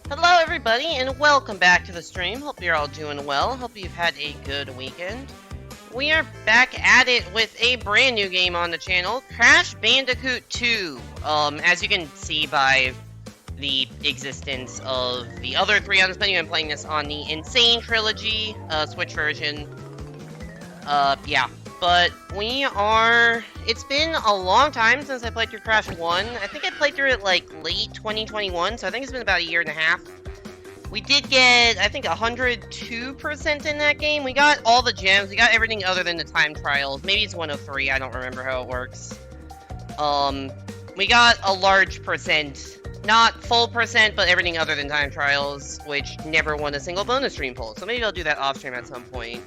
Hello everybody and welcome back to the stream. Hope you're all doing well. Hope you've had a good weekend. We are back at it with a brand new game on the channel, Crash Bandicoot 2. As you can see by the existence of the other three on this menu, I'm playing this on the Insane Trilogy Switch version. Yeah. But it's been a long time since I played through Crash 1. I think I played through it like late 2021, so I think it's been about a year and a half. We did get, I think, 102% in that game. We got all the gems. We got everything other than the time trials. Maybe it's 103. I don't remember how it works. We got a large percent. Not full percent, but everything other than time trials, which never won a single bonus stream pull. So maybe I'll do that off stream at some point.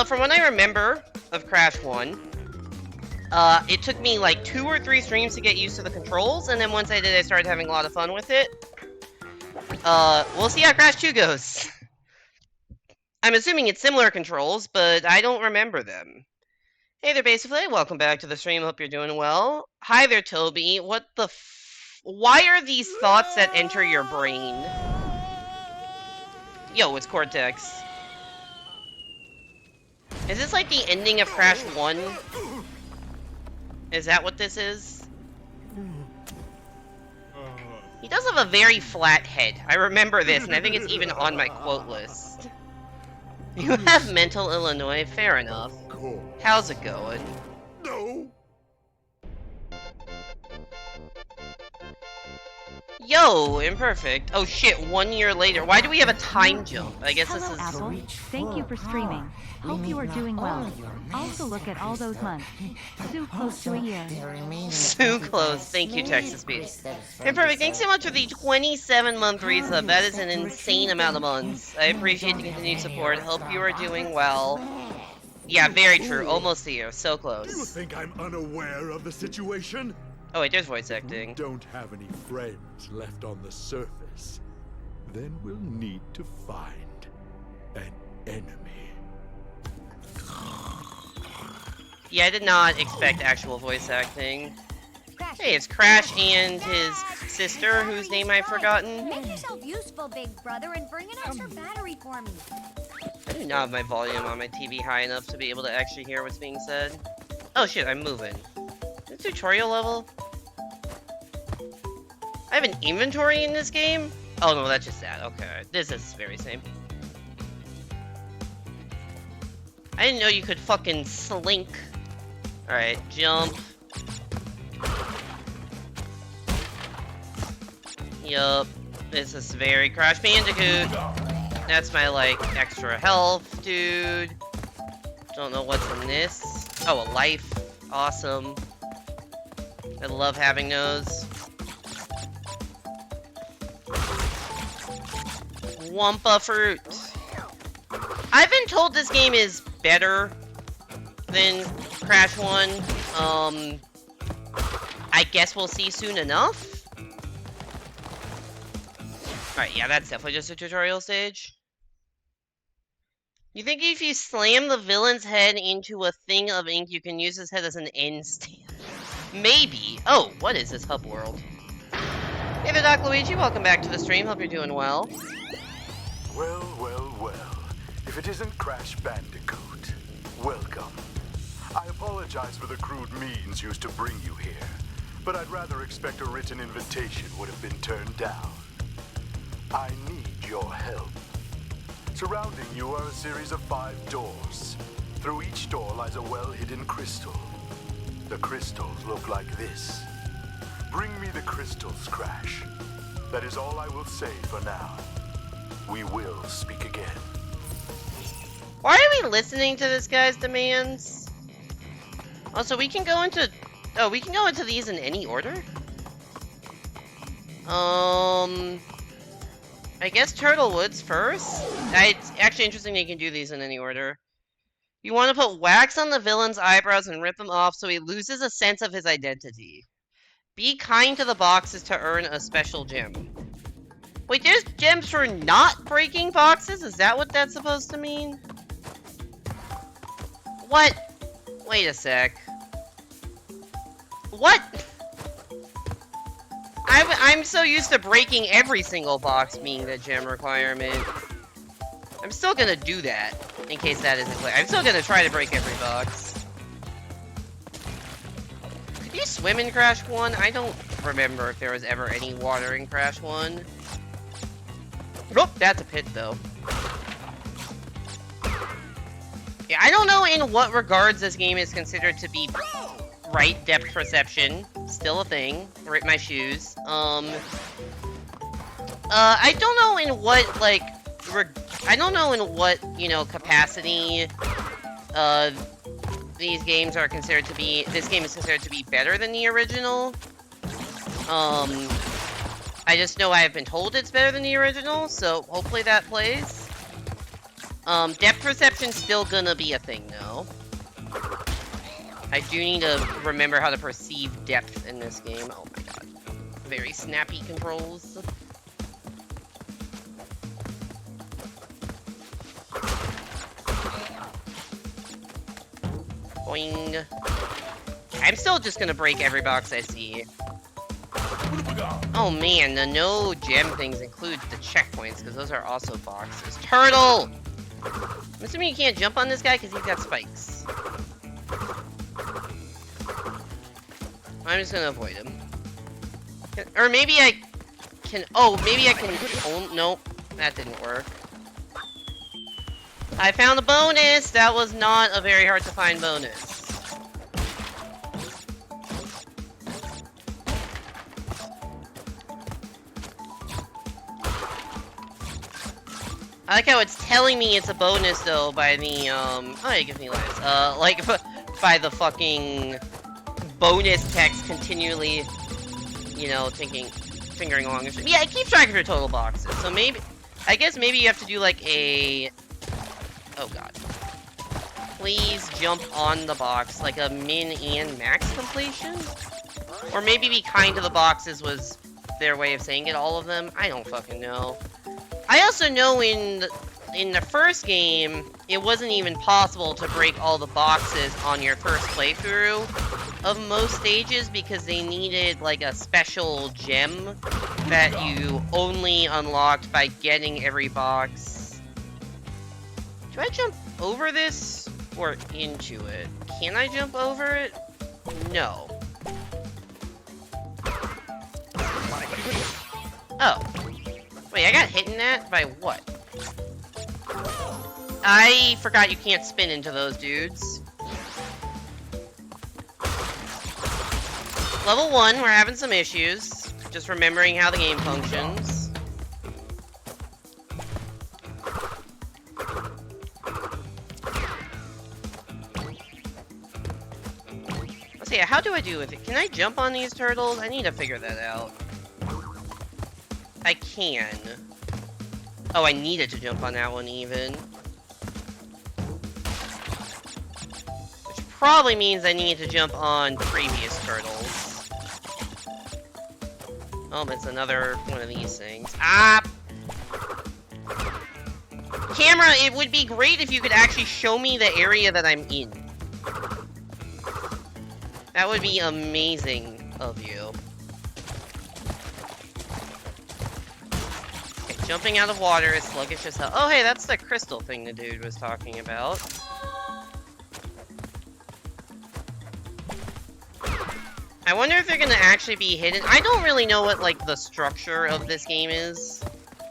From what I remember of Crash 1, it took me like 2 or 3 streams to get used to the controls, and then once I did, I started having a lot of fun with it. We'll see how Crash 2 goes. I'm assuming it's similar controls, but I don't remember them. Hey there, basically. Welcome back to the stream. Hope you're doing well. Hi there, Toby. What the why are these thoughts that enter your brain? Yo, it's Cortex. Is this like the ending of Crash 1? Is that what this is? He does have a very flat head. I remember this, and I think it's even on my quote list. You have mental Illinois? Fair enough. How's it going? No. Yo, imperfect. Oh shit, 1 year later. Why do we have a time jump? I guess this is... Apple. Thank you for streaming. Hope you are doing well. Also look at all those months. So close to a year. So close. Thank you, Texas Beast. Imperfect, thanks so much for the 27-month resub. That is an insane amount of months. I appreciate the continued support. Hope you are doing well. Yeah, very true. Almost a year. So close. Do you think I'm unaware of the situation? Oh wait, there's voice acting. We don't have any friends left on the surface. Then we'll need to find an enemy. Yeah, I did not expect actual voice acting. Hey, it's Crash and his sister, whose name I've forgotten. Make yourself useful, big brother, and bring an extra battery for me. I do not have my volume on my TV high enough to be able to actually hear what's being said. Oh shit, I'm moving. Is it tutorial level? I have an inventory in this game? Oh no, that's just that. Okay, this is very same. I didn't know you could fucking slink. Alright, jump. Yup. This is very Crash Bandicoot. That's my, like, extra health, dude. Don't know what's in this. Oh, a life. Awesome. I love having those. Wumpa fruit. I've been told this game is better than Crash 1. I guess we'll see soon enough. Alright, yeah, that's definitely just a tutorial stage. You think if you slam the villain's head into a thing of ink, you can use his head as an end stand? Maybe. Oh, what is this hub world? Hey there, Doc Luigi. Welcome back to the stream. Hope you're doing well. Well, well, well. If it isn't Crash Bandicoot, welcome. I apologize for the crude means used to bring you here, but I'd rather expect a written invitation would have been turned down. I need your help. Surrounding you are a series of 5 doors. Through each door lies a well-hidden crystal. The crystals look like this. Bring me the crystals, Crash. That is all I will say for now. We will speak again. Why are we listening to this guy's demands? Oh, so we can go into... Oh, we can go into these in any order? I guess Turtlewood's first? It's actually interesting that you can do these in any order. You want to put wax on the villain's eyebrows and rip them off so he loses a sense of his identity. Be kind to the boxes to earn a special gem. Wait, there's gems for not breaking boxes? Is that what that's supposed to mean? What? Wait a sec. What? I'm so used to breaking every single box being the gem requirement. I'm still gonna do that, in case that isn't clear. I'm still gonna try to break every box. Could you swim in Crash 1? I don't remember if there was ever any water in Crash 1. Nope, that's a pit, though. Yeah, I don't know in what regards this game is considered to be right depth perception. Still a thing. Rip my shoes. I don't know in what, like, I don't know in what, you know, capacity, these games are considered to be, this game is considered to be better than the original. I just know I have been told it's better than the original, so hopefully that plays. Depth perception's still gonna be a thing, though. I do need to remember how to perceive depth in this game. Oh my god. Very snappy controls. Boing. I'm still just gonna break every box I see. Oh man, the no gem things include the checkpoints, because those are also boxes. Turtle! I'm assuming you can't jump on this guy because he's got spikes. I'm just gonna avoid him. Or maybe I can... Oh, maybe I can... Oh, nope. That didn't work. I found a bonus! That was not a very hard to find bonus. I like how it's telling me it's a bonus, though, by the, oh, it gives me lives. Like, by the fucking bonus text continually, you know, fingering along. Yeah, it keeps track of your total boxes, so maybe, I guess maybe you have to do, like, a... Oh, God. Please jump on the box, like a min and max completion? Or maybe be kind to the boxes was their way of saying it, all of them? I don't fucking know. I also know in the first game, it wasn't even possible to break all the boxes on your first playthrough of most stages because they needed, like, a special gem that you only unlocked by getting every box. Do I jump over this or into it? Can I jump over it? No. Oh. Wait, I got hit in that? By what? I forgot you can't spin into those dudes. Level 1, we're having some issues. Just remembering how the game functions. Let's see, how do I do with it? Can I jump on these turtles? I need to figure that out. I can. Oh, I needed to jump on that one even. Which probably means I need to jump on previous turtles. Oh, it's another one of these things. Ah! Camera, it would be great if you could actually show me the area that I'm in. That would be amazing of you. Jumping out of water is sluggish as hell. Oh, hey, that's the crystal thing the dude was talking about. I wonder if they're gonna actually be hidden. I don't really know what, like, the structure of this game is.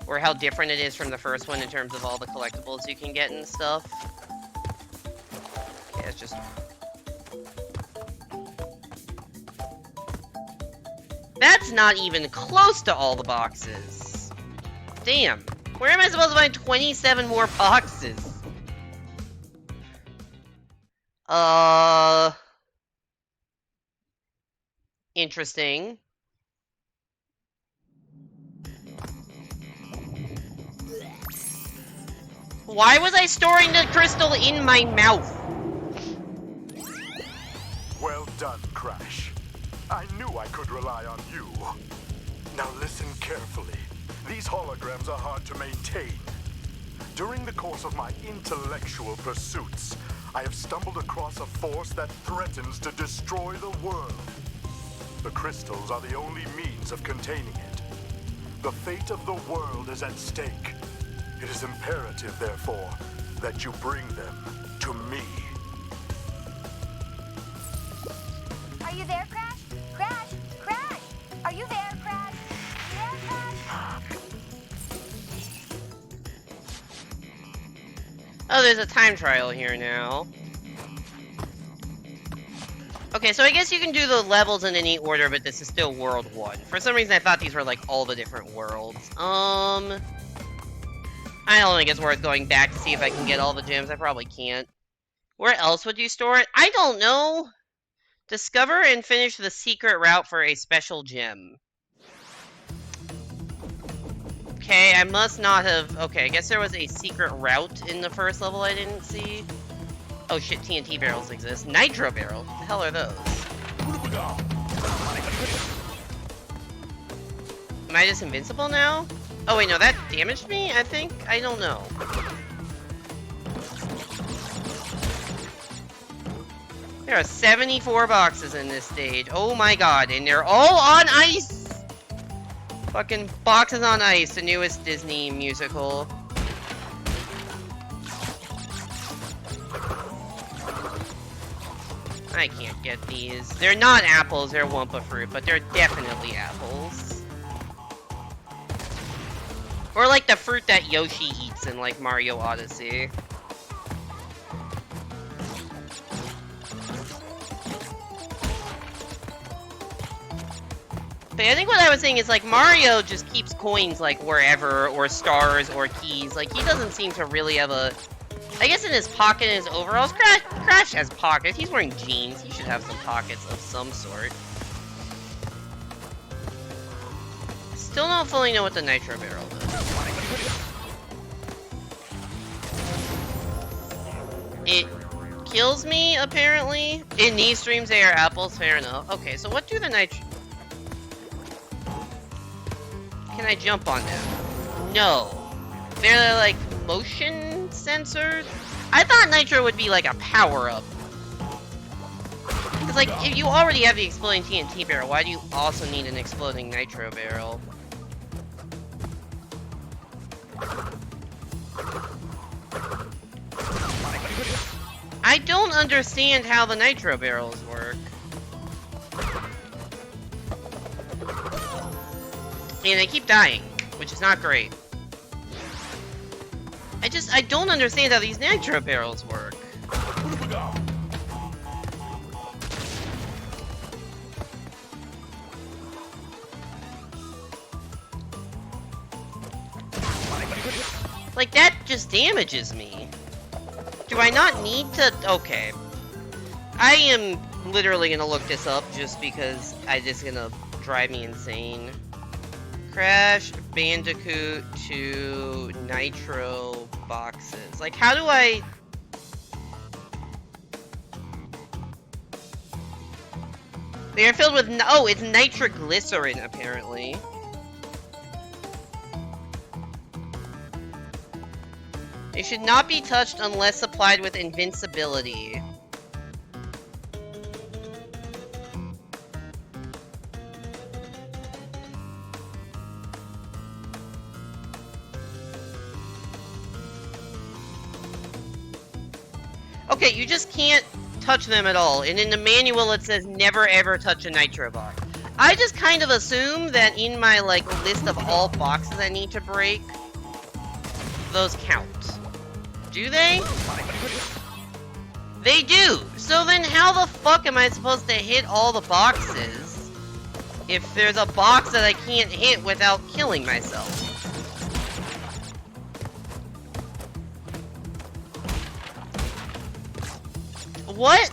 Or how different it is from the first one in terms of all the collectibles you can get and stuff. Yeah, it's just... That's not even close to all the boxes. Damn. Where am I supposed to find 27 more boxes? Interesting. Why was I storing the crystal in my mouth? Well done, Crash. I knew I could rely on you. Now listen carefully. These holograms are hard to maintain. During the course of my intellectual pursuits, I have stumbled across a force that threatens to destroy the world. The crystals are the only means of containing it. The fate of the world is at stake. It is imperative, therefore, that you bring them to me. Are you there, Crash? Crash! Crash! Are you there, Crash? You there, Crash? Oh, there's a time trial here now. Okay, so I guess you can do the levels in any order, but this is still World 1. For some reason, I thought these were, like, all the different worlds. I don't think it's worth going back to see if I can get all the gems. I probably can't. Where else would you store it? I don't know! Discover and finish the secret route for a special gem. Okay, I must not have... Okay, I guess there was a secret route in the first level I didn't see. Oh shit, TNT barrels exist. Nitro barrels? What the hell are those? Am I just invincible now? Oh wait, no, that damaged me, I think? I don't know. There are 74 boxes in this stage. Oh my god, and they're all on ice! Fucking Boxes on Ice, the newest Disney musical. I can't get these. They're not apples, they're Wumpa fruit, but they're definitely apples. Or like the fruit that Yoshi eats in like Mario Odyssey. But I think what I was saying is like Mario just keeps coins like wherever, or stars, or keys. Like he doesn't seem to really have a... I guess in his pocket and his overalls, Crash has pockets. He's wearing jeans. He should have some pockets of some sort. Still don't fully know what the Nitro Barrel is. It kills me, apparently. In these streams, they are apples. Fair enough. Okay, so what do the Nitro... Can I jump on them? No. They're like motion sensors? I thought Nitro would be like a power-up. Because like, if you already have the exploding TNT barrel, why do you also need an exploding Nitro barrel? I don't understand how the Nitro barrels work. And they keep dying, which is not great. I don't understand how these Nitro barrels work. Like, that just damages me. Do I not need to... Okay. I am literally gonna look this up just because it's gonna drive me insane. Crash Bandicoot to Nitro boxes. Like, how do I... They are filled with... Oh, it's nitroglycerin, apparently. They should not be touched unless supplied with invincibility. Okay, you just can't touch them at all. And in the manual it says never ever touch a Nitro box. I just kind of assume that in my like list of all boxes I need to break, those count. Do they? They do! So then how the fuck am I supposed to hit all the boxes if there's a box that I can't hit without killing myself? What?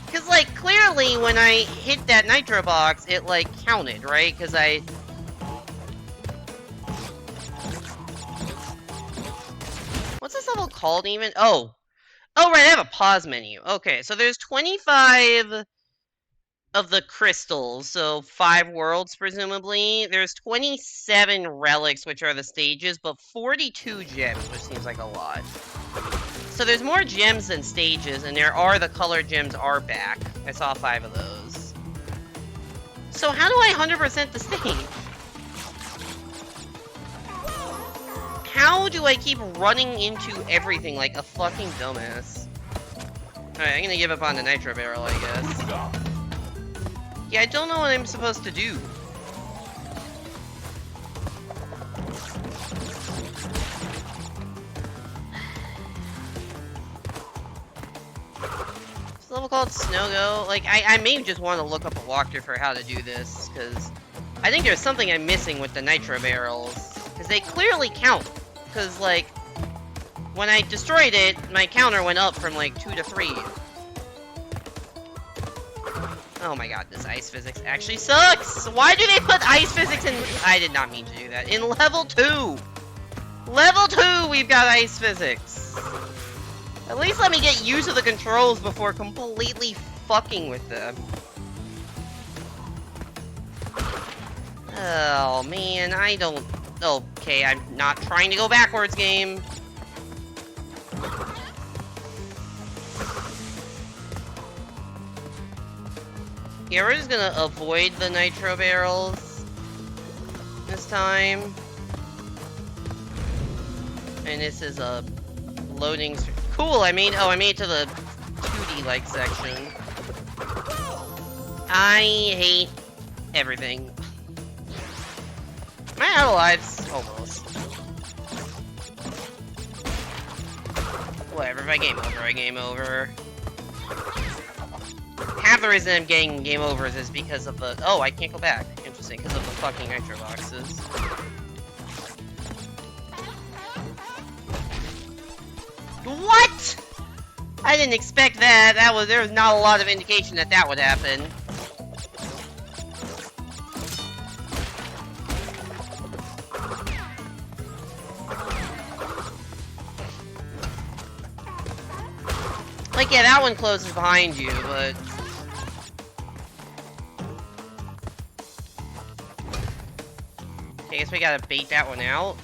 Because, like, clearly when I hit that Nitro box, it, like, counted, right? Because I... What's this level called, even? Oh. Oh, right, I have a pause menu. Okay, so there's 25 of the crystals, so 5 worlds, presumably. There's 27 relics, which are the stages, but 42 gems, which seems like a lot. So there's more gems than stages, and the colored gems are back. I saw 5 of those. So how do I 100% the stage? How do I keep running into everything like a fucking dumbass? Alright, I'm gonna give up on the nitro barrel, I guess. Yeah, I don't know what I'm supposed to do. This level called Snow Go. Like, I may just want to look up a walkthrough for how to do this, because I think there's something I'm missing with the nitro barrels. Because they clearly count. Because, like, when I destroyed it, my counter went up from, like, 2 to 3. Oh my god, this ice physics actually sucks! Why do they put ice physics in- I did not mean to do that. In level 2! Level 2, we've got ice physics! At least let me get used to the controls before completely fucking with them. Oh man, I don't... Okay, I'm not trying to go backwards, game. Yeah, we're just gonna avoid the nitro barrels this time. And this is a loading... Cool, I made it to the 2D-like section. I hate everything. Am I out of lives? Almost. Whatever, if I game over, I game over. Half the reason I'm getting game overs is because of the... Oh, I can't go back. Interesting, because of the fucking nitro boxes. What?! I didn't expect that. There was not a lot of indication that that would happen. Like, yeah, that one closes behind you, but... I guess we gotta bait that one out.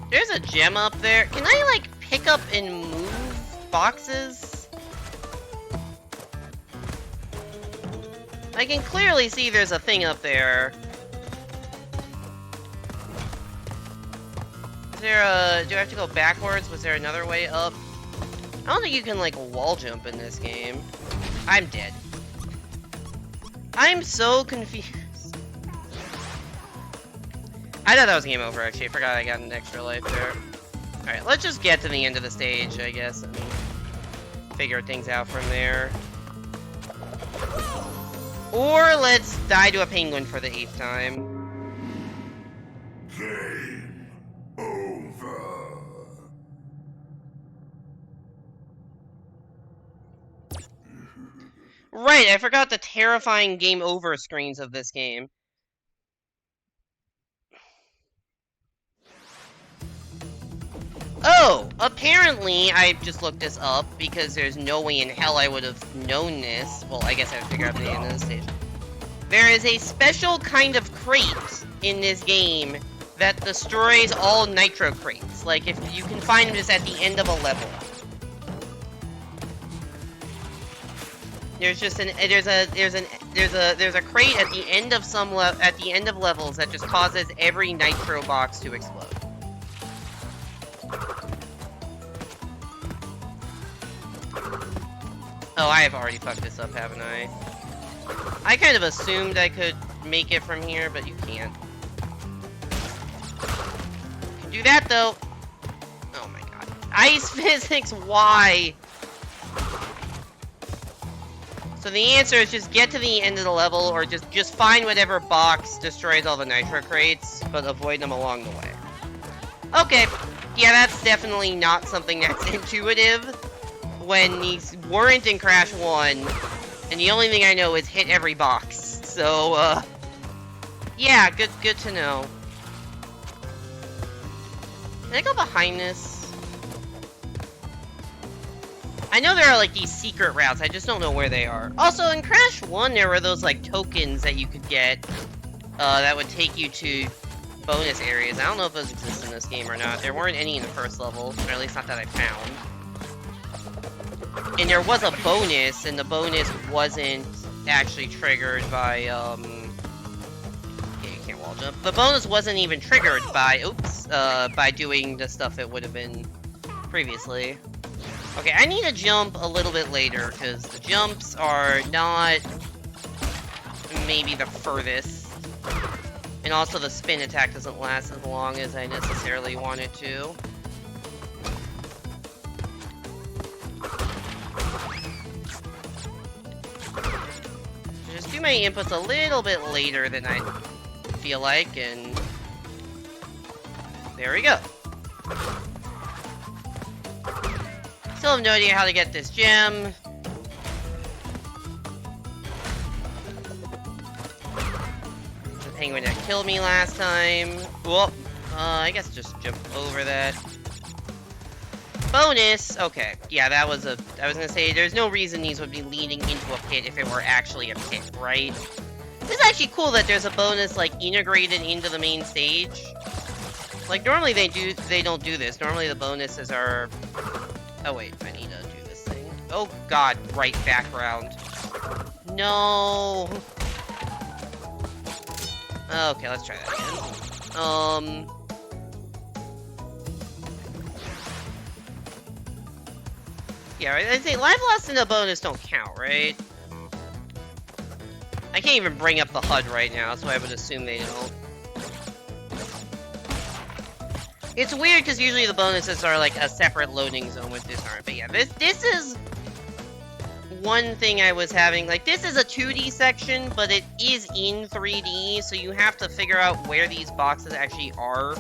There's a gem up there. Can I, like, pick up and move boxes? I can clearly see there's a thing up there. Is there a... Do I have to go backwards? Was there another way up? I don't think you can, like, wall jump in this game. I'm dead. I'm so confused. I thought that was game over, actually. I forgot I got an extra life there. Alright, let's just get to the end of the stage, I guess, and figure things out from there. Or let's die to a penguin for the 8th time. Game over. Right, I forgot the terrifying game over screens of this game. Oh, apparently, I just looked this up because there's no way in hell I would have known this. Well, I guess I would figure out the end of the stage. There is a special kind of crate in this game that destroys all nitro crates. Like, if you can find them just at the end of a level. There's just there's a crate at the end of levels that just causes every nitro box to explode. Oh, I have already fucked this up, haven't I? I kind of assumed I could make it from here, but you can't. You can do that, though. Oh my god. Ice physics, why? So the answer is just get to the end of the level, or just find whatever box destroys all the nitro crates, but avoid them along the way. Okay. Yeah, that's definitely not something that's intuitive. When these weren't in Crash 1, and the only thing I know is hit every box. So, yeah, good to know. Can I go behind this? I know there are, like, these secret routes, I just don't know where they are. Also, in Crash 1, there were those, like, tokens that you could get, that would take you to bonus areas. I don't know if those exist in this game or not. There weren't any in the first level, or at least not that I found. And there was a bonus, and the bonus wasn't actually triggered by, yeah, you can't wall jump. The bonus wasn't even triggered by, by doing the stuff it would have been previously. Okay, I need to jump a little bit later, because the jumps are not maybe the furthest. And also the spin attack doesn't last as long as I necessarily want it to. Just do my inputs a little bit later than I feel like, and there we go. Still have no idea how to get this gem. The penguin that killed me last time. Whoop. I guess just jump over that. Bonus! Okay. Yeah, that was a... I was gonna say, there's no reason these would be leading into a pit if it were actually a pit, right? It's actually cool that there's a bonus, like, integrated into the main stage. Like, normally they don't do this. Normally the bonuses are... Oh, wait. I need to do this thing. Oh, God. Right background. No! Okay, let's try that again. Yeah, I'd say life loss and the bonus don't count, right? I can't even bring up the HUD right now, so I would assume they don't. It's weird, because usually the bonuses are like a separate loading zone with this arm. But yeah, this is one thing I was having. Like, this is a 2D section, but it is in 3D, so you have to figure out where these boxes actually are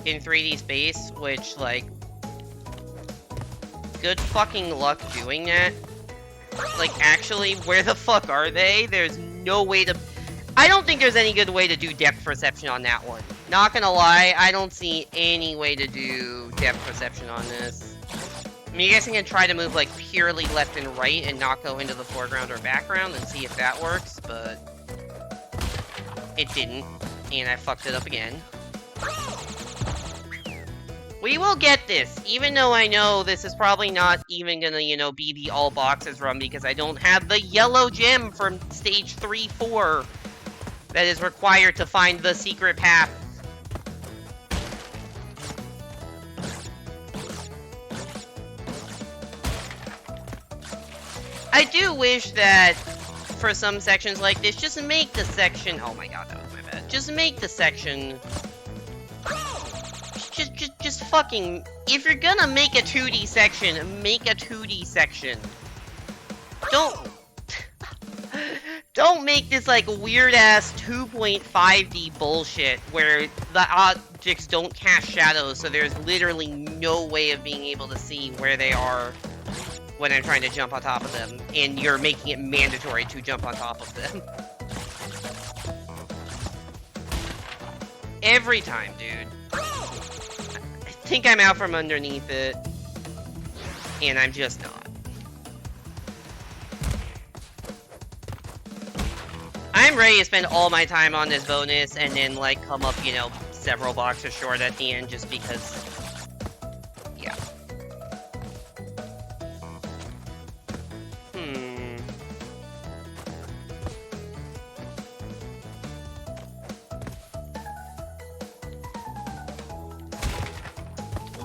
in 3D space, which, like, good fucking luck doing that. Like, actually, where the fuck are they? There's no way to... I don't think there's any good way to do depth perception on that one. Not gonna lie, I don't see any way to do depth perception on this. I mean, you guys can try to move, like, purely left and right and not go into the foreground or background and see if that works, but... it didn't, and I fucked it up again. We will get this, even though I know this is probably not even gonna, you know, be the all boxes run because I don't have the yellow gem from stage 3-4 that is required to find the secret path. I do wish that for some sections like this, just make the section... Oh my god, that was my bad. Just make the section... Just fucking... If you're gonna make a 2D section, make a 2D section. Don't make this, like, weird-ass 2.5D bullshit where the objects don't cast shadows, so there's literally no way of being able to see where they are when I'm trying to jump on top of them, and you're making it mandatory to jump on top of them. Every time, dude. I think I'm out from underneath it, and I'm just not. I'm ready to spend all my time on this bonus and then, like, come up, you know, several boxes short at the end just because... yeah.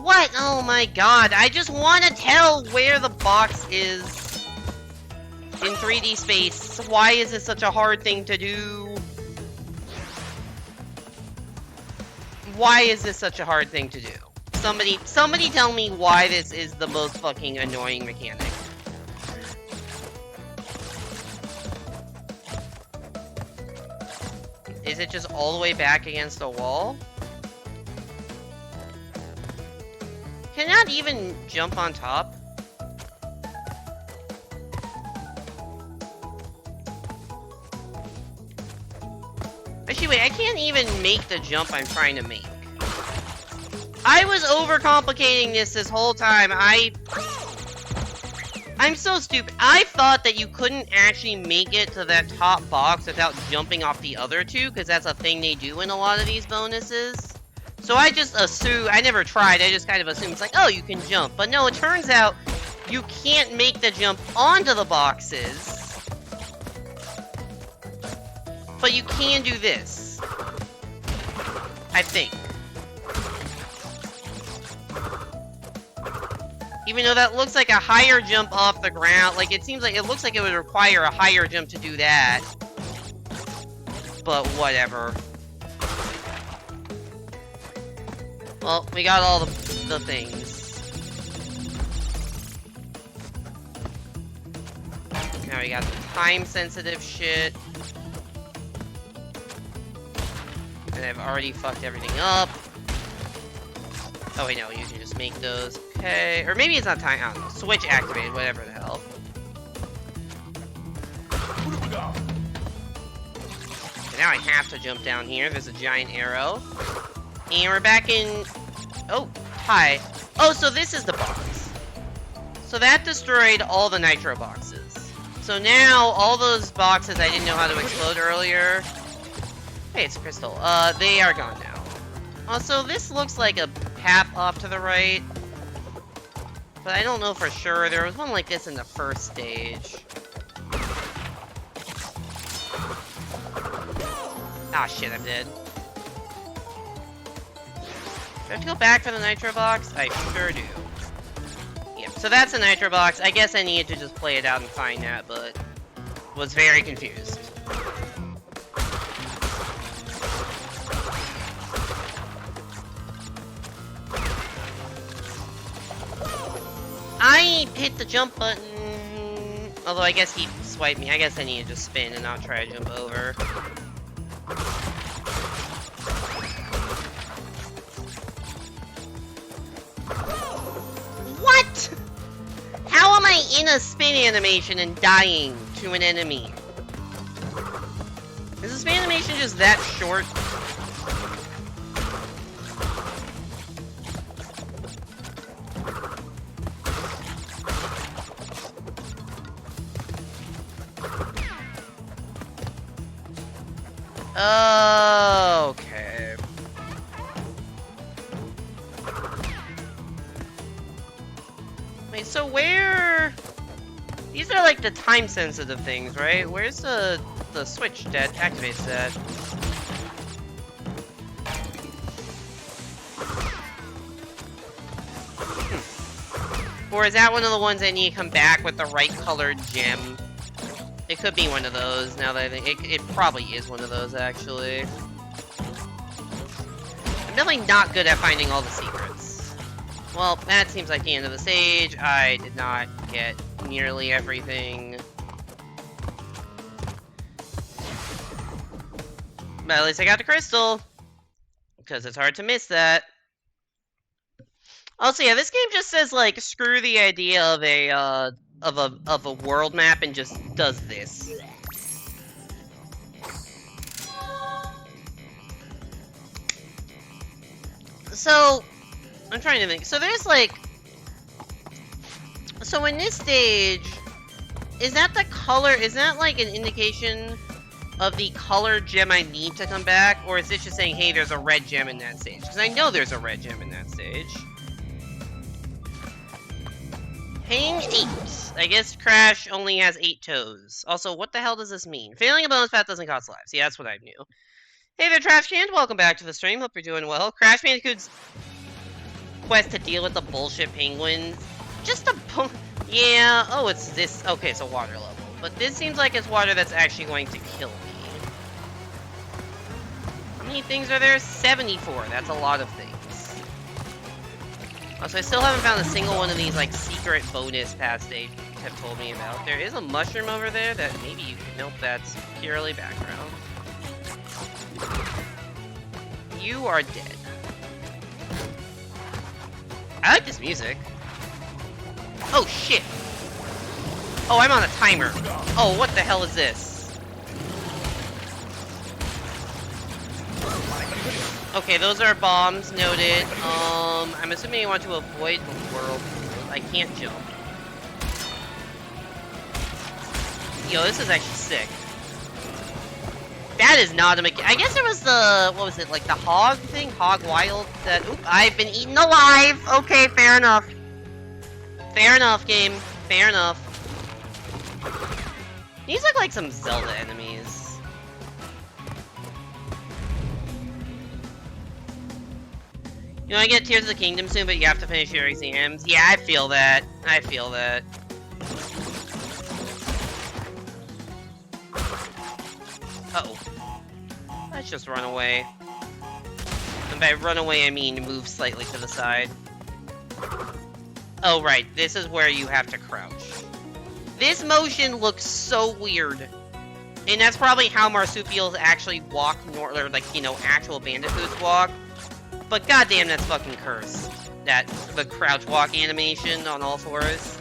What? Oh my god, I just want to tell where the box is in 3D space. Why is this such a hard thing to do? Why is this such a hard thing to do? Somebody tell me why this is the most fucking annoying mechanic. Is it just all the way back against the wall? Can I not even jump on top? Actually, wait, I can't even make the jump I'm trying to make. I was overcomplicating this whole time. I'm so stupid. I thought that you couldn't actually make it to that top box without jumping off the other two, because that's a thing they do in a lot of these bonuses. So I just assumed, I never tried, I just kind of assumed it's like, oh, you can jump. But no, it turns out you can't make the jump onto the boxes, but you can do this. I think. Even though that looks like a higher jump off the ground, like it looks like it would require a higher jump to do that. But whatever. Well, we got all the things. Now we got the time-sensitive shit. And I've already fucked everything up. Oh wait, no, you can just make those. Okay, or maybe it's not time, I don't know. Switch activated, whatever the hell. So now I have to jump down here. There's a giant arrow. And we're back in... Oh, hi. Oh, so this is the box. So that destroyed all the nitro boxes. So now, all those boxes I didn't know how to explode earlier... Hey, it's a crystal. They are gone now. Also, this looks like a path off to the right. But I don't know for sure. There was one like this in the first stage. Ah, shit, I'm dead. Do I have to go back for the nitro box? I sure do. Yep, so that's a nitro box. I guess I needed to just play it out and find that, but was very confused. I hit the jump button, although I guess he swiped me. I guess I need to just spin and not try to jump over. What? How am I in a spin animation and dying to an enemy? Is the spin animation just that short? Okay. Wait, so where... These are like the time-sensitive things, right? Where's the switch that activates that? Or is that one of the ones I need to come back with the right colored gem? It could be one of those, now that I think it probably is one of those, actually. I'm definitely not good at finding all the secrets. Well, that seems like the end of the stage. I did not get nearly everything. But at least I got the crystal. Because it's hard to miss that. Also, yeah, this game just says, like, screw the idea of a world map and just does this. So, I'm trying to think. So there's like... So in this stage, is that the color, is that like an indication of the color gem I need to come back? Or is it just saying, hey, there's a red gem in that stage? Because I know there's a red gem in that stage. Paying 8. I guess Crash only has 8 toes. Also, what the hell does this mean? Failing a bonus path doesn't cost lives. Yeah, that's what I knew. Hey there, Trash Can. Welcome back to the stream. Hope you're doing well. Crash Bandicoot's quest to deal with the bullshit penguins. Just a... Yeah, oh, it's this... Okay, it's a water level. But this seems like it's water that's actually going to kill me. How many things are there? 74. That's a lot of things. Also, I still haven't found a single one of these, like, secret bonus paths they have told me about. There is a mushroom over there that maybe you could... Nope, that's purely background. You are dead. I like this music. Oh, shit. Oh, I'm on a timer. Oh, what the hell is this? Okay, those are bombs, noted. I'm assuming you want to avoid the whirlpool. I can't jump. Yo, this is actually sick. That is not a mechanic. I guess there was the, what was it, like the hog thing? Hog wild? That, oop, I've been eaten alive! Okay, fair enough. Fair enough, game. Fair enough. These look like some Zelda enemies. You know, I get Tears of the Kingdom soon, but you have to finish your exams. Yeah, I feel that. I feel that. Uh-oh. Let's just run away. And by run away, I mean move slightly to the side. Oh, right. This is where you have to crouch. This motion looks so weird. And that's probably how marsupials actually walk, or like, you know, actual bandicoots walk. But goddamn, that's fucking cursed. The crouch walk animation on all fours.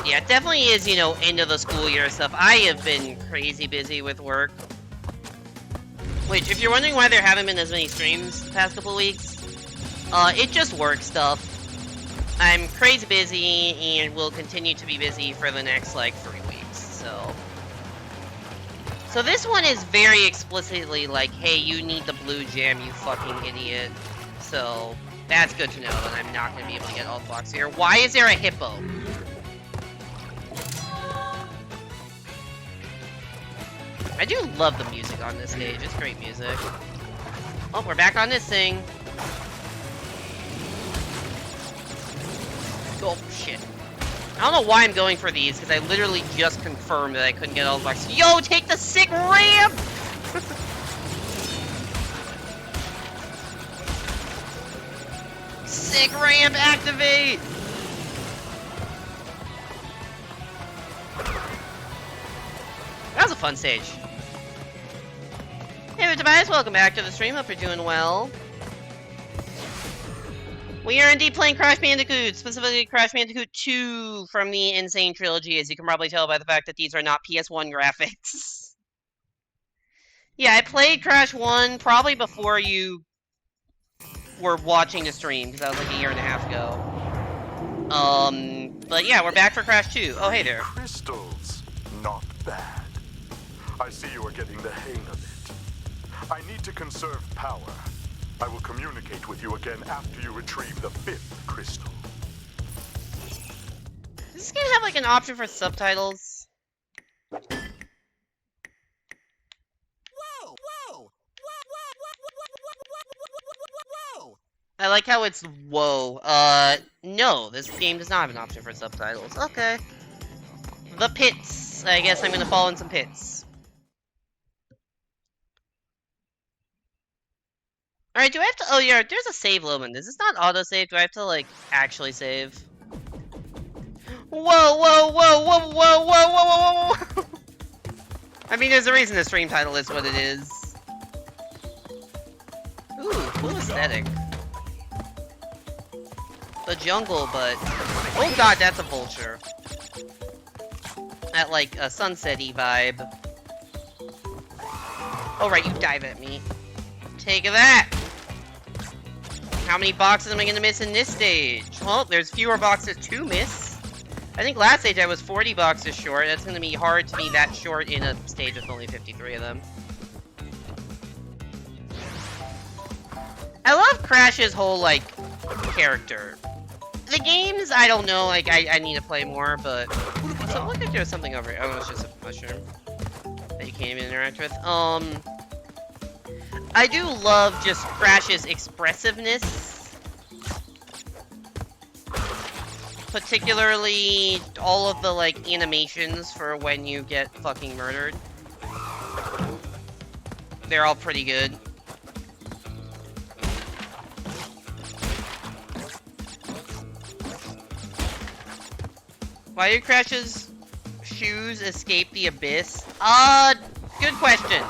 Yeah, it definitely is, you know, end of the school year stuff. I have been crazy busy with work. Which, if you're wondering why there haven't been as many streams the past couple weeks, it just work stuff. I'm crazy busy, and will continue to be busy for the next, like, 3 weeks, so... So this one is very explicitly like, hey, you need the blue gem, you fucking idiot. So, that's good to know that I'm not going to be able to get all the blocks here. Why is there a hippo? I do love the music on this stage, it's great music. Oh, we're back on this thing. Oh, shit. I don't know why I'm going for these, because I literally just confirmed that I couldn't get all the blocks. Yo, take the sick ramp! Sick ramp, activate! That was a fun stage. Hey, Tobias, welcome back to the stream. Hope you're doing well. We are indeed playing Crash Bandicoot, specifically Crash Bandicoot 2 from the Insane Trilogy, as you can probably tell by the fact that these are not PS1 graphics. Yeah, I played Crash 1 probably before you were watching the stream, because that was like a year and a half ago. But yeah, we're back for Crash 2. Oh, hey there. Crystals, not bad. I see you are getting the hang of it. I need to conserve power. I will communicate with you again after you retrieve the 5th crystal. Is this gonna have like an option for subtitles? Whoa! Whoa! Whoa! I like how it's whoa. No, this game does not have an option for subtitles. Okay. The pits. I guess I'm gonna fall in some pits. Alright, do I have to- oh yeah, there's a save limit. Is this not autosave? Do I have to, like, actually save? Whoa, whoa, whoa, whoa, whoa, whoa, whoa, whoa, whoa! I mean, there's a reason the stream title is what it is. Ooh, cool aesthetic. The jungle, but... oh god, that's a vulture. That, like, a sunset-y vibe. Oh right, you dive at me. Take that! How many boxes am I gonna miss in this stage? Well, there's fewer boxes to miss. I think last stage I was 40 boxes short. That's gonna be hard to be that short in a stage with only 53 of them. I love Crash's whole, like, character. The games, I don't know, like, I need to play more, but... so, look like there's something over here. Oh, it's just a mushroom that you can't even interact with. I do love just Crash's expressiveness. Particularly all of the, like, animations for when you get fucking murdered. They're all pretty good. Why do Crash's shoes escape the abyss? Good question.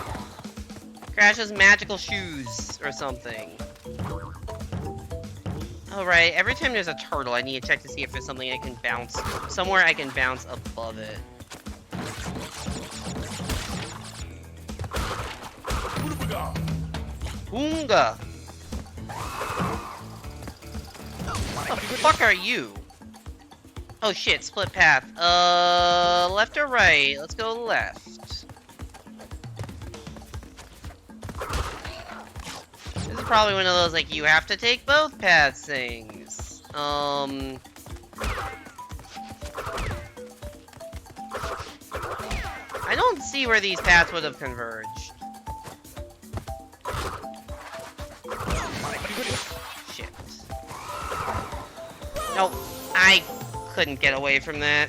Crash's magical shoes, or something. Alright, every time there's a turtle, I need to check to see if there's something I can bounce, somewhere I can bounce above it. Oonga! What the fuck are you? Oh shit, split path. Left or right? Let's go left. This is probably one of those, like, you have to take both paths things. I don't see where these paths would have converged. Shit. Nope. I couldn't get away from that.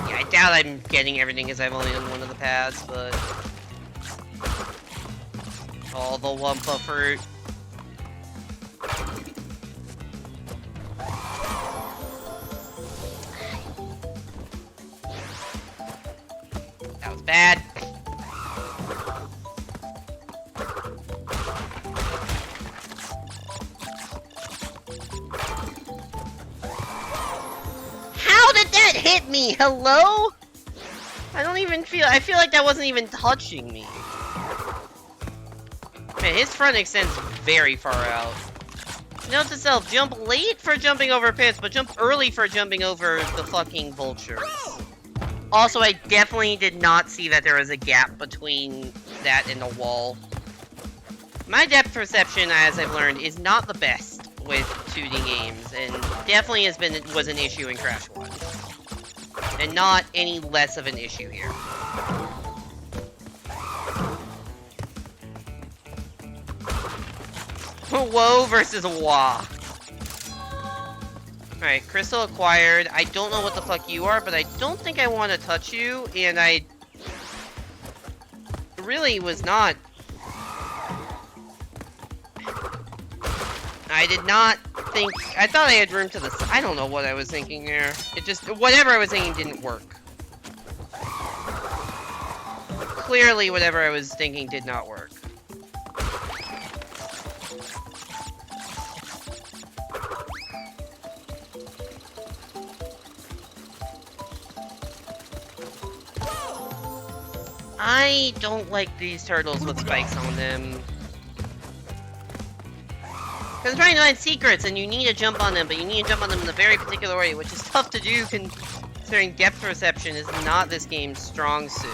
Yeah, I doubt I'm getting everything because I've only done one of the paths, but... all the Wumpa fruit. That was bad. How did that hit me? Hello? I don't even feel... I feel like that wasn't even touching me. Man, his front extends very far out. Note to self, jump late for jumping over pits, but jump early for jumping over the fucking vultures. Also, I definitely did not see that there was a gap between that and the wall. My depth perception, as I've learned, is not the best with 2D games, and definitely was an issue in Crash 1. And not any less of an issue here. WOAH versus WOAH. Alright, crystal acquired. I don't know what the fuck you are, but I don't think I want to touch you, and I really was not... I did not think... I thought I had room to the... I don't know what I was thinking there. It just... whatever I was thinking didn't work. Clearly, whatever I was thinking did not work. I don't like these turtles with spikes on them. Because I'm trying to find secrets, and you need to jump on them, but you need to jump on them in a very particular way, which is tough to do considering depth perception is not this game's strong suit.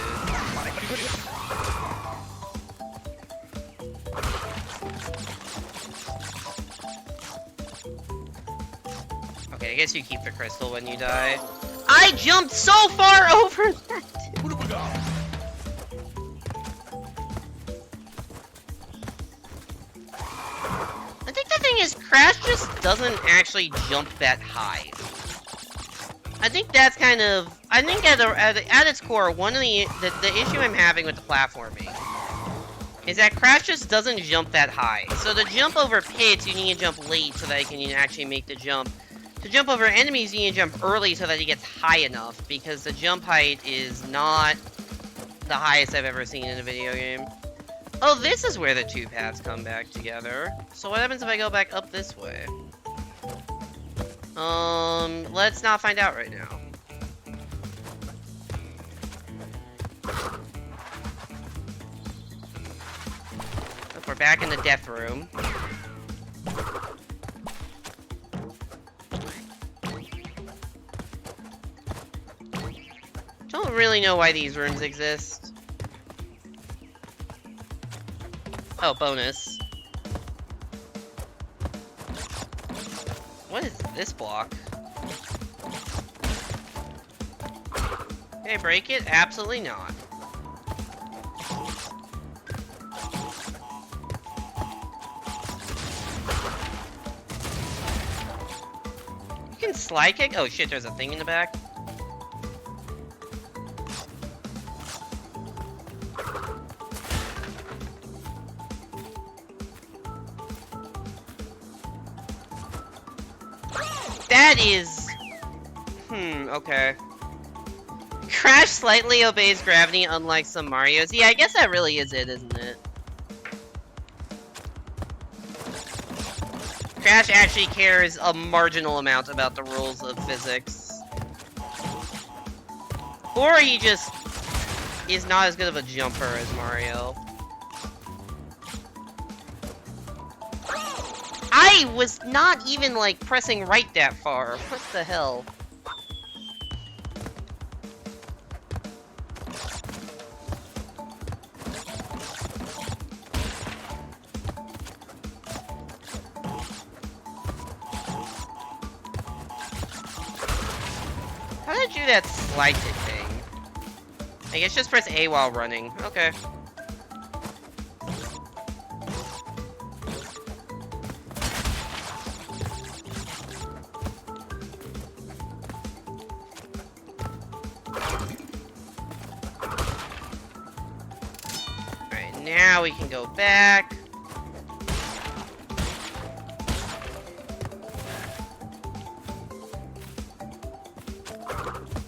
Okay, I guess you keep the crystal when you die. I jumped so far over that! What have we got? I think the thing is, Crash just doesn't actually jump that high. I think that's kind of... I think at its core, one of the issue I'm having with the platforming is that Crash just doesn't jump that high. So to jump over pits, you need to jump late so that you can actually make the jump. To jump over enemies, you need to jump early so that he gets high enough, because the jump height is not the highest I've ever seen in a video game. Oh, this is where the two paths come back together. So what happens if I go back up this way? Let's not find out right now. Look, we're back in the death room. Don't really know why these rooms exist. Oh, bonus. What is this block? Can I break it? Absolutely not. You can slide kick? Oh shit, there's a thing in the back. That is... okay. Crash slightly obeys gravity, unlike some Marios. Yeah, I guess that really is it, isn't it? Crash actually cares a marginal amount about the rules of physics. Or he just is not as good of a jumper as Mario. I was not even, like, pressing right that far. What the hell? do that slide kick thing? I guess just press A while running. Okay. Alright, now we can go back.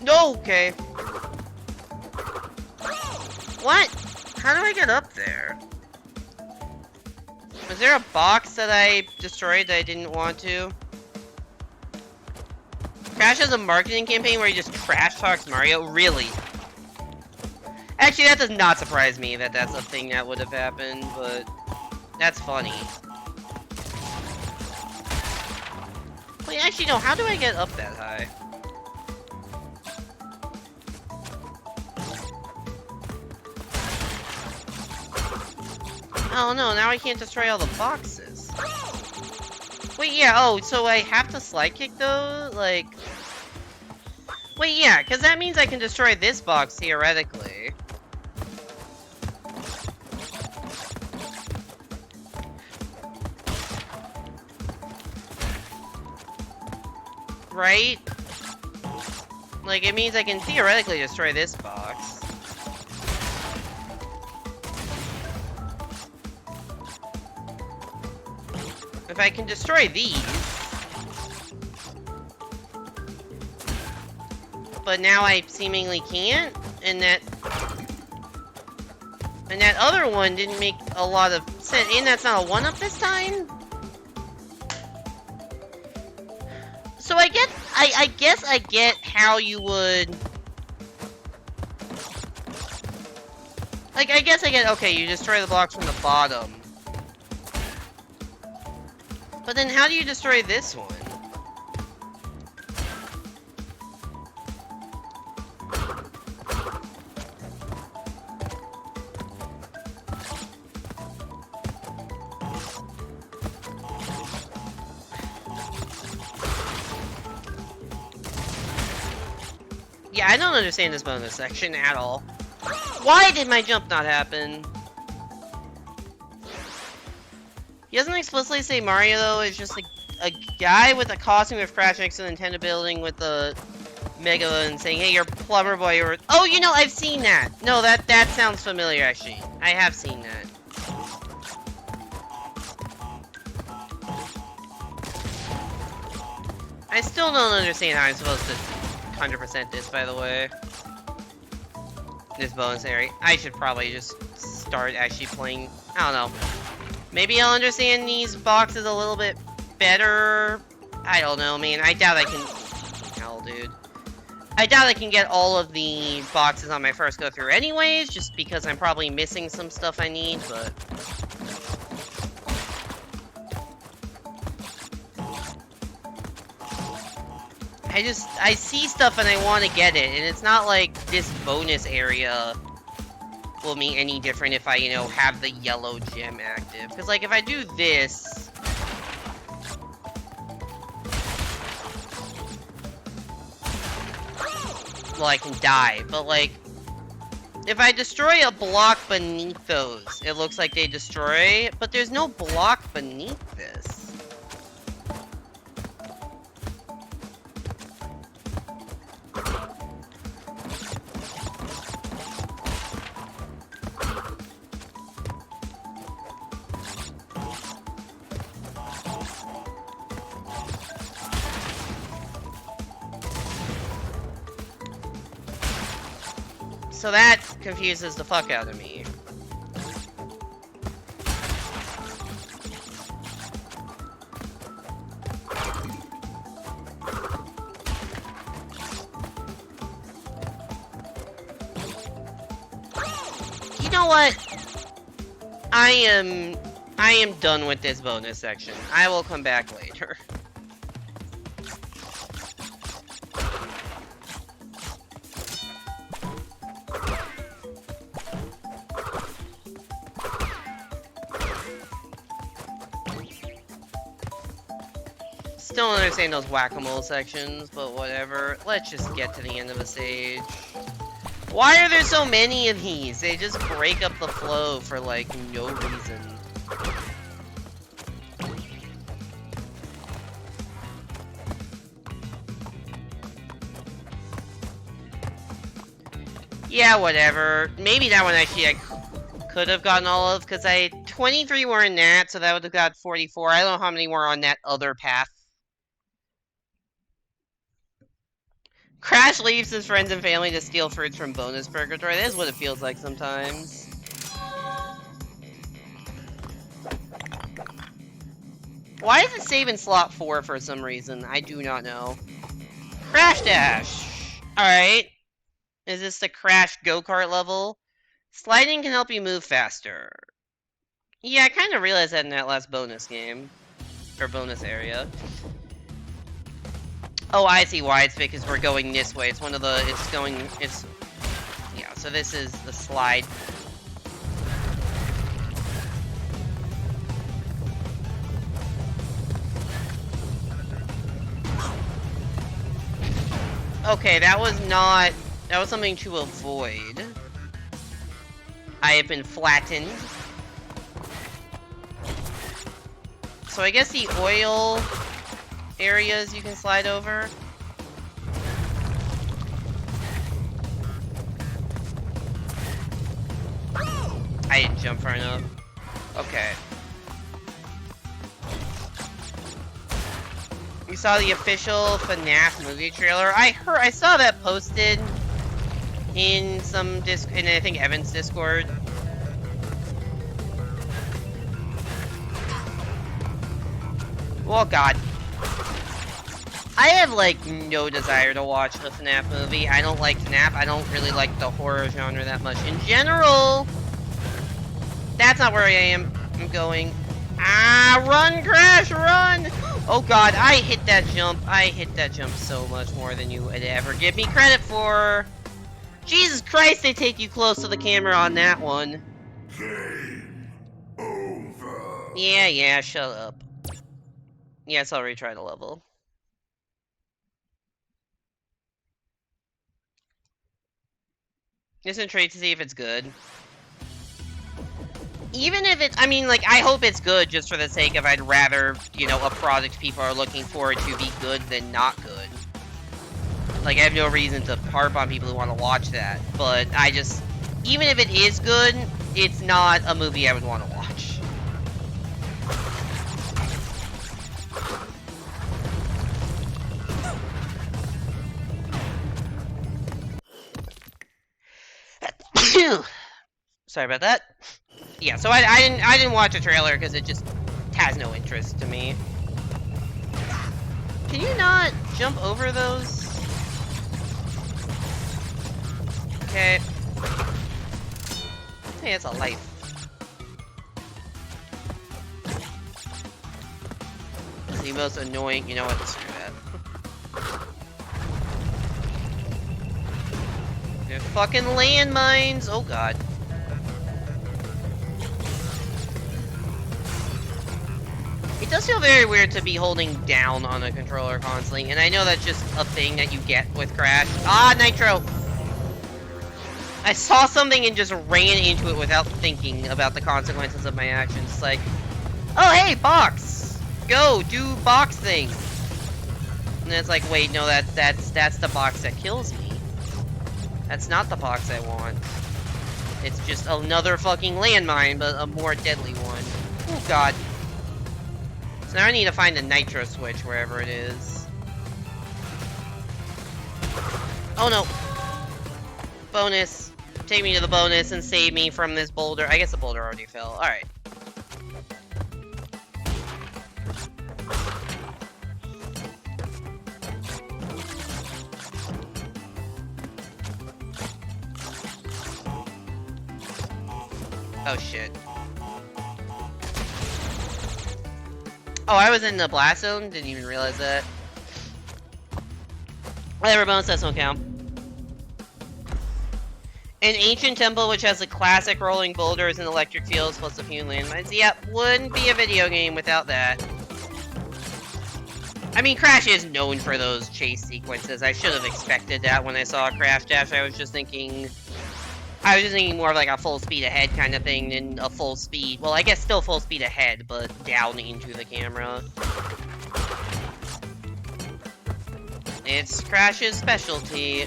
No, okay. What? How do I get up there? Was there a box that I destroyed that I didn't want to? Crash has a marketing campaign where he just trash talks Mario? Really? Actually, that does not surprise me that that's a thing that would have happened, but that's funny. Wait, actually, no, how do I get up that high? Oh no, now I can't destroy all the boxes. Wait, yeah, oh, so I have to slide kick though? Like... Wait, yeah, because that means I can destroy this box, theoretically. Right? Like, it means I can theoretically destroy this box. If I can destroy these... But now I seemingly can't, and that other one didn't make a lot of sense, and that's not a 1-up this time? So I guess I get how you would... Like, I guess I get, okay, you destroy the blocks from the bottom. But then how do you destroy this one? Yeah, I don't understand this bonus section at all. Why did my jump not happen? He doesn't explicitly say Mario, though. It's just like a guy with a costume of Crash next to the Nintendo building with the megalon saying, hey, you're plumber boy, or... Oh, you know, I've seen that! No, that sounds familiar, actually. I have seen that. I still don't understand how I'm supposed to 100% this, by the way. This bonus area. I should probably just start actually playing... I don't know. Maybe I'll understand these boxes a little bit better. I don't know, man. I doubt I can... Hell, dude. I doubt I can get all of the boxes on my first go through anyways, just because I'm probably missing some stuff I need, but... I see stuff and I want to get it, and it's not like this bonus area will mean any different if I, you know, have the yellow gem active. Because, like, if I do this... Well, I can die, but, like... If I destroy a block beneath those, it looks like they destroy, but there's no block beneath this. So that confuses the fuck out of me. You know what? I am done with this bonus section. I will come back later. Still don't understand those whack-a-mole sections, but whatever. Let's just get to the end of the stage. Why are there so many of these? They just break up the flow for, like, no reason. Yeah, whatever. Maybe that one actually I could have gotten all of, because 23 were in that, so that would have got 44. I don't know how many were on that other path. Crash leaves his friends and family to steal fruits from bonus purgatory. That is what it feels like sometimes. Why is it saving slot 4 for some reason? I do not know. Crash Dash! Alright. Is this the Crash go-kart level? Sliding can help you move faster. Yeah, I kind of realized that in that last bonus game. Or bonus area. Oh, I see why. It's because we're going this way. It's one of the... Yeah, so this is the slide. Okay, that was not... That was something to avoid. I have been flattened. So I guess the oil areas you can slide over. I didn't jump far enough. Okay. We saw the official FNAF movie trailer. I saw that posted in some in I think Evan's Discord. Oh god. I have like no desire to watch a FNAF movie. I don't like FNAF. I don't really like the horror genre that much in general. That's not where I am. I'm going. Ah, run, Crash, run! Oh god, I hit that jump. I hit that jump so much more than you would ever give me credit for. Jesus Christ, they take you close to the camera on that one. Game over. Yeah, shut up. Yes, I'll retry the level. Just intrigued to see if it's good. Even if it's, I mean, like, I hope it's good just for the sake of I'd rather, you know, a product people are looking for to be good than not good. Like, I have no reason to harp on people who want to watch that, but I just, even if it is good, it's not a movie I would want to watch. Sorry about that. Yeah, so I didn't watch a trailer because it just has no interest to me. Can you not jump over those? Okay. Hey, that's a life. It's the most annoying. You know what? Screw that. They're fucking landmines. Oh god. It does feel very weird to be holding down on a controller constantly, and I know that's just a thing that you get with Crash. Ah, Nitro! I saw something and just ran into it without thinking about the consequences of my actions. It's like, oh hey, box! Go, do box thing! And then it's like, wait, no, that's the box that kills me. That's not the box I want. It's just another fucking landmine, but a more deadly one. Oh god. So now I need to find the nitro switch wherever it is. Oh no! Bonus! Take me to the bonus and save me from this boulder. I guess the boulder already fell. Alright. Oh shit. Oh, I was in the blast zone? Didn't even realize that. Whatever, bonus sets don't count. An ancient temple which has the classic rolling boulders and electric fields plus a few landmines. Yep, wouldn't be a video game without that. I mean, Crash is known for those chase sequences. I should have expected that when I saw Crash Dash. I was just thinking more of like a full speed ahead kind of thing than a full speed. Well, I guess still full speed ahead, but down into the camera. It's Crash's specialty.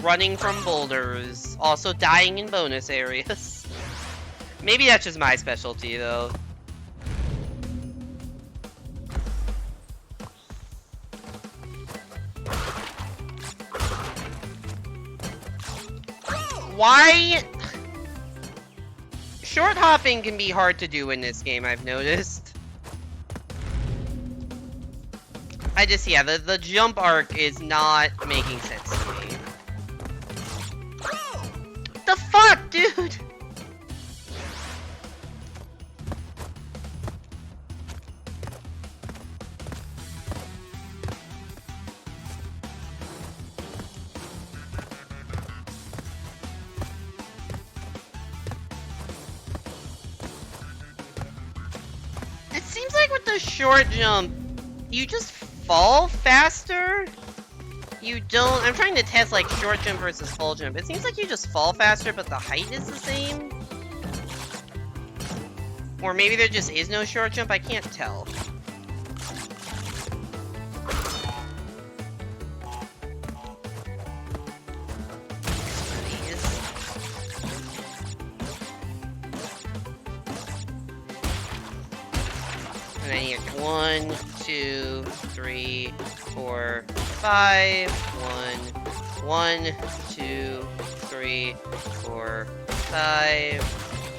Running from boulders. Also dying in bonus areas. Maybe that's just my specialty, though. Why? Short hopping can be hard to do in this game, I've noticed. Yeah, the jump arc is not making sense to me. The fuck, dude? It seems like with the short jump, you just fall faster? You don't... I'm trying to test, like, short jump versus full jump. It seems like you just fall faster, but the height is the same? Or maybe there just is no short jump? I can't tell. And I need 1, 2, 3, 4, 5. 1, 2, 3, 4, 5.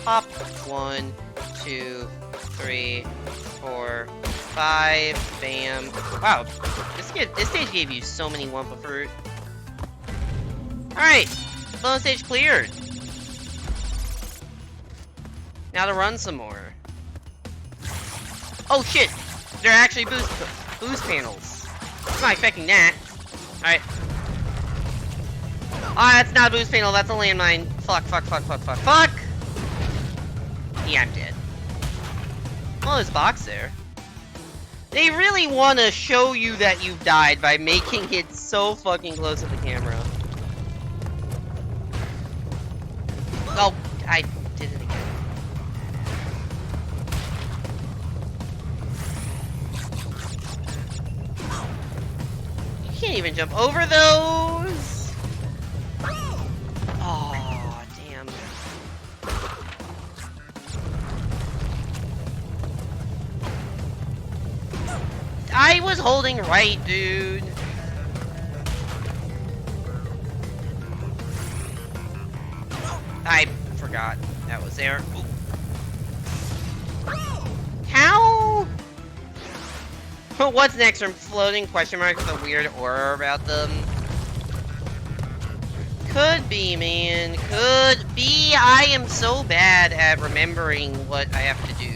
Hop. 1, 2, 3, 4, 5. Bam. Wow. This stage gave you so many Wumpa Fruit. Alright. Bonus stage cleared. Now to run some more. Oh shit! They're actually boost panels. I'm not expecting that. Alright. Ah, that's not a boost panel, that's a landmine. Fuck. Yeah, I'm dead. Oh, there's a box there. They really want to show you that you've died by making it so fucking close to the camera. Oh, I did it again. You can't even jump over those! Oh, damn. I was holding right, dude. I forgot that was there. Ooh. How? What's next from floating question marks with a weird aura about them? Could be, man. Could be. I am so bad at remembering what I have to do.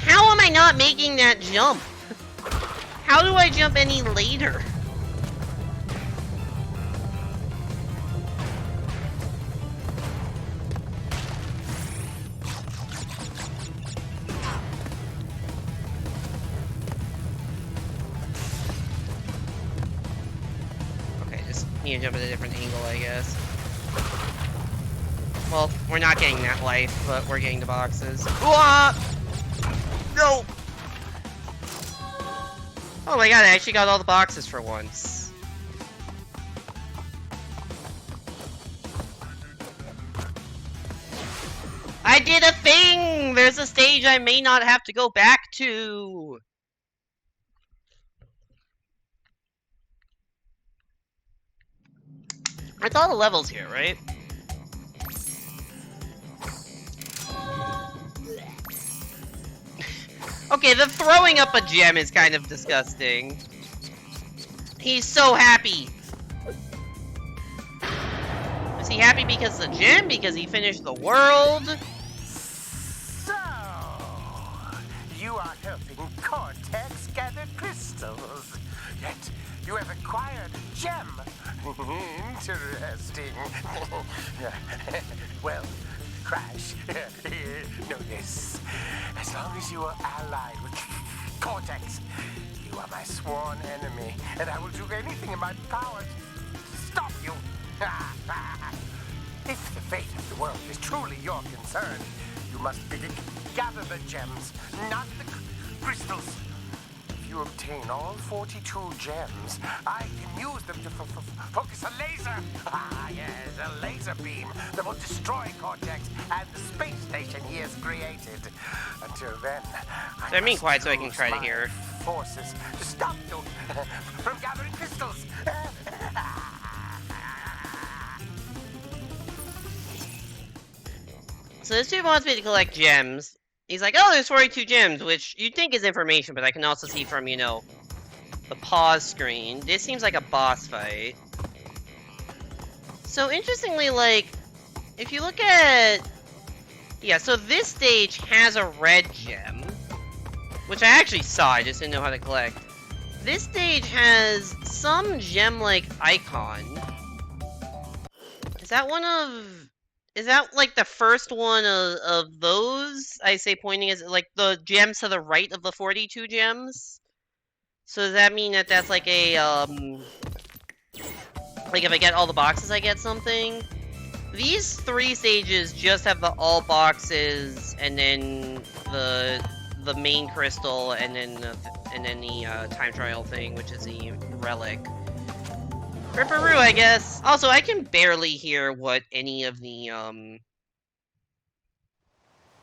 How am I not making that jump? How do I jump any later? Okay, just need to jump at a different angle, I guess. Well, we're not getting that life, but we're getting the boxes. Ooh-ah! No! Oh my god, I actually got all the boxes for once. I did a thing! There's a stage I may not have to go back to! It's all the levels here, right? Okay, the throwing up a gem is kind of disgusting. He's so happy. Is he happy because of the gem? Because he finished the world? So, you are helping Cortex gather crystals. Yet, You have acquired a gem. Interesting. Well, Crash, know this. As long as you are allied with Cortex, you are my sworn enemy, and I will do anything in my power to stop you. If the fate of the world is truly your concern, you must gather the gems, not the crystals. If you obtain all 42 gems, I can use them to focus a laser. Yes, a laser beam that will destroy Cortex and the space station he has created. Until then, I mean quiet so I can try to hear. Forces to stop you from gathering crystals. So this dude wants me to collect gems. He's like, oh, there's 42 gems, which you'd think is information, but I can also see from, you know, the pause screen. This seems like a boss fight. So interestingly, like, if you look at... Yeah, so this stage has a red gem, which I actually saw, I just didn't know how to collect. This stage has some gem-like icon. Is that one of... Is that, like, the first one of those? I say pointing as, like, the gems to the right of the 42 gems? So does that mean that that's, like, a, like, if I get all the boxes, I get something? These 3 stages just have the all boxes, and then the main crystal, and then the time trial thing, which is the relic. Ripperoo, I guess. Also, I can barely hear what any of the,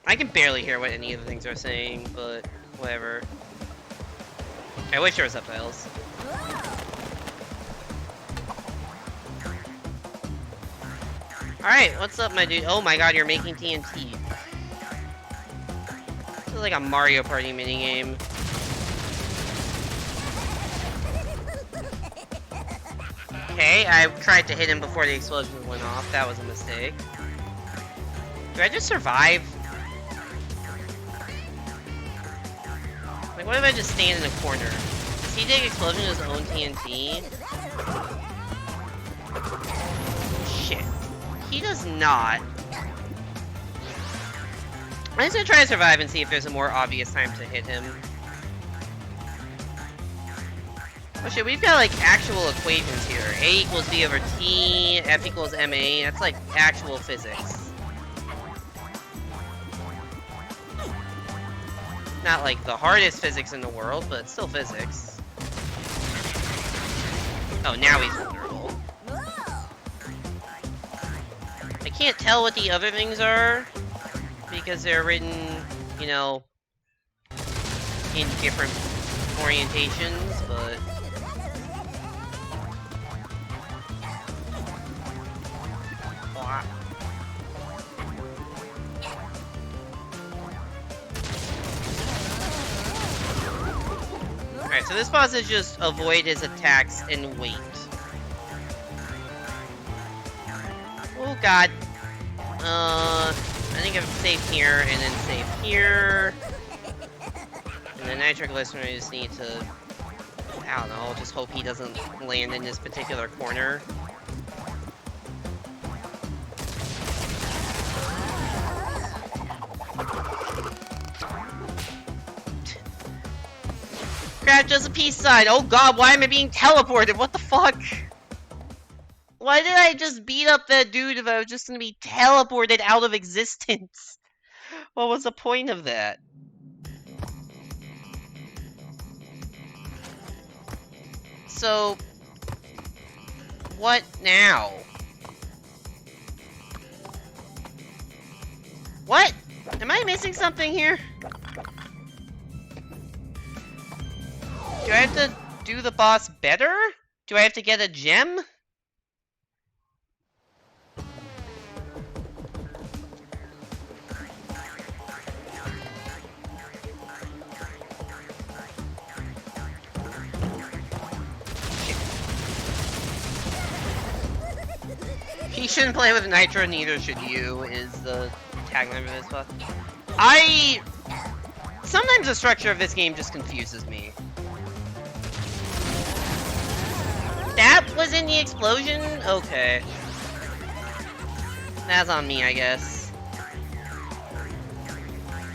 I can barely hear what any of the things are saying, but whatever. I wish there were subtitles. Alright, what's up, my dude? Oh my god, you're making TNT. This is like a Mario Party minigame. Okay, I tried to hit him before the explosion went off. That was a mistake. Do I just survive? Like, what if I just stand in a corner? Does he take explosion in his own TNT? Shit. He does not. I'm just gonna try to survive and see if there's a more obvious time to hit him. Oh shit, we've got like actual equations here. A equals B over T, F equals MA. That's like actual physics. Not like the hardest physics in the world, but it's still physics. Oh, now he's vulnerable. I can't tell what the other things are because they're written, you know, in different orientations, but... Alright, so this boss is just avoid his attacks and wait. Oh god. I think I'm safe here, and then safe here. And then nitroglycerin, I just need to... I don't know, just hope he doesn't land in this particular corner. Crap, just a peace sign. Oh god, why am I being teleported? What the fuck? Why did I just beat up that dude if I was just gonna be teleported out of existence? What was the point of that? So... what now? What? Am I missing something here? Do I have to do the boss better? Do I have to get a gem? He shouldn't play with Nitro, neither should you, is the tagline for this boss. Sometimes the structure of this game just confuses me. That was in the explosion? Okay. That's on me, I guess.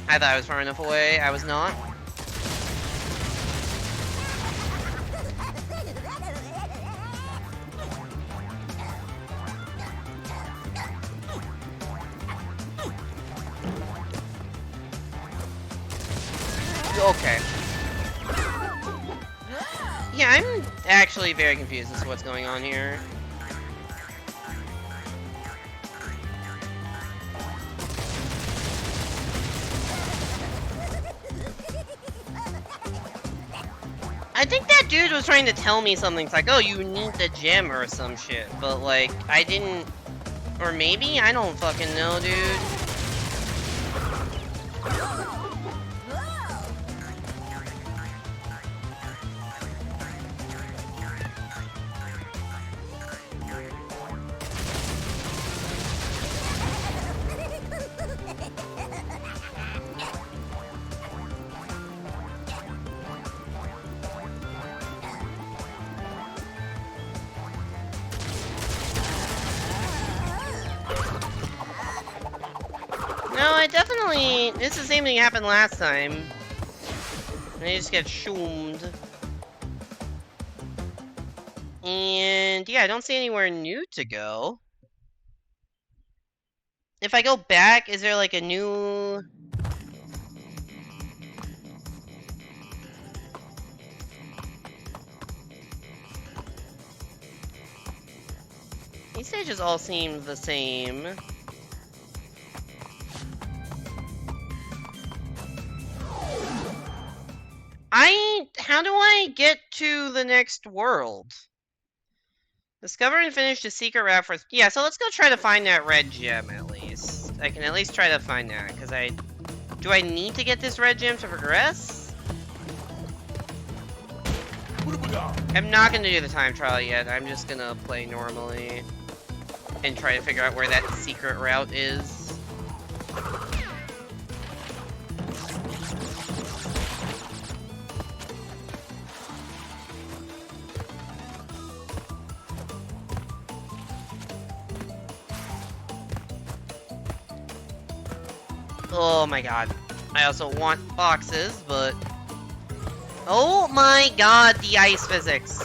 I thought I was far enough away. I was not. Okay. Yeah, I'm actually very confused as to what's going on here. I think that dude was trying to tell me something. It's like, oh, you need the gem or some shit. But, like, I didn't... Or maybe? I don't fucking know, dude. No, I definitely... It's the same thing happened last time. And I just get shoomed. And yeah, I don't see anywhere new to go. If I go back, is there like a new... These stages all seem the same. How do I get to the next world? Discover and finish the secret route for... Yeah, so let's go try to find that red gem at least. I can at least try to find that, because do I need to get this red gem to progress? I'm not going to do the time trial yet. I'm just going to play normally and try to figure out where that secret route is. Oh my god. I also want boxes, but... Oh my god, the ice physics.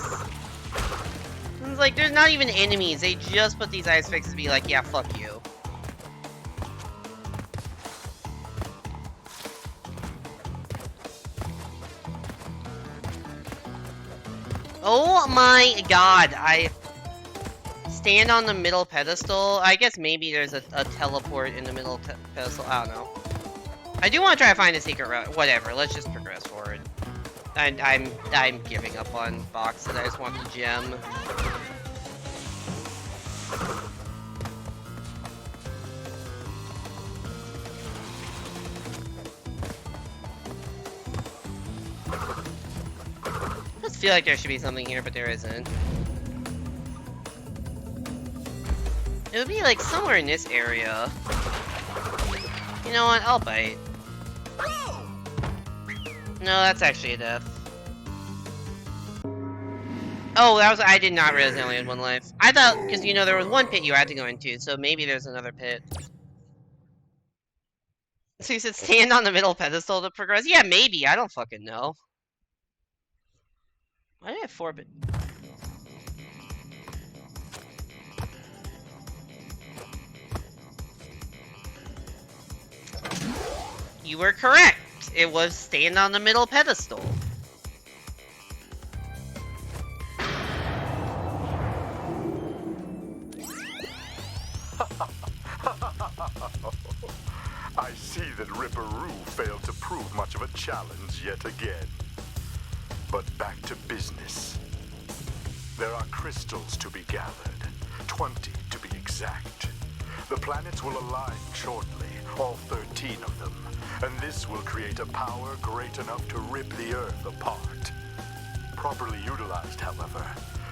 It's like, there's not even enemies. They just put these ice physics to be like, yeah, fuck you. Oh my god, I... Stand on the middle pedestal. I guess maybe there's a teleport in the middle pedestal. I don't know. I do want to try to find a secret route. Whatever. Let's just progress forward. I'm giving up on boxes. I just want the gem. I just feel like there should be something here, but there isn't. It would be like somewhere in this area. You know what? I'll bite. No, that's actually a death. Oh, I did not realize I only had one life. I thought, because you know, there was one pit you had to go into, so maybe there's another pit. So you said stand on the middle pedestal to progress? Yeah, maybe. I don't fucking know. Why do I have 4 bit? You were correct. It was stand on the middle pedestal. I see that Ripperoo failed to prove much of a challenge yet again. But back to business. There are crystals to be gathered, 20 to be exact. The planets will align shortly, all 13 of them, and this will create a power great enough to rip the Earth apart. Properly utilized, however,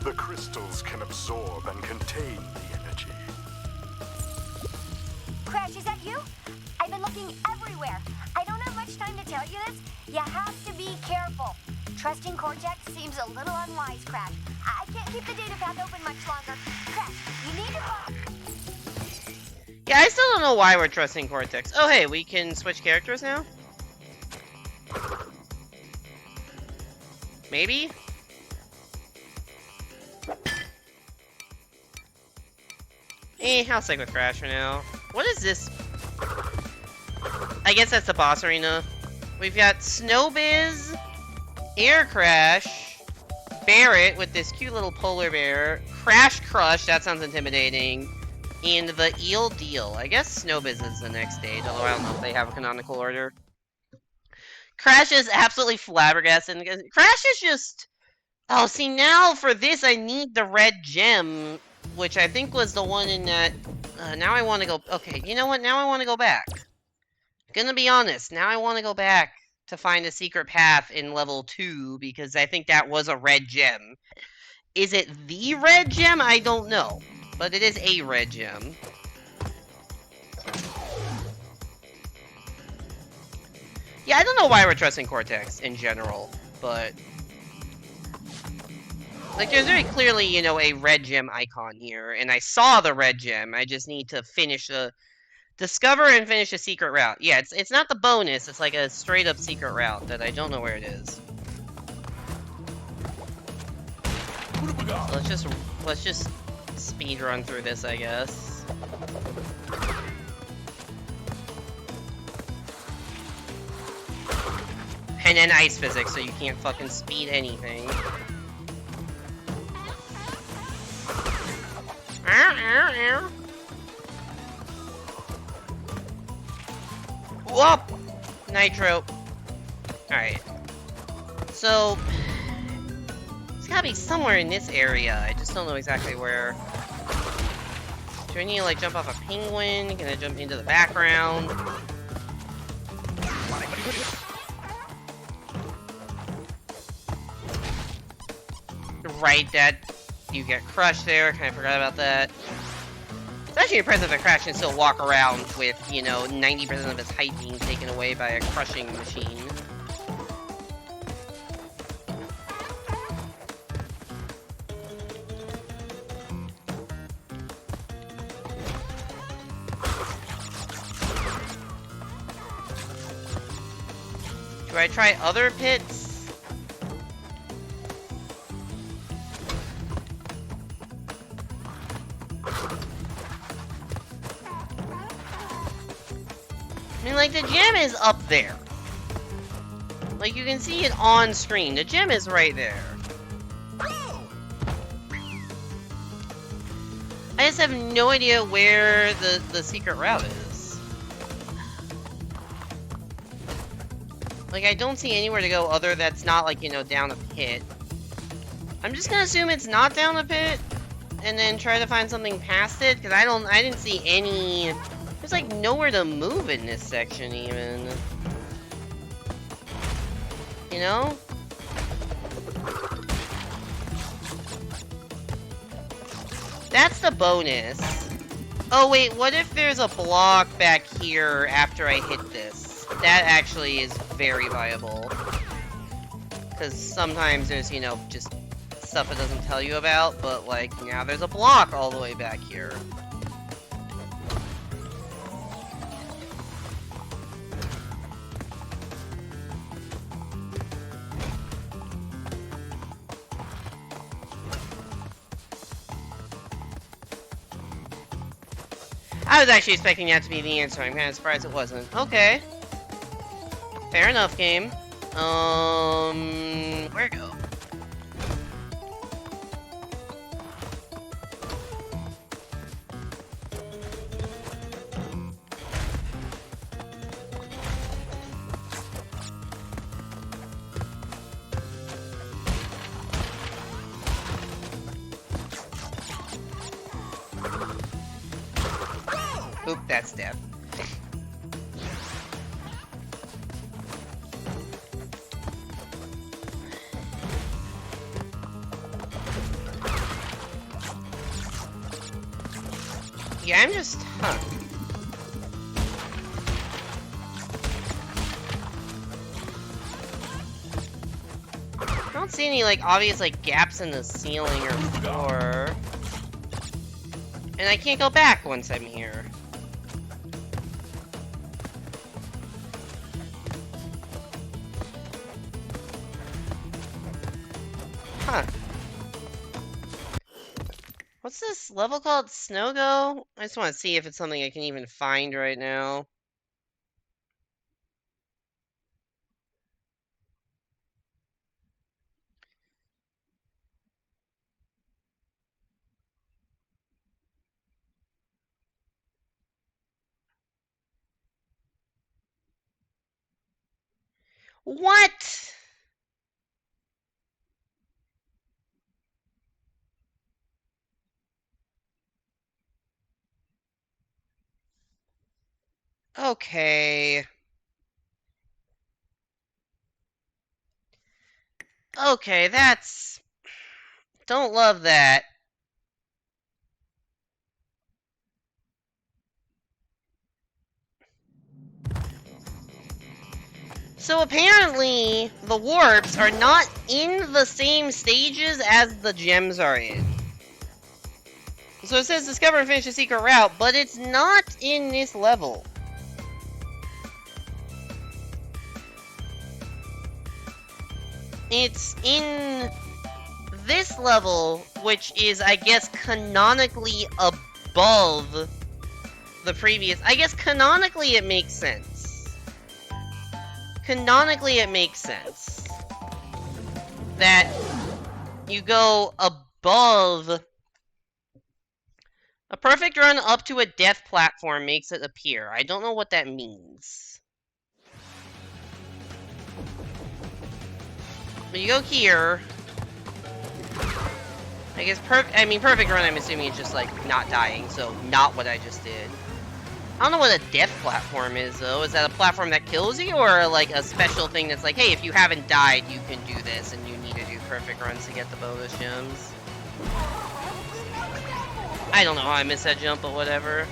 the crystals can absorb and contain the energy. Crash, is that you? I've been looking everywhere. I don't have much time to tell you this. You have to be careful. Trusting Cortex seems a little unwise, Crash. I can't can't keep the data path open much longer. Crash, you need to find... Yeah, I still don't know why we're trusting Cortex. Oh, hey, we can switch characters now? Maybe? I'll stick with Crash for now. What is this? I guess that's the boss arena. We've got Snowbiz, Air Crash, Barrett with this cute little polar bear, Crash Crush, that sounds intimidating, and the Eel Deal. I guess Snowbiz is the next stage, although I don't know if they have a canonical order. Crash is absolutely flabbergasted. Crash is just... Oh, see, now for this I need the red gem, which I think was the one in that... now I want to go... Okay, you know what? Now I want to go back. Gonna be honest, now I want to go back to find a secret path in level 2, because I think that was a red gem. Is it the red gem? I don't know. But it is a red gem. Yeah, I don't know why we're trusting Cortex in general, but... Like, there's very clearly, you know, a red gem icon here, and I saw the red gem. I just need to finish the... Discover and finish a secret route. Yeah, it's not the bonus, it's like a straight-up secret route that I don't know where it is. So let's just speed run through this, I guess. And then ice physics, so you can't fucking speed anything. Whoop! Nitro. Alright. So... It's gotta be somewhere in this area. I just don't know exactly where. Do I need to, like, jump off a penguin? Can I jump into the background? Right, that... You get crushed there. Kinda forgot about that. It's actually impressive that Crash can still walk around with, you know, 90% of his height being taken away by a crushing machine. Do I try other pits? I mean, like, the gem is up there. Like, you can see it on screen. The gem is right there. I just have no idea where the secret route is. Like, I don't see anywhere to go other that's not, like, you know, down a pit. I'm just gonna assume it's not down a pit, and then try to find something past it, because I didn't see any... There's, like, nowhere to move in this section, even. You know? That's the bonus. Oh, wait, what if there's a block back here after I hit this? That actually is very viable. Because sometimes there's, you know, just stuff it doesn't tell you about, but, like, now there's a block all the way back here. I was actually expecting that to be the answer. I'm kind of surprised it wasn't. Okay. Fair enough, game. Where go? Oop, that's death. Yeah, I'm just... Huh. I don't see any, like, obvious, like, gaps in the ceiling or floor. And I can't go back once I'm here. Huh. What's this level called? Snow Go? I just want to see if it's something I can even find right now. What? Okay. Okay, that's... Don't love that. So apparently, the warps are not in the same stages as the gems are in. So it says discover and finish the secret route, but it's not in this level. It's in this level, which is, I guess, canonically above the previous. I guess canonically it makes sense. Canonically it makes sense that you go above. A perfect run up to a death platform makes it appear. I don't know what that means. But you go here. I guess perfect run, I'm assuming is just like not dying, so not what I just did. I don't know what a death platform is though. Is that a platform that kills you, or like a special thing that's like, hey, if you haven't died, you can do this, and you need to do perfect runs to get the bonus gems? I don't know how I missed that jump, but whatever.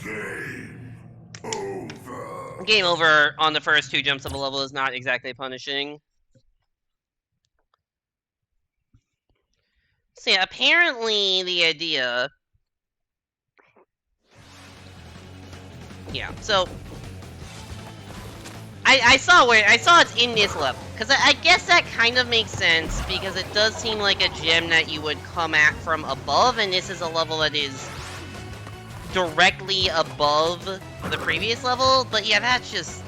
Game over. Game over on the first 2 jumps of a level is not exactly punishing. So yeah, apparently the idea... Yeah, so... I saw it's in this level. Because I guess that kind of makes sense, because it does seem like a gem that you would come at from above, and this is a level that is directly above the previous level. But yeah, that's just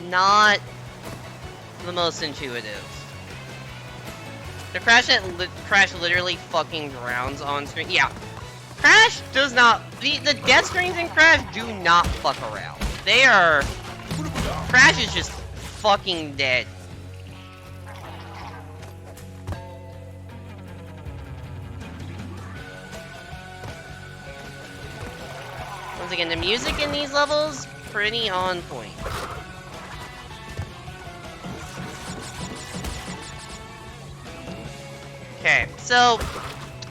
not the most intuitive. The Crash literally fucking drowns on screen. Yeah, Crash does not... The death screens in Crash do not fuck around. They are... Crash is just fucking dead. Once again, the music in these levels, pretty on point. Okay, so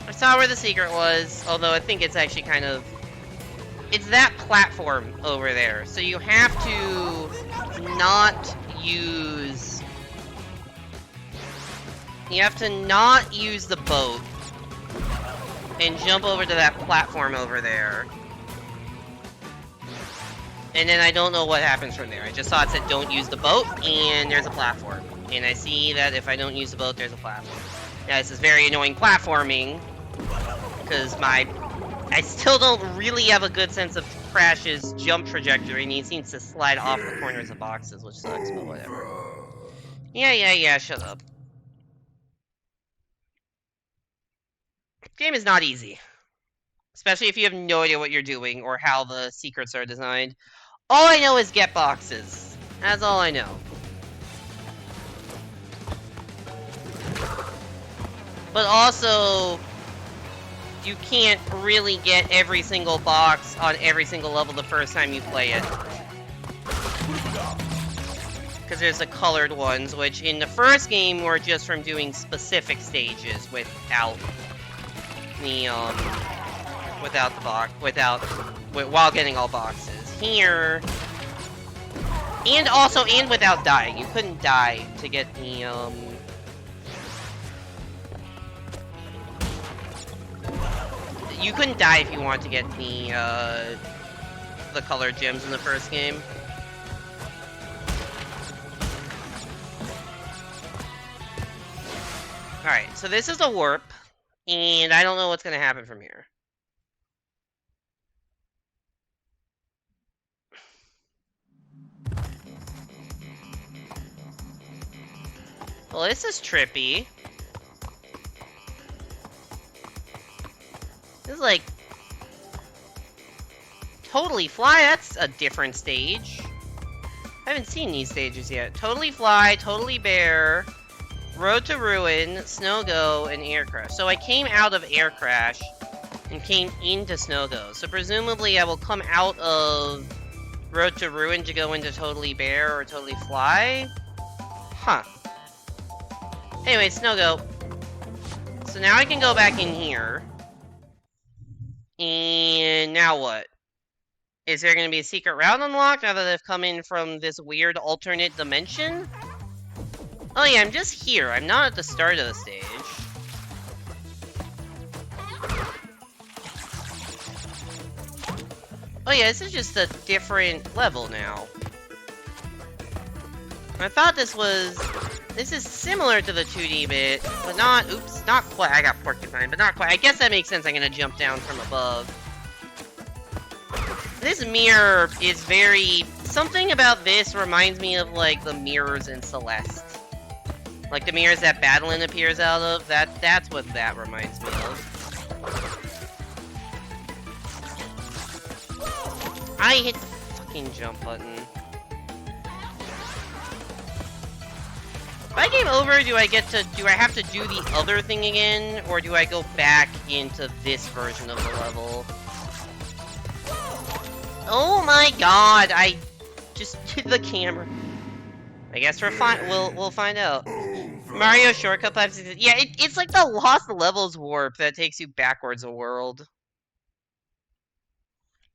I saw where the secret was, although I think it's actually kind of... It's that platform over there, so you have to not use... You have to not use the boat and jump over to that platform over there. And then I don't know what happens from there. I just saw it said don't use the boat, and there's a platform. And I see that if I don't use the boat, there's a platform. Now this is very annoying platforming, because I still don't really have a good sense of Crash's jump trajectory, and he seems to slide off the corners of boxes, which sucks, but whatever. Yeah, shut up. Game is not easy. Especially if you have no idea what you're doing, or how the secrets are designed. All I know is get boxes. That's all I know. But also, you can't really get every single box on every single level the first time you play it. Because there's the colored ones, which in the first game were just from doing specific stages without the, while getting all boxes. Here, And also, and without dying. You couldn't die to get the, You couldn't die if you wanted to get the colored gems in the first game. Alright, so this is a warp, and I don't know what's gonna happen from here. Well, this is trippy. This is like... Totally Fly, that's a different stage. I haven't seen these stages yet. Totally Fly, Totally Bear, Road to Ruin, Snow Go, and Air Crash. So I came out of Air Crash and came into Snow Go. So presumably I will come out of Road to Ruin to go into Totally Bear or Totally Fly? Huh. Anyway, Snow Go. So now I can go back in here. And now what? Is there going to be a secret route unlocked now that I've come in from this weird alternate dimension? Oh yeah, I'm just here. I'm not at the start of the stage. Oh yeah, this is just a different level now. I thought this was... This is similar to the 2D bit, but not... Oops, not quite. I got porcupine, but not quite. I guess that makes sense. I'm going to jump down from above. This mirror is very... Something about this reminds me of, like, the mirrors in Celeste. Like, the mirrors that Battlein appears out of. That's what that reminds me of. I hit the fucking jump button. If I game over, do I have to do the other thing again? Or do I go back into this version of the level? Oh my god, I just did the camera. I guess we'll find out. Mario Shortcut 566. Yeah, it's like the Lost Levels warp that takes you backwards a world.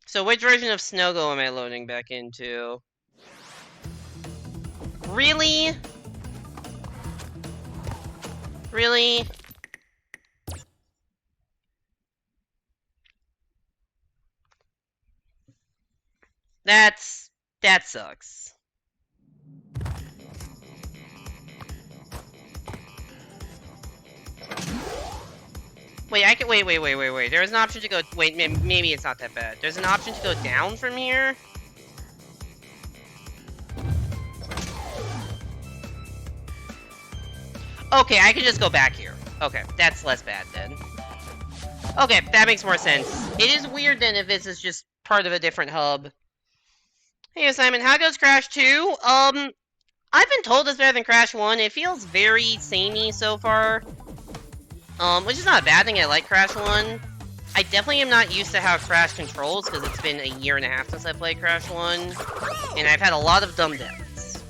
So which version of Snow Go am I loading back into? Really? Really? That sucks. Wait, I can wait. There's an option to go. Wait, maybe it's not that bad. There's an option to go down from here. Okay, I can just go back here. Okay, that's less bad then. Okay, that makes more sense. It is weird then if this is just part of a different hub. Hey, Simon, how goes Crash 2? I've been told it's better than Crash 1. It feels very samey so far. Which is not a bad thing. I like Crash 1. I definitely am not used to how Crash controls, because it's been a year and a half since I played Crash 1. And I've had a lot of dumb deaths.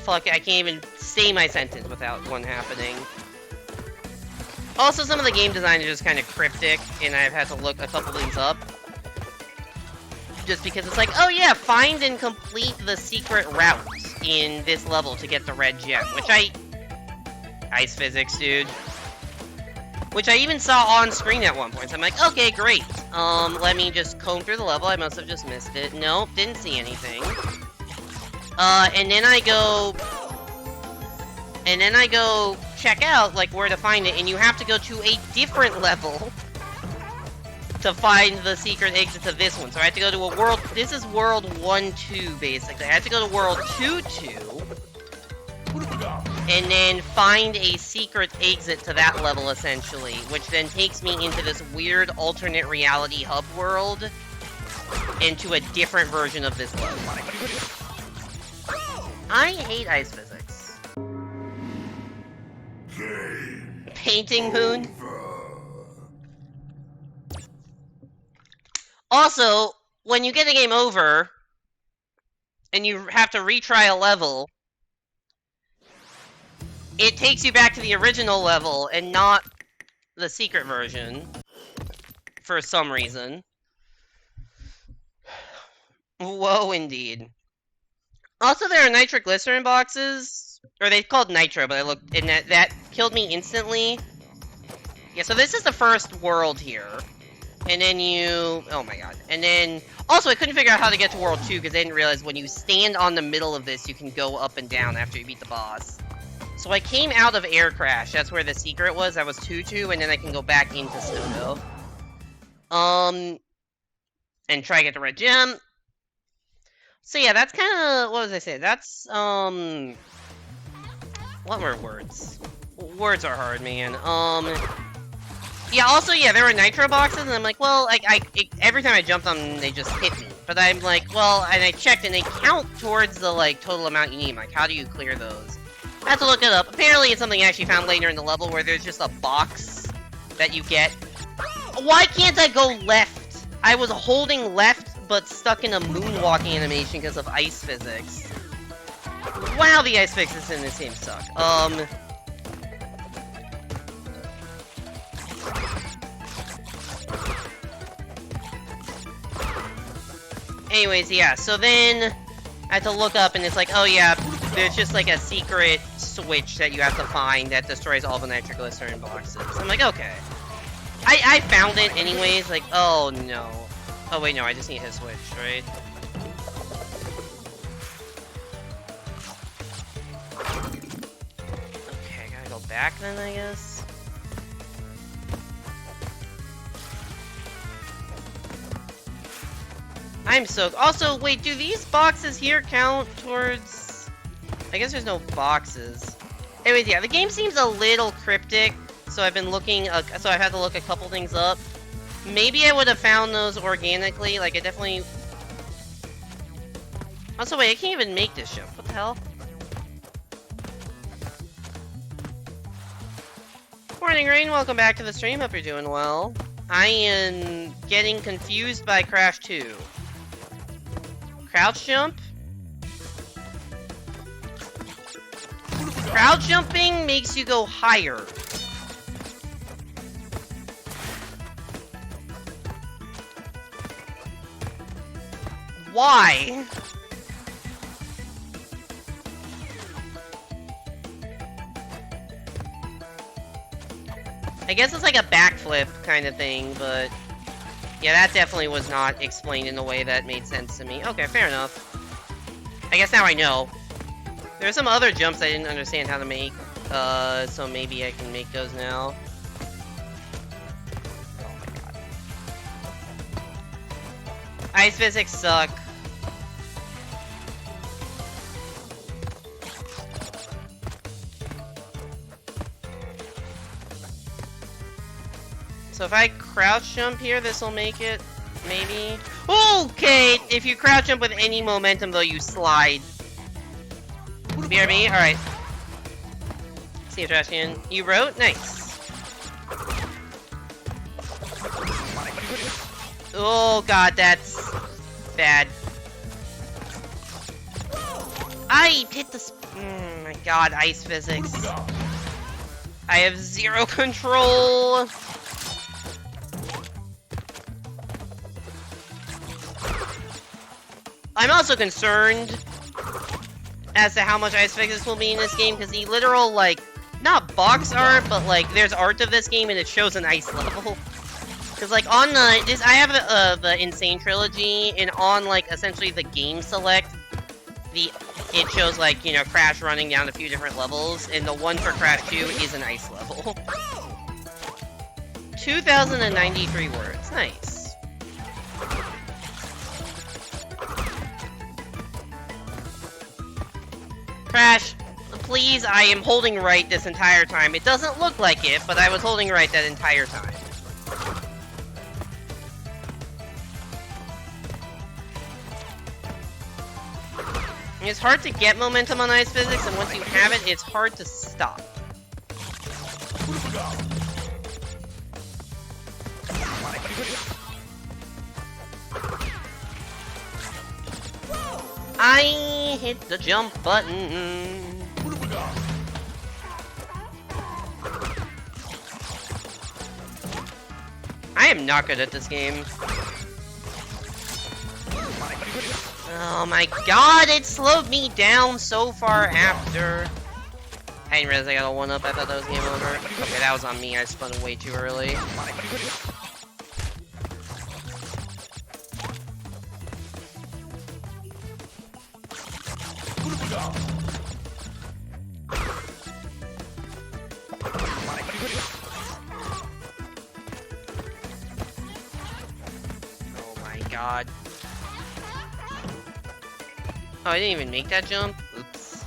Fuck, I can't even say my sentence without one happening. Also, some of the game design is just kind of cryptic, and I've had to look a couple things up. Just because it's like, oh yeah, find and complete the secret route in this level to get the red gem, which Ice physics, dude. Which I even saw on screen at one point, so I'm like, okay, great. Let me just comb through the level, I must have just missed it. Nope, didn't see anything. And then I go check out, like, where to find it, and you have to go to a different level to find the secret exit to this one. So I have to go to a world... This is world 1-2, basically. I have to go to world 2-2. And then find a secret exit to that level, essentially. Which then takes me into this weird alternate reality hub world. Into a different version of this level. I hate ice physics. Painting Moon? Also, when you get a game over, and you have to retry a level, it takes you back to the original level, and not the secret version. For some reason. Whoa, indeed. Also, there are nitroglycerin boxes, or they called nitro, but I looked, and that killed me instantly. Yeah, so this is the first world here. And then oh my god. And then, also I couldn't figure out how to get to world 2 because I didn't realize when you stand on the middle of this, you can go up and down after you beat the boss. So I came out of Air Crash, that's where the secret was, that was Tutu, and then I can go back into Stodo. And try to get the red gem. So yeah, that's kind of, what was I saying? That's, what were words? Words are hard, man. Yeah, also, yeah, there were nitro boxes, and I'm like, well, every time I jumped on them, they just hit me. But I'm like, well, and I checked, and they count towards the, like, total amount you need. I'm like, how do you clear those? I have to look it up. Apparently, it's something I actually found later in the level, where there's just a box that you get. Why can't I go left? I was holding left, but stuck in a moonwalking animation because of ice physics. Wow, the ice physics in this game suck. Anyways, yeah, so then I had to look up and it's like, oh yeah, there's just like a secret switch that you have to find that destroys all the nitroglycerin boxes. I'm like, okay. I found it anyways, like, oh no. Oh wait, no, I just need his switch, right? Okay, I gotta go back then, I guess. I'm so... Also, wait, do these boxes here count towards... I guess there's no boxes. Anyways, yeah, the game seems a little cryptic, so I've been looking... so I've had to look a couple things up. Maybe I would have found those organically, like, I definitely... Also, wait, I can't even make this jump. What the hell? Morning, Rain. Welcome back to the stream. Hope you're doing well. I am getting confused by Crash 2. Crouch jump? Crouch jumping makes you go higher. Why? I guess it's like a backflip kind of thing, but... Yeah, that definitely was not explained in a way that made sense to me. Okay, fair enough. I guess now I know. There's some other jumps I didn't understand how to make, so maybe I can make those now. Oh my god. Ice physics suck. So if I crouch jump here, this will make it, maybe? Okay! If you crouch jump with any momentum, though, you slide. BRB? Alright. See you, trash can. You wrote? Nice. Oh god, that's bad. I hit the oh my god, ice physics. I have zero control. I'm also concerned as to how much ice physics will be in this game, because the literal, like, not box art, but, like, there's art of this game and it shows an ice level. Because, like, on the, I have the Insane Trilogy, and on, like, essentially the game select, it shows, like, you know, Crash running down a few different levels, and the one for Crash 2 is an ice level. 2,093 words, nice. Crash, please, I am holding right this entire time. It doesn't look like it, but I was holding right that entire time. It's hard to get momentum on ice physics, and once you have it, it's hard to stop. I hit the jump button. I am not good at this game. Oh my god, it slowed me down so far after. I didn't realize I got a 1-up, I thought that was game over. Okay, that was on me, I spun way too early. Oh my god. Oh, I didn't even make that jump? Oops.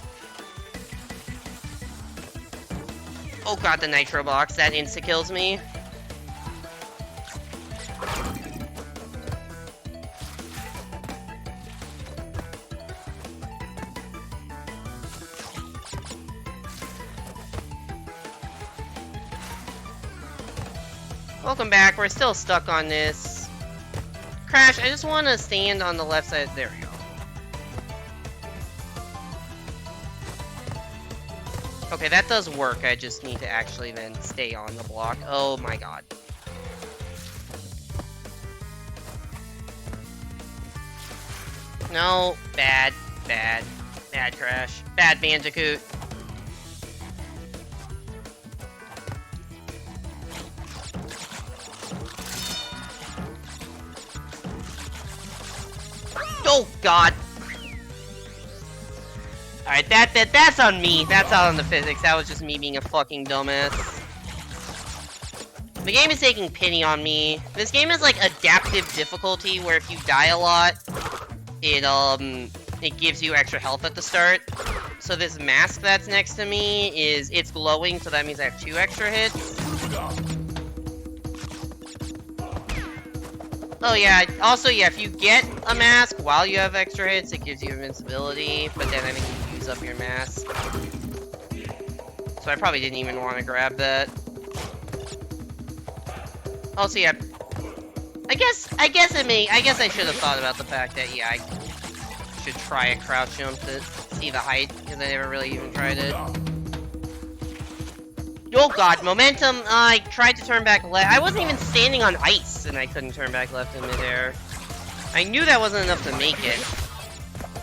Oh god, the nitro box, that insta-kills me. Welcome back, we're still stuck on this. Crash, I just want to stand on the left side. There we go. Okay, that does work, I just need to actually then stay on the block. Oh my god. No, bad, bad, bad Crash. Bad Bandicoot. Oh god! Alright, that's on me. That's not on the physics. That was just me being a fucking dumbass. The game is taking pity on me. This game is like adaptive difficulty, where if you die a lot, it gives you extra health at the start. So this mask that's next to me it's glowing, so that means I have 2 extra hits. Oh yeah, also yeah, if you get a mask while you have extra hits, it gives you invincibility, but then I think you use up your mask. So I probably didn't even want to grab that. Also yeah, I guess I should have thought about the fact that yeah, I should try a crouch jump to see the height, because I never really even tried it. Oh god, momentum! I tried to turn back left. I wasn't even standing on ice, and I couldn't turn back left in midair. I knew that wasn't enough to make it.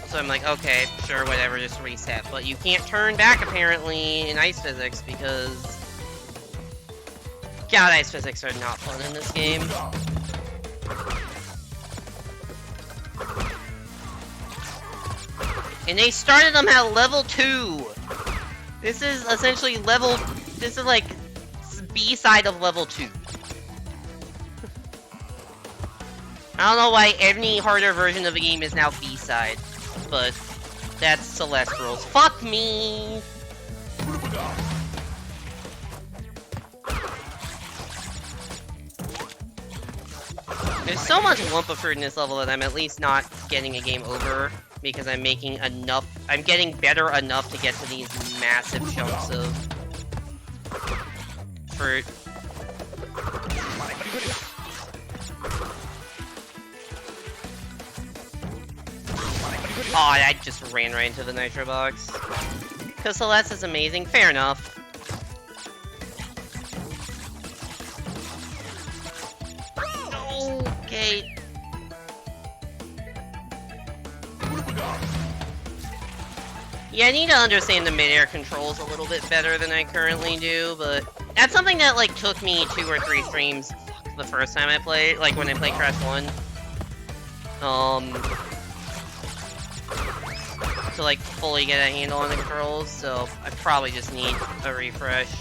So I'm like, okay, sure, whatever, just reset. But you can't turn back, apparently, in ice physics, because... God, ice physics are not fun in this game. And they started them at level 2! This is essentially level... This is like B-side of level 2. I don't know why any harder version of the game is now B-side, but that's Celeste rules. Fuck me! There's so much Wumpa fruit in this level that I'm at least not getting a game over, because I'm making enough... I'm getting better enough to get to these massive chunks of fruit. Oh, I just ran right into the nitro box. Because Celeste is amazing. Fair enough. Okay. Yeah, I need to understand the mid-air controls a little bit better than I currently do, but that's something that, like, took me 2 or 3 streams the first time I played, like, when I played Crash 1. To, like, fully get a handle on the controls, so I probably just need a refresh.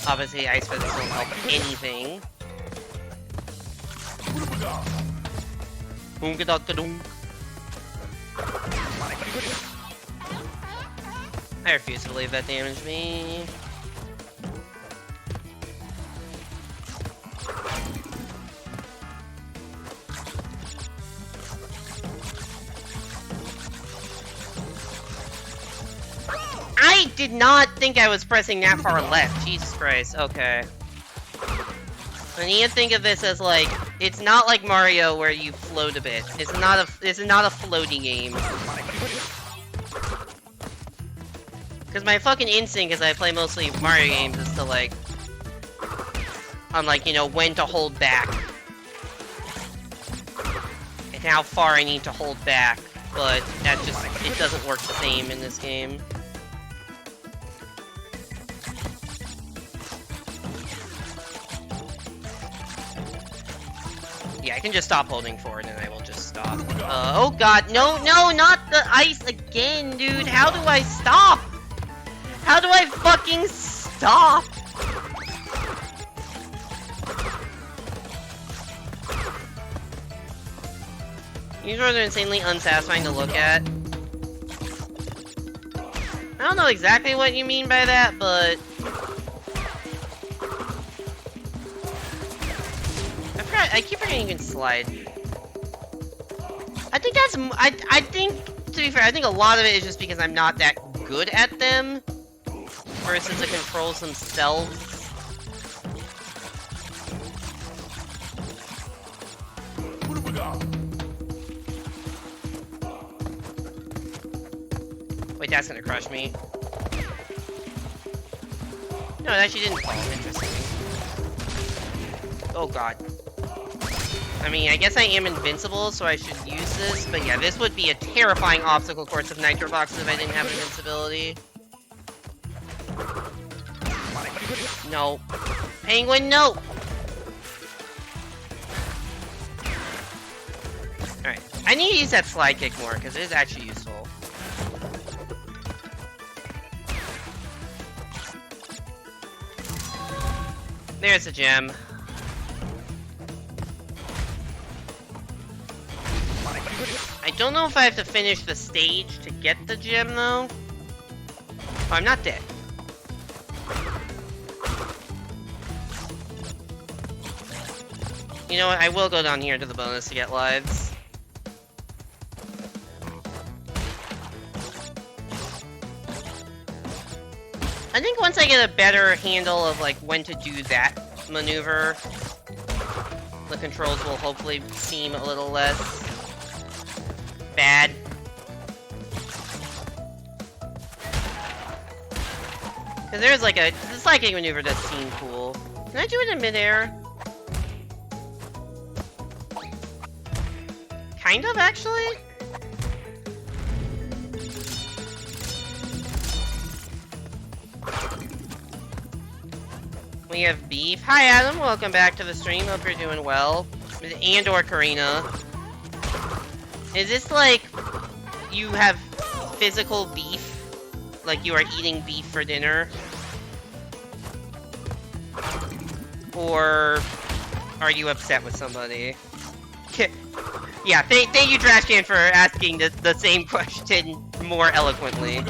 Obviously, ice physics don't help anything. I refuse to believe that damaged me. I did not think I was pressing that far left. Jesus Christ. Okay. I need to think of this as like, it's not like Mario where you float a bit. It's not a floaty game. Because my fucking instinct as I play mostly Mario games is to like, I'm like, you know, when to hold back. how far I need to hold back, but that just, it doesn't work the same in this game. Yeah, I can just stop holding forward and I will just stop. Oh god, no, not the ice again, dude. How do I stop? How do I fucking stop? These roads are insanely unsatisfying to look at. I don't know exactly what you mean by that, but... I keep forgetting you can slide. I think that's... I think, to be fair, I think a lot of it is just because I'm not that good at them versus the controls themselves. Wait, that's gonna crush me. No, it actually didn't fall. Interesting. Oh god. I mean, I guess I am invincible, so I should use this, but yeah, this would be a terrifying obstacle course of nitro boxes if I didn't have invincibility. No. Penguin, no! Alright, I need to use that slide kick more, because it is actually useful. There's a gem. I don't know if I have to finish the stage to get the gem, though. Oh, I'm not dead. You know what? I will go down here to the bonus to get lives. I think once I get a better handle of, like, when to do that maneuver, the controls will hopefully seem a little less bad. Because there's like the sliding maneuver does seem cool. Can I do it in midair? Kind of, actually? We have Beef. Hi, Adam. Welcome back to the stream. Hope you're doing well. And/or Karina. Is this like you have physical beef? Like you are eating beef for dinner? Or are you upset with somebody? Yeah, thank you, Trash Can, for asking the same question more eloquently.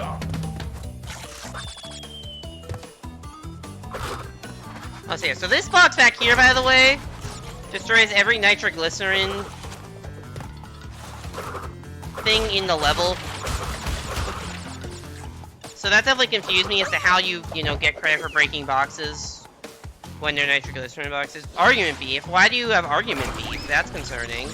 Oh, so yeah, so this box back here, by the way, destroys every nitroglycerin thing in the level. So that definitely confused me as to how you know, get credit for breaking boxes when they're nitroglycerin boxes. Argument beef? Why do you have argument beef? That's concerning.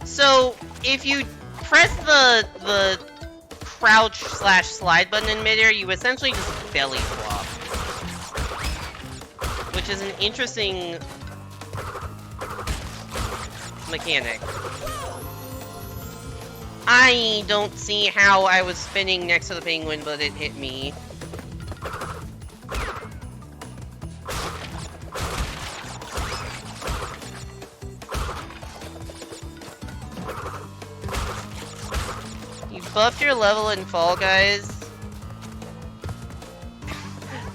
So, if you press the crouch/slide button in midair, you essentially just belly flop. Which is an interesting mechanic. I don't see how I was spinning next to the penguin, but it hit me. You buffed your level in Fall Guys?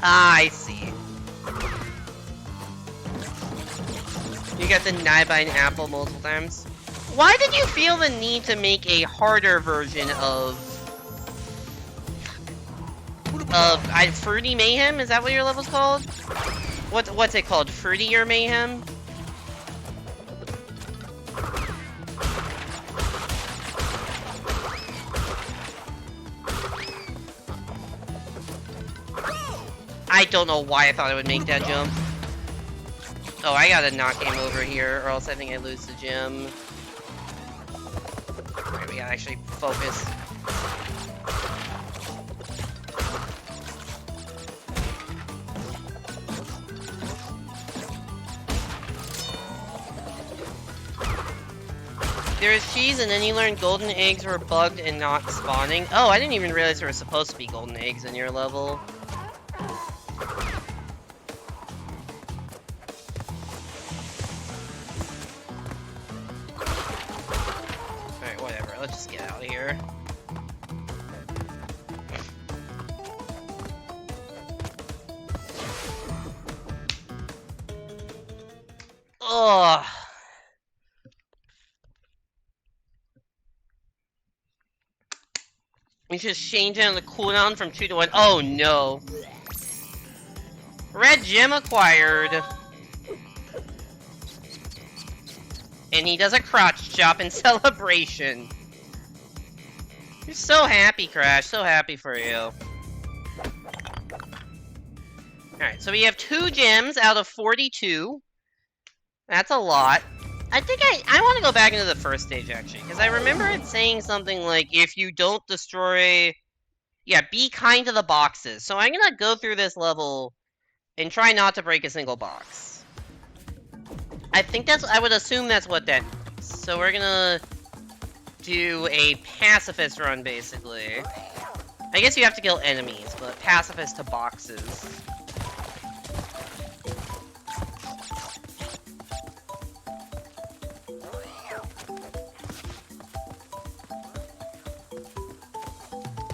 Ah, I see. You got the Nibine apple multiple times. Why did you feel the need to make a harder version of Fruity Mayhem? Is that what your level's called? What's it called? Fruitier Mayhem? I don't know why I thought I would make that jump. Oh, I gotta knock him over here, or else I think I lose the gem. Alright, we gotta actually focus. there's cheese, and then you learn golden eggs were bugged and not spawning. Oh, I didn't even realize there were supposed to be golden eggs in your level. Alright, whatever. Let's just get out of here. Ugh. We should change down the cooldown from 2 to 1. Oh no. Red gem acquired. And he does a crotch chop in celebration. You're so happy, Crash. So happy for you. Alright, so we have 2 gems out of 42. That's a lot. I think I want to go back into the first stage, actually, because I remember it saying something like, if you don't destroy... Yeah, be kind to the boxes. So I'm gonna go through this level and try not to break a single box. I think that's... I would assume that's what that means. So we're gonna do a pacifist run, basically. I guess you have to kill enemies, but pacifist to boxes.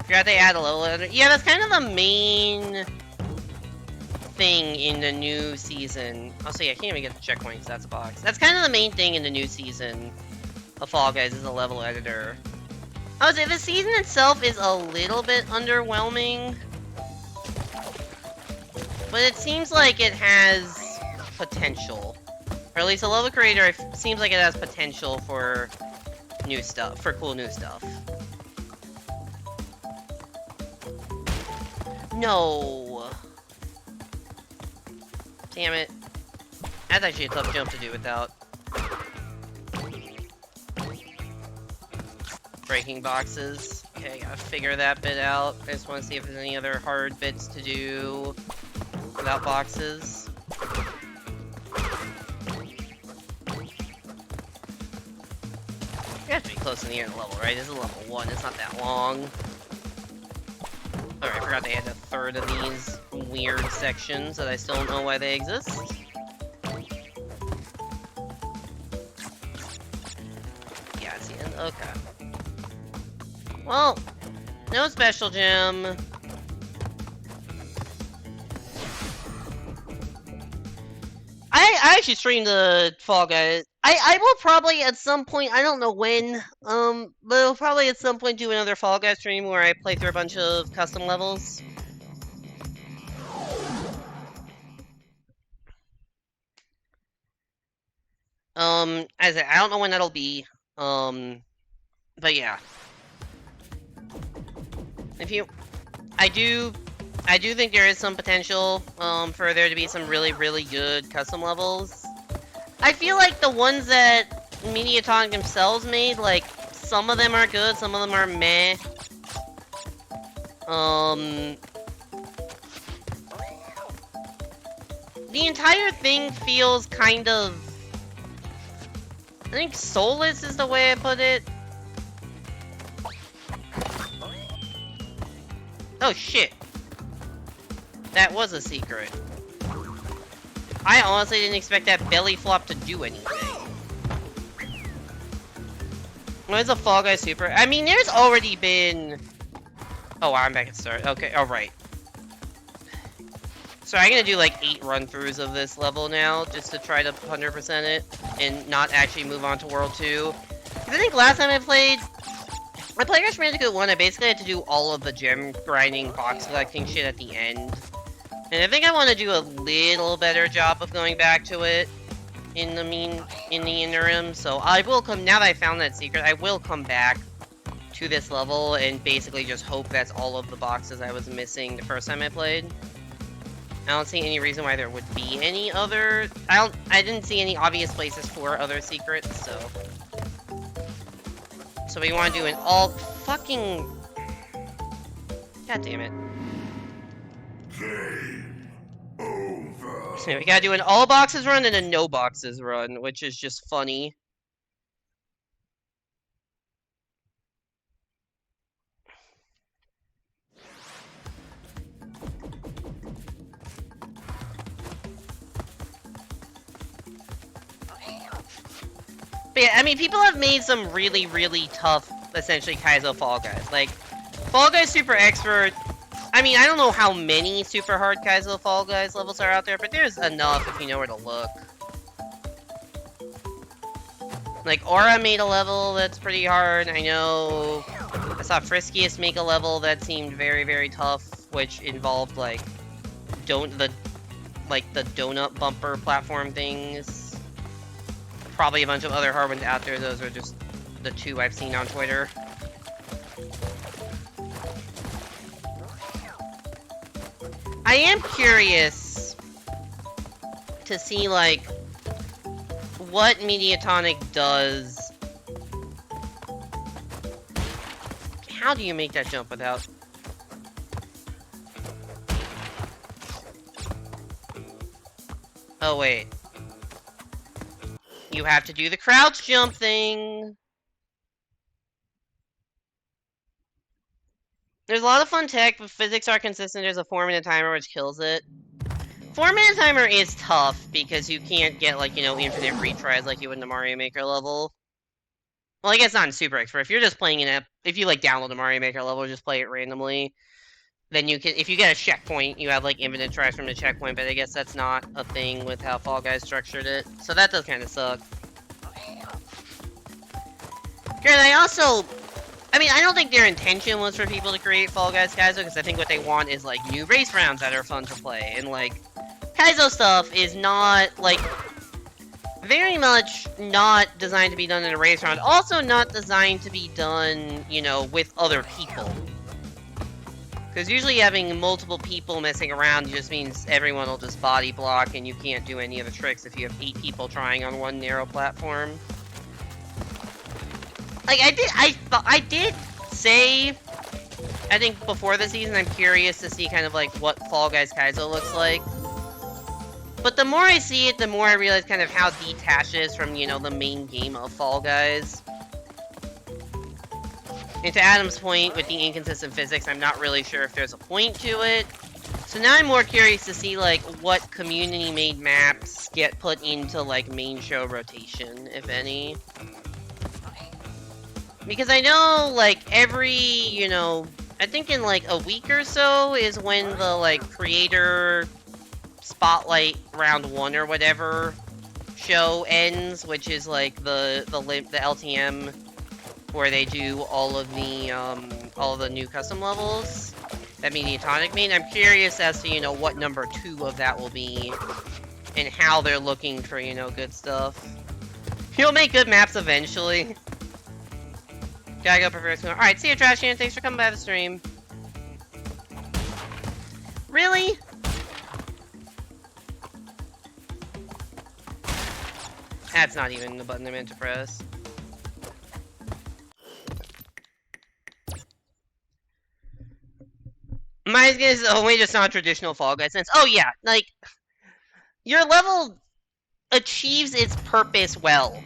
Forgot they add a level editor. Yeah, that's kind of the main thing in the new season. Also, yeah, I can't even get the checkpoints. That's a box. That's kind of the main thing in the new season of Fall Guys is a level editor. I would say the season itself is a little bit underwhelming, but it seems like it has potential. Or at least the level creator seems like it has potential for new stuff, for cool new stuff. No. Damn it. That's actually a tough jump to do without breaking boxes. Okay, gotta figure that bit out. I just want to see if there's any other hard bits to do without boxes. You have to be close in the end level, right? This is level 1, it's not that long. Alright, I forgot they had a third of these weird sections that I still don't know why they exist. Yeah, it's the end. Okay. Well, no special gem. I actually streamed the Fall Guys. I will probably at some point, I don't know when, but I'll probably at some point do another Fall Guys stream where I play through a bunch of custom levels. As I don't know when that'll be, but yeah. I do think there is some potential, for there to be some really, really good custom levels. I feel like the ones that Mediatonic themselves made, like, some of them are good, some of them are meh. The entire thing feels kind of... I think soulless is the way I put it. Oh shit. That was a secret. I honestly didn't expect that belly flop to do anything. What is a Fall Guy Super? I mean, there's already been... Oh, wow, I'm back at start. Okay, alright. So I'm gonna do like 8 run-throughs of this level now, just to try to 100% it, and not actually move on to World 2. Because I think last time I played Crash Bandicoot 1, I basically had to do all of the gem grinding, box collecting shit at the end. And I think I want to do a little better job of going back to it in the interim. So I will come, now that I found that secret, I will come back to this level and basically just hope that's all of the boxes I was missing the first time I played. I don't see any reason why there would be any other... I didn't see any obvious places for other secrets, so... So we want to do an all fucking... God damn it. Game over. So we gotta do an all boxes run and a no boxes run, which is just funny. Yeah, I mean, people have made some really, really tough, essentially, Kaizo Fall Guys. Like, Fall Guys Super Expert, I mean, I don't know how many super hard Kaizo Fall Guys levels are out there, but there's enough if you know where to look. Like, Aura made a level that's pretty hard. I know I saw Friskiest make a level that seemed very, very tough, which involved, like, the donut bumper platform things. Probably a bunch of other hard ones out there. Those are just the two I've seen on Twitter. I am curious to see, like, what Mediatonic does. How do you make that jump without... Oh, wait. You have to do the crouch jump thing. There's a lot of fun tech, but physics are consistent. There's a 4-minute timer, which kills it. 4-minute timer is tough, because you can't get, like, you know, infinite retries like you would in the Mario Maker level. Well, I guess not in Super Expert. If you're just playing if you, like, download the Mario Maker level, just play it randomly, then you can, if you get a checkpoint, you have, like, infinite tries from the checkpoint, but I guess that's not a thing with how Fall Guys structured it. So that does kind of suck. Granted, I mean, I don't think their intention was for people to create Fall Guys Kaizo, because I think what they want is, like, new race rounds that are fun to play, and, like, Kaizo stuff is not, like, very much not designed to be done in a race round. Also not designed to be done, you know, with other people. Because usually having multiple people messing around just means everyone will just body block and you can't do any of the tricks if you have 8 people trying on one narrow platform. Like, I did say, I think before the season, I'm curious to see kind of like what Fall Guys Kaizo looks like. But the more I see it, the more I realize kind of how detached it is from, you know, the main game of Fall Guys. And to Adam's point, with the inconsistent physics, I'm not really sure if there's a point to it. So now I'm more curious to see, like, what community-made maps get put into, like, main show rotation, if any. Because I know, like, every, you know, I think in, like, a week or so is when the, like, creator Spotlight Round 1 or whatever show ends, which is, like, the LTM where they do all of the new custom levels that Mediatonic made. I'm curious as to, you know, what number 2 of that will be and how they're looking for, you know, good stuff. He'll make good maps eventually. Gotta go prepare to. Alright, see you, Trashian. Thanks for coming by the stream. Really? That's not even the button I meant to press. Mine's is only just non-traditional Fall Guys sense. Oh yeah, like, your level achieves its purpose well.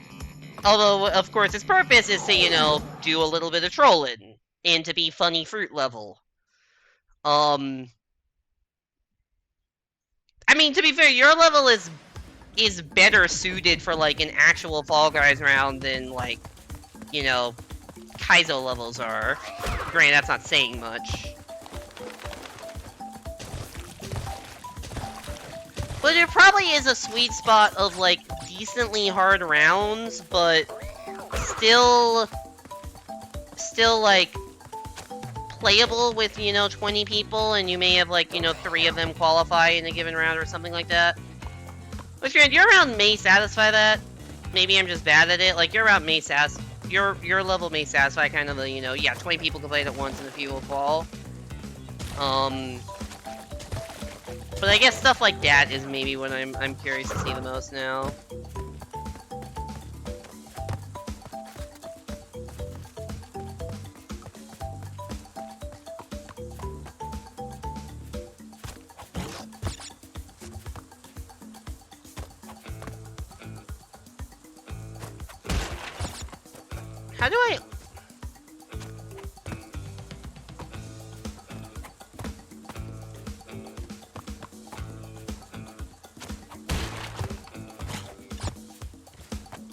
Although, of course, its purpose is to, you know, do a little bit of trolling and to be funny fruit level. I mean, to be fair, your level is better suited for, like, an actual Fall Guys round than, like, you know, Kaizo levels are. Granted, that's not saying much. But there probably is a sweet spot of, like, decently hard rounds, but still, like, playable with, you know, 20 people, and you may have, like, you know, 3 of them qualify in a given round or something like that. Which, your round may satisfy that. Maybe I'm just bad at it. Like, your round may your level may satisfy kind of the, you know, yeah, 20 people can play it at once and a few will qual. But I guess stuff like that is maybe what I'm curious to see the most now. How do I...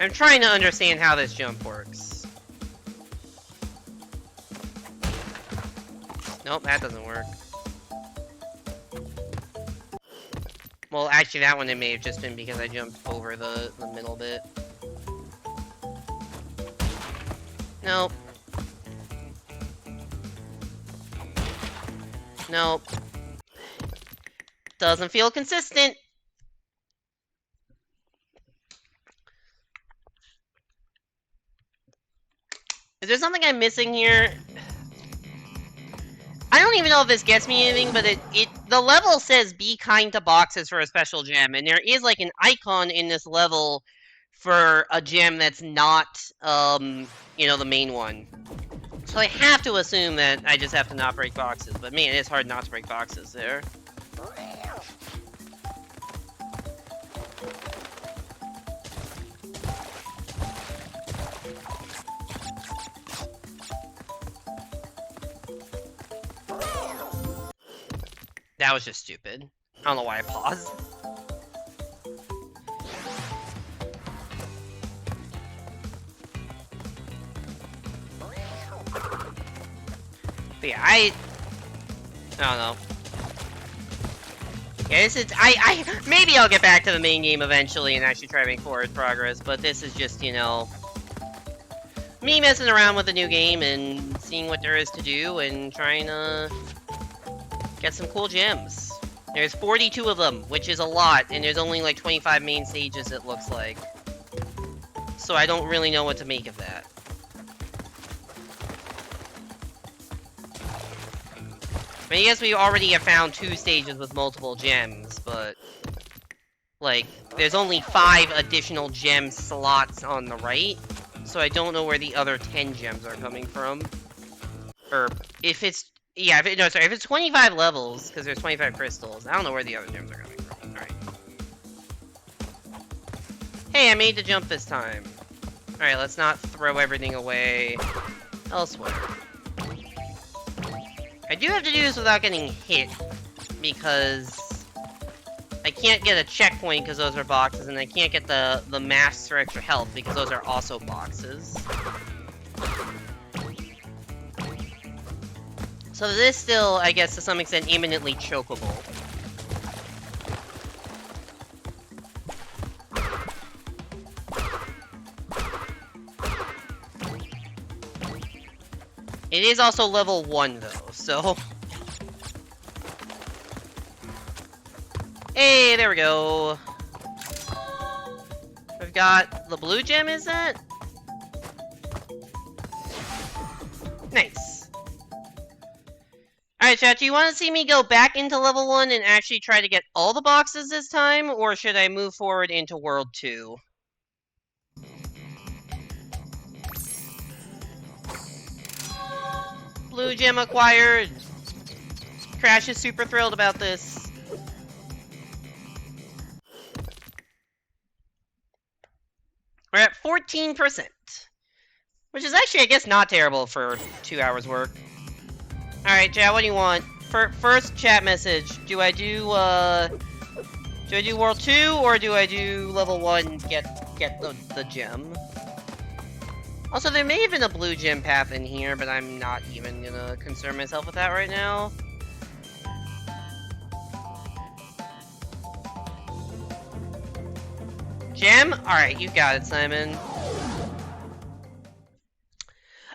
I'm trying to understand how this jump works. Nope, that doesn't work. Well, actually, that one it may have just been because I jumped over the middle bit. Nope. Nope. Doesn't feel consistent. Is there something I'm missing here? I don't even know if this gets me anything, but the level says be kind to boxes for a special gem, and there is like an icon in this level for a gem that's not, you know, the main one. So I have to assume that I just have to not break boxes, but man, it's hard not to break boxes there. That was just stupid. I don't know why I paused. But yeah, I don't know. Yeah, this is maybe I'll get back to the main game eventually and actually try to make forward progress, but this is just, you know, me messing around with the new game and seeing what there is to do and trying to get some cool gems. There's 42 of them, which is a lot, and there's only like 25 main stages, it looks like. So I don't really know what to make of that. I mean, I guess we already have found 2 stages with multiple gems, but like, there's only 5 additional gem slots on the right, so I don't know where the other 10 gems are coming from. Or if it's yeah, if it's 25 levels, because there's 25 crystals, I don't know where the other gems are coming from. Alright. Hey, I made the jump this time. Alright, let's not throw everything away elsewhere. I do have to do this without getting hit, because I can't get a checkpoint because those are boxes, and I can't get the masks for extra health because those are also boxes. So this still, I guess, to some extent, imminently chokeable. It is also level 1, though, so... Hey, there we go. We've got the blue gem, is that? Nice. Alright, chat, do you want to see me go back into level 1 and actually try to get all the boxes this time, or should I move forward into World 2? Blue gem acquired! Crash is super thrilled about this. We're at 14%. Which is actually, I guess, not terrible for 2 hours work. Alright, chat, what do you want? First chat message. Do I do World 2, or do I do level 1, get the gem? Also, there may have been a blue gem path in here, but I'm not even gonna concern myself with that right now. Gem? Alright, you got it, Simon.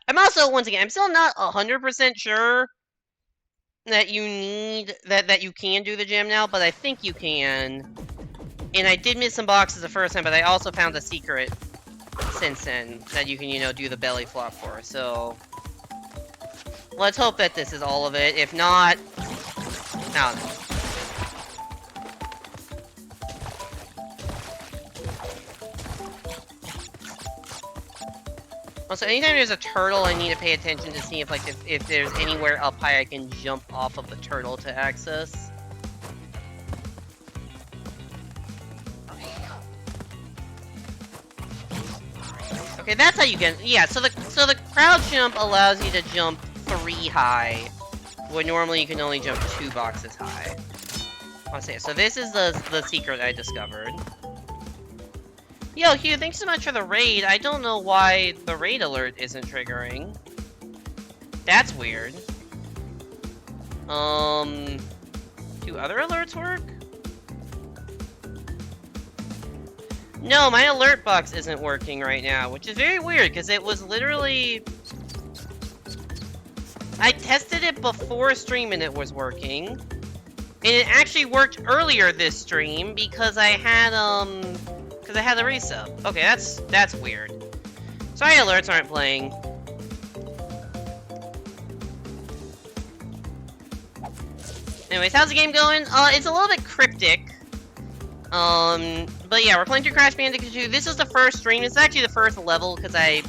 I'm also, once again, I'm still not 100% sure that you need, that you can do the gem now, but I think you can. And I did miss some boxes the first time, but I also found a secret since then that you can, you know, do the belly flop for, so... Let's hope that this is all of it. If not... I don't know. Also, anytime there's a turtle, I need to pay attention to see if, like, if there's anywhere up high I can jump off of the turtle to access. Okay, that's how you get. Yeah, so the crowd jump allows you to jump 3 high, where normally you can only jump 2 boxes high. I'll say so. This is the secret I discovered. Yo, Hugh, thanks so much for the raid. I don't know why the raid alert isn't triggering. That's weird. Do other alerts work? No, my alert box isn't working right now, which is very weird, because it was literally... I tested it before stream and it was working. And it actually worked earlier this stream because I had, because I had the resub. Okay, that's weird. Sorry alerts aren't playing. Anyways, how's the game going? It's a little bit cryptic. But yeah, we're playing through Crash Bandicoot 2. This is the first stream. It's actually the first level because I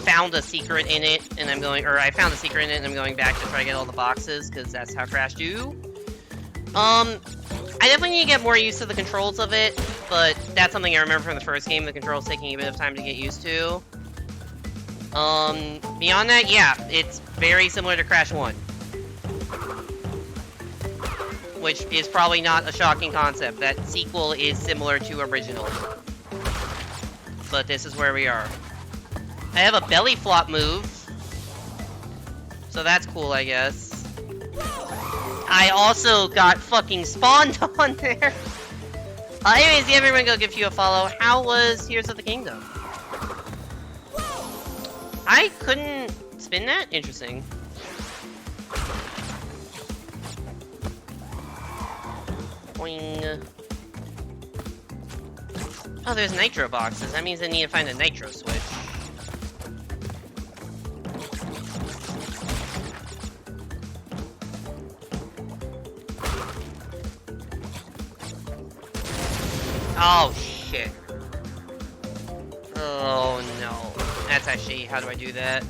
found a secret in it, and I found a secret in it, and I'm going back to try to get all the boxes because that's how Crash do. I definitely need to get more used to the controls of it, but that's something I remember from the first game. The controls taking a bit of time to get used to. Beyond that, yeah, it's very similar to Crash 1. Which is probably not a shocking concept. That sequel is similar to original. But this is where we are. I have a belly flop move. So that's cool, I guess. I also got fucking spawned on there. Anyways, yeah, everyone go give you a follow. How was Tears of the Kingdom? I couldn't spin that? Interesting. Boing. Oh, there's nitro boxes. That means I need to find a nitro switch. Oh, shit. Oh, no. That's actually... How do I do that?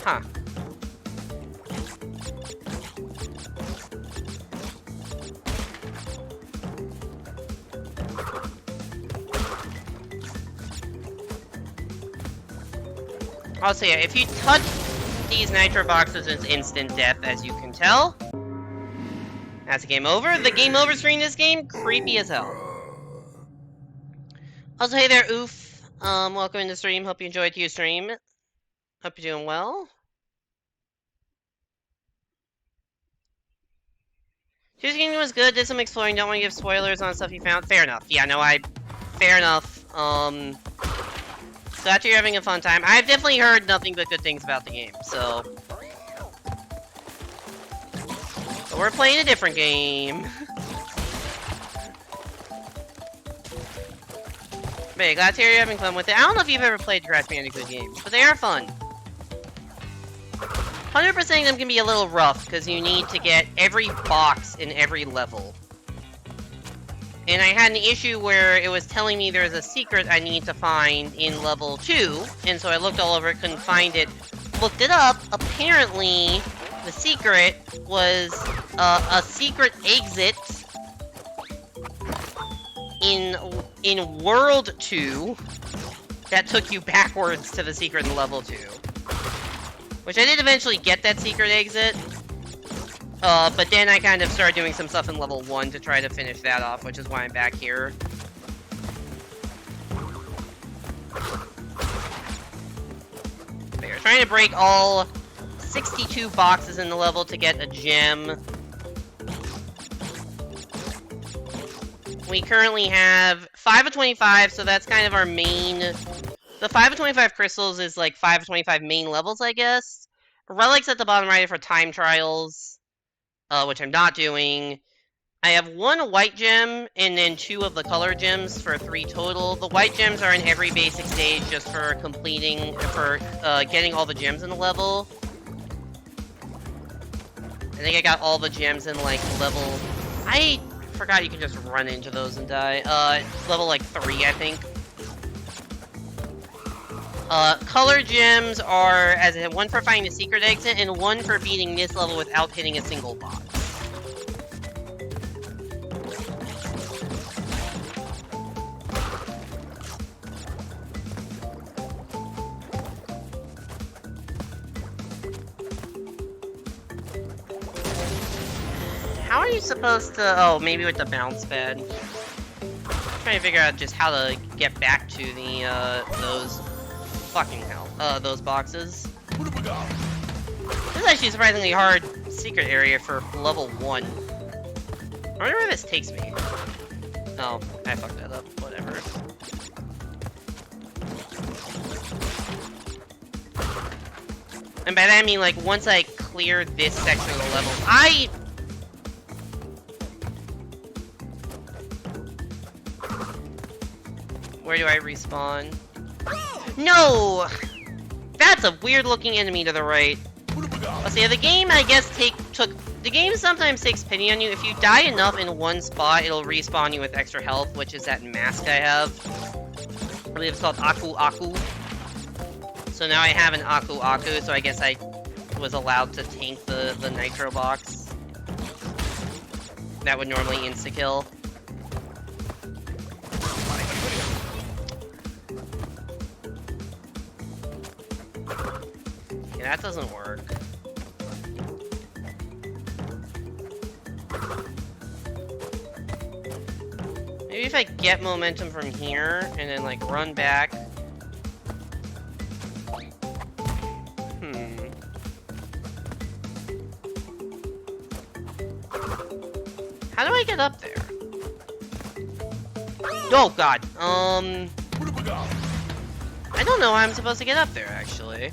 Huh. Also, yeah, if you touch these nitro boxes, it's instant death, as you can tell. That's a game over. The game over screen in this game, creepy as hell. Also, hey there, Oof. Welcome to the stream. Hope you enjoyed your stream. Hope you're doing well. Tears of the Kingdom was good, did some exploring, don't want to give spoilers on stuff you found. Fair enough. Yeah, no, fair enough. Glad you're having a fun time. I've definitely heard nothing but good things about the game, so... But we're playing a different game. But yeah, glad to hear you're having fun with it. I don't know if you've ever played Crash Bandicoot games, but they are fun. 100% of them can be a little rough, because you need to get every box in every level. And I had an issue where it was telling me there's a secret I need to find in level 2, and so I looked all over it, couldn't find it. Looked it up, apparently the secret was a secret exit in World 2 that took you backwards to the secret in level 2. Which I did eventually get that secret exit. But then I kind of started doing some stuff in level 1 to try to finish that off, which is why I'm back here. But you're trying to break all 62 boxes in the level to get a gem. We currently have 5 of 25, so that's kind of our main... The 5 of 25 crystals is like 5 of 25 main levels, I guess. Relics at the bottom right are for time trials, which I'm not doing. I have 1 white gem, and then 2 of the color gems for 3 total. The white gems are in every basic stage just for completing, getting all the gems in the level. I think I got all the gems in, like, level... I forgot you can just run into those and die. Level, like, 3, I think. Color gems are, as in 1 for finding the secret exit, and 1 for beating this level without hitting a single box. How are you supposed to... Oh, maybe with the bounce pad. Trying to figure out just how to get back to the, those... Fucking hell. Those boxes. This is actually a surprisingly hard secret area for level 1. I wonder where this takes me. Oh, I fucked that up. Whatever. And by that I mean, like, once I clear this section of the level, Where do I respawn? No! That's a weird-looking enemy to the right. Let's see, the game, I guess, the game sometimes takes pity on you. If you die enough in one spot, it'll respawn you with extra health, which is that mask I have. I believe it's called Aku Aku. So now I have an Aku Aku, so I guess I was allowed to tank the nitro box. That would normally insta-kill. Yeah, that doesn't work. Maybe if I get momentum from here, and then, like, run back. How do I get up there? Oh, God. I don't know how I'm supposed to get up there, actually.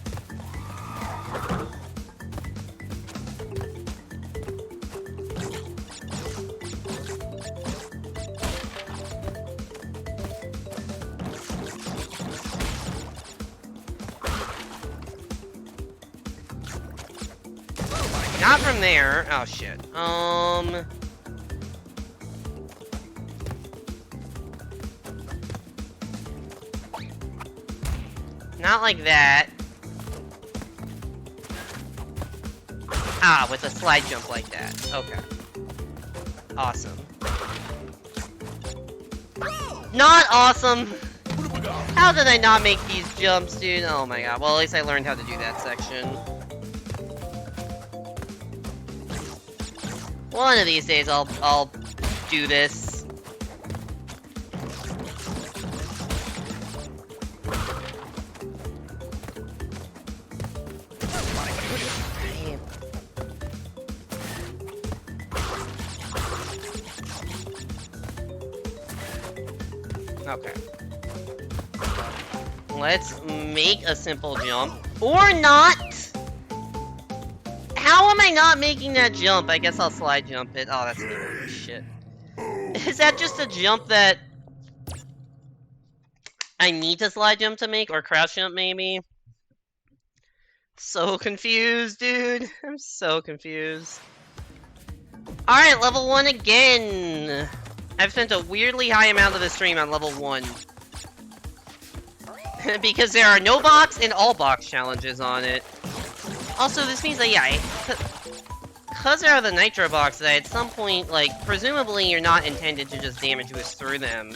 Not from there. Oh, shit. Not like that. Ah, with a slide jump like that. Okay. Awesome. Not awesome! How did I not make these jumps, dude? Oh my god. Well, at least I learned how to do that section. One of these days I'll do this. Okay. Let's make a simple jump. Or not! How am I not making that jump? I guess I'll slide jump it. Oh, that's scary. Shit. Is that just a jump that I need to slide jump to make? Or crouch jump, maybe? So confused, dude. I'm so confused. Alright, level 1 again! I've spent a weirdly high amount of the stream on level 1. Because there are no box and all box challenges on it. Also, this means that, yeah, because there are the nitro boxes, at some point, like, presumably you're not intended to just damage us through them.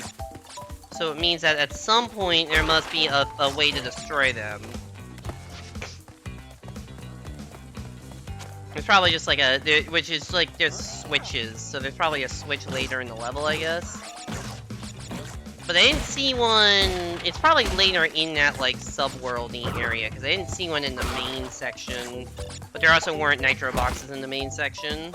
So it means that at some point there must be a way to destroy them. There's probably just like which is like, there's switches, so there's probably a switch later in the level, I guess. But I didn't see one, it's probably later in that, like, sub-world-y area, because I didn't see one in the main section. But there also weren't nitro boxes in the main section.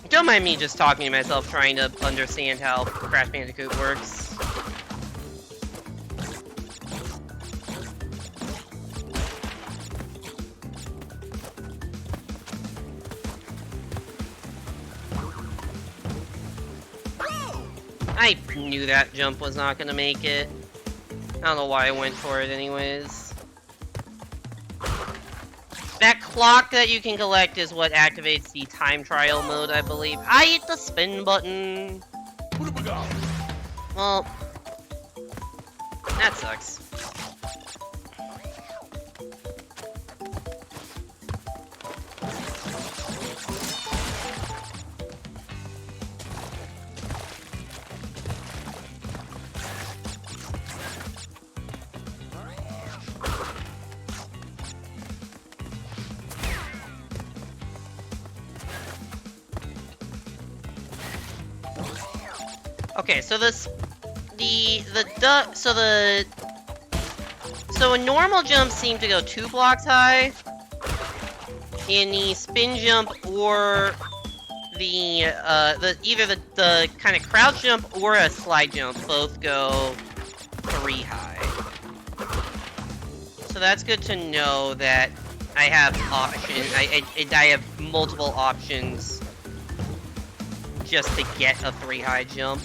Don't mind me just talking to myself, trying to understand how Crash Bandicoot works. I knew that jump was not gonna make it. I don't know why I went for it anyways. That clock that you can collect is what activates the time trial mode, I believe. I hit the spin button! Well... that sucks. Okay, so so a normal jump seemed to go 2 blocks high. In the spin jump or either the kind of crouch jump or a slide jump both go 3 high. So that's good to know that I have I have multiple options just to get a 3 high jump.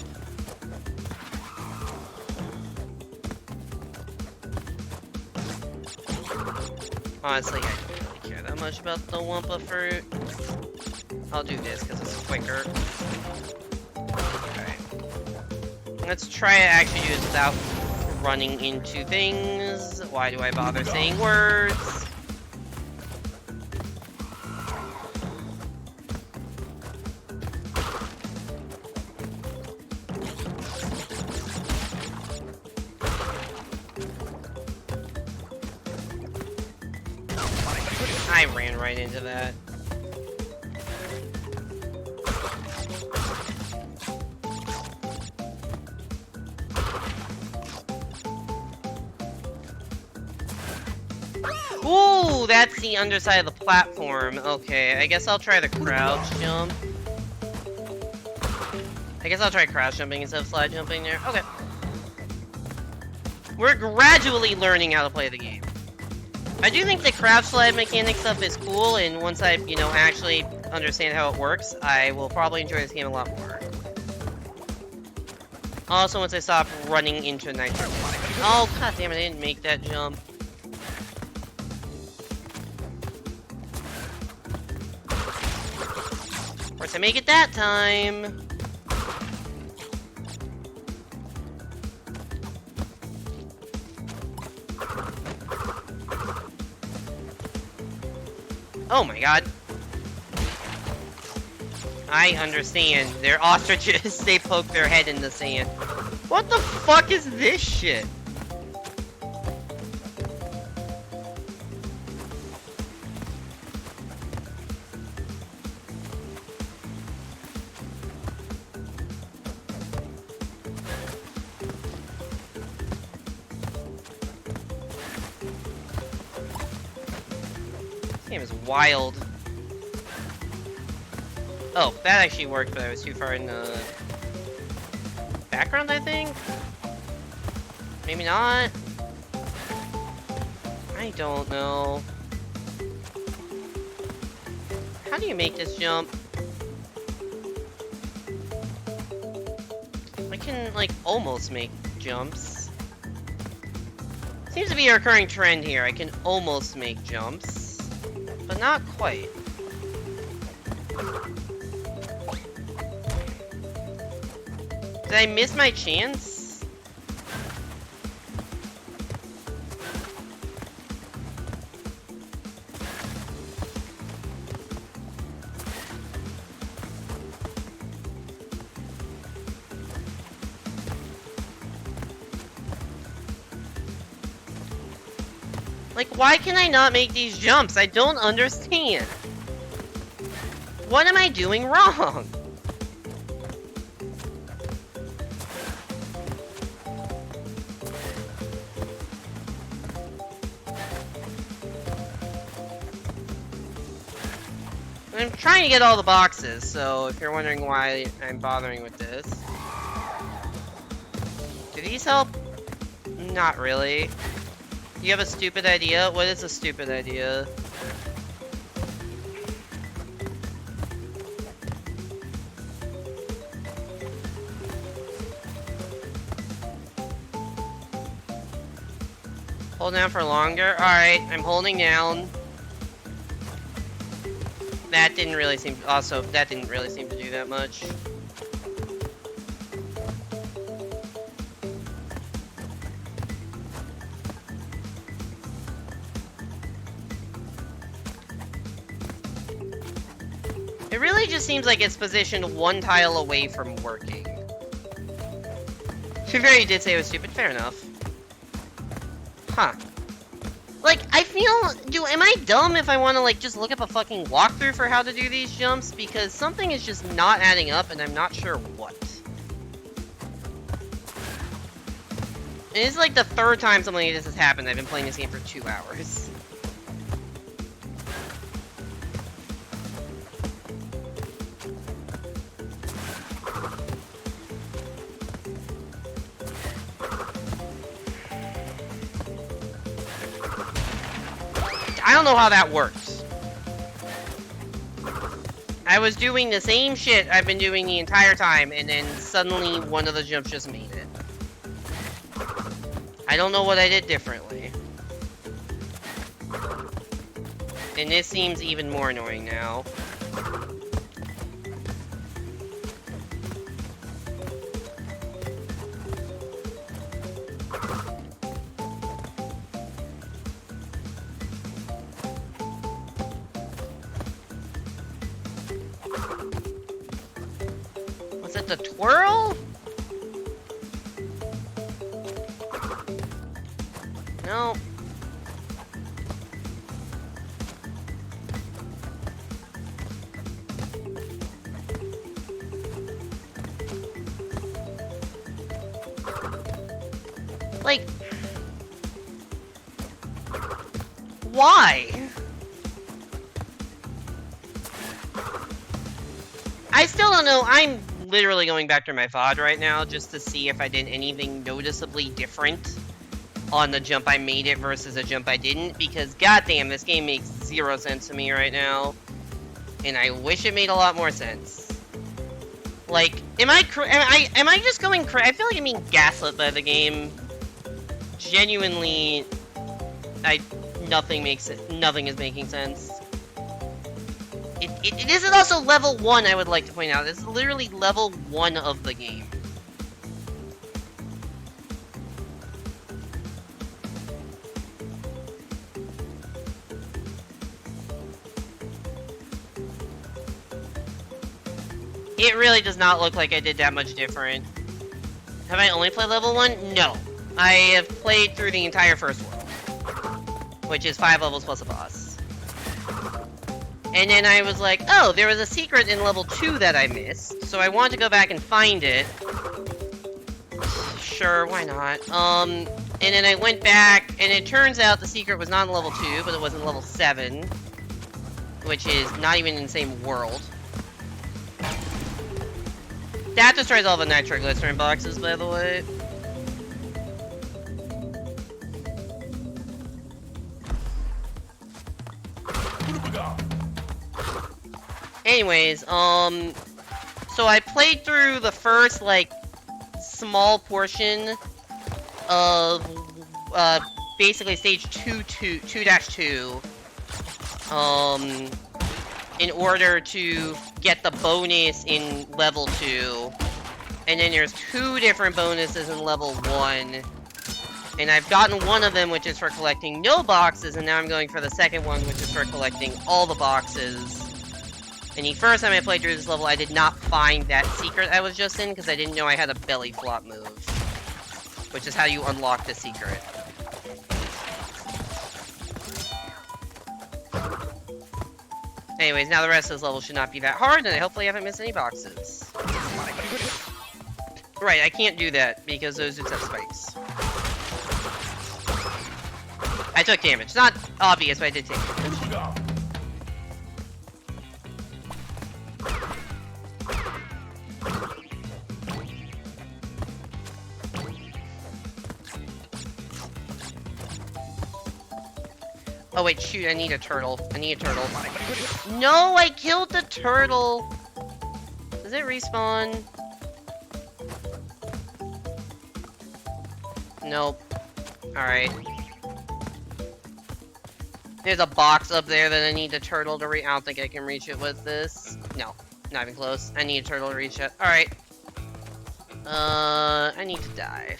Honestly, I don't really care that much about the Wumpa fruit. I'll do this because it's quicker. Okay. Let's try to actually do this without running into things. Why do I bother saying words? I ran right into that. Ooh, that's the underside of the platform. Okay, I guess I'll try the crouch jump. I guess I'll try crouch jumping instead of slide jumping there. Okay. We're gradually learning how to play the game. I do think the crouch slide mechanic stuff is cool, and once I, actually understand how it works, I will probably enjoy this game a lot more. Also, once I stop running into nitro. Oh, god damn it, I didn't make that jump. Of course, I make it that time. Oh my god. I understand. They're ostriches. They poke their head in the sand. What the fuck is this shit? This game is wild. Oh, that actually worked, but I was too far in the background, I think? Maybe not? I don't know. How do you make this jump? I can, like, almost make jumps. Seems to be a recurring trend here. I can almost make jumps, but not quite. Did I miss my chance? Like, why can I not make these jumps? I don't understand. What am I doing wrong? I'm trying to get all the boxes, so if you're wondering why I'm bothering with this. Do these help? Not really. You have a stupid idea? What is a stupid idea? Hold down for longer? Alright, I'm holding down. That didn't really seem to do that much. It really just seems like it's positioned one tile away from working. To be fair, you did say it was stupid, fair enough. Huh. Like, I feel... am I dumb if I want to, like, just look up a fucking walkthrough for how to do these jumps? Because something is just not adding up, and I'm not sure what. It is like the third time something like this has happened. I've been playing this game for 2 hours. I don't know how that works. I was doing the same shit I've been doing the entire time, and then suddenly one of the jumps just made it. I don't know what I did differently. And this seems even more annoying now. Was it the twirl? No. Like, why? I still don't know. I'm literally going back to my VOD right now just to see if I did anything noticeably different on the jump I made it versus a jump I didn't, because goddamn, this game makes 0 sense to me right now, and I wish it made a lot more sense. Like, am I just going I feel like I'm being gaslit by the game. Genuinely, nothing is making sense. It isn't also level 1, I would like to point out. This is literally level 1 of the game. It really does not look like I did that much different. Have I only played level 1? No. I have played through the entire first world, which is 5 levels plus a boss. And then I was like, oh, there was a secret in level 2 that I missed, so I want to go back and find it. Sure, why not? And then I went back, and it turns out the secret was not in level 2, but it was in level 7, which is not even in the same world. That destroys all the nitroglycerin boxes, by the way. Anyways, so I played through the first, like, small portion of, basically stage 2-2, in order to get the bonus in level 2. And then there's 2 different bonuses in level 1. And I've gotten one of them, which is for collecting no boxes, and now I'm going for the second one, which is for collecting all the boxes. And the first time I played through this level, I did not find that secret I was just in, because I didn't know I had a belly flop move. Which is how you unlock the secret. Anyways, now the rest of this level should not be that hard, and I hopefully haven't missed any boxes. Right, I can't do that, because those dudes have spikes. I took damage. It's not obvious, but I did take damage. Oh wait, shoot, I need a turtle. I need a turtle. No, I killed the turtle! Does it respawn? Nope. Alright. There's a box up there that I need the turtle to reach. I don't think I can reach it with this. No, not even close. I need a turtle to reach it. Alright. I need to die.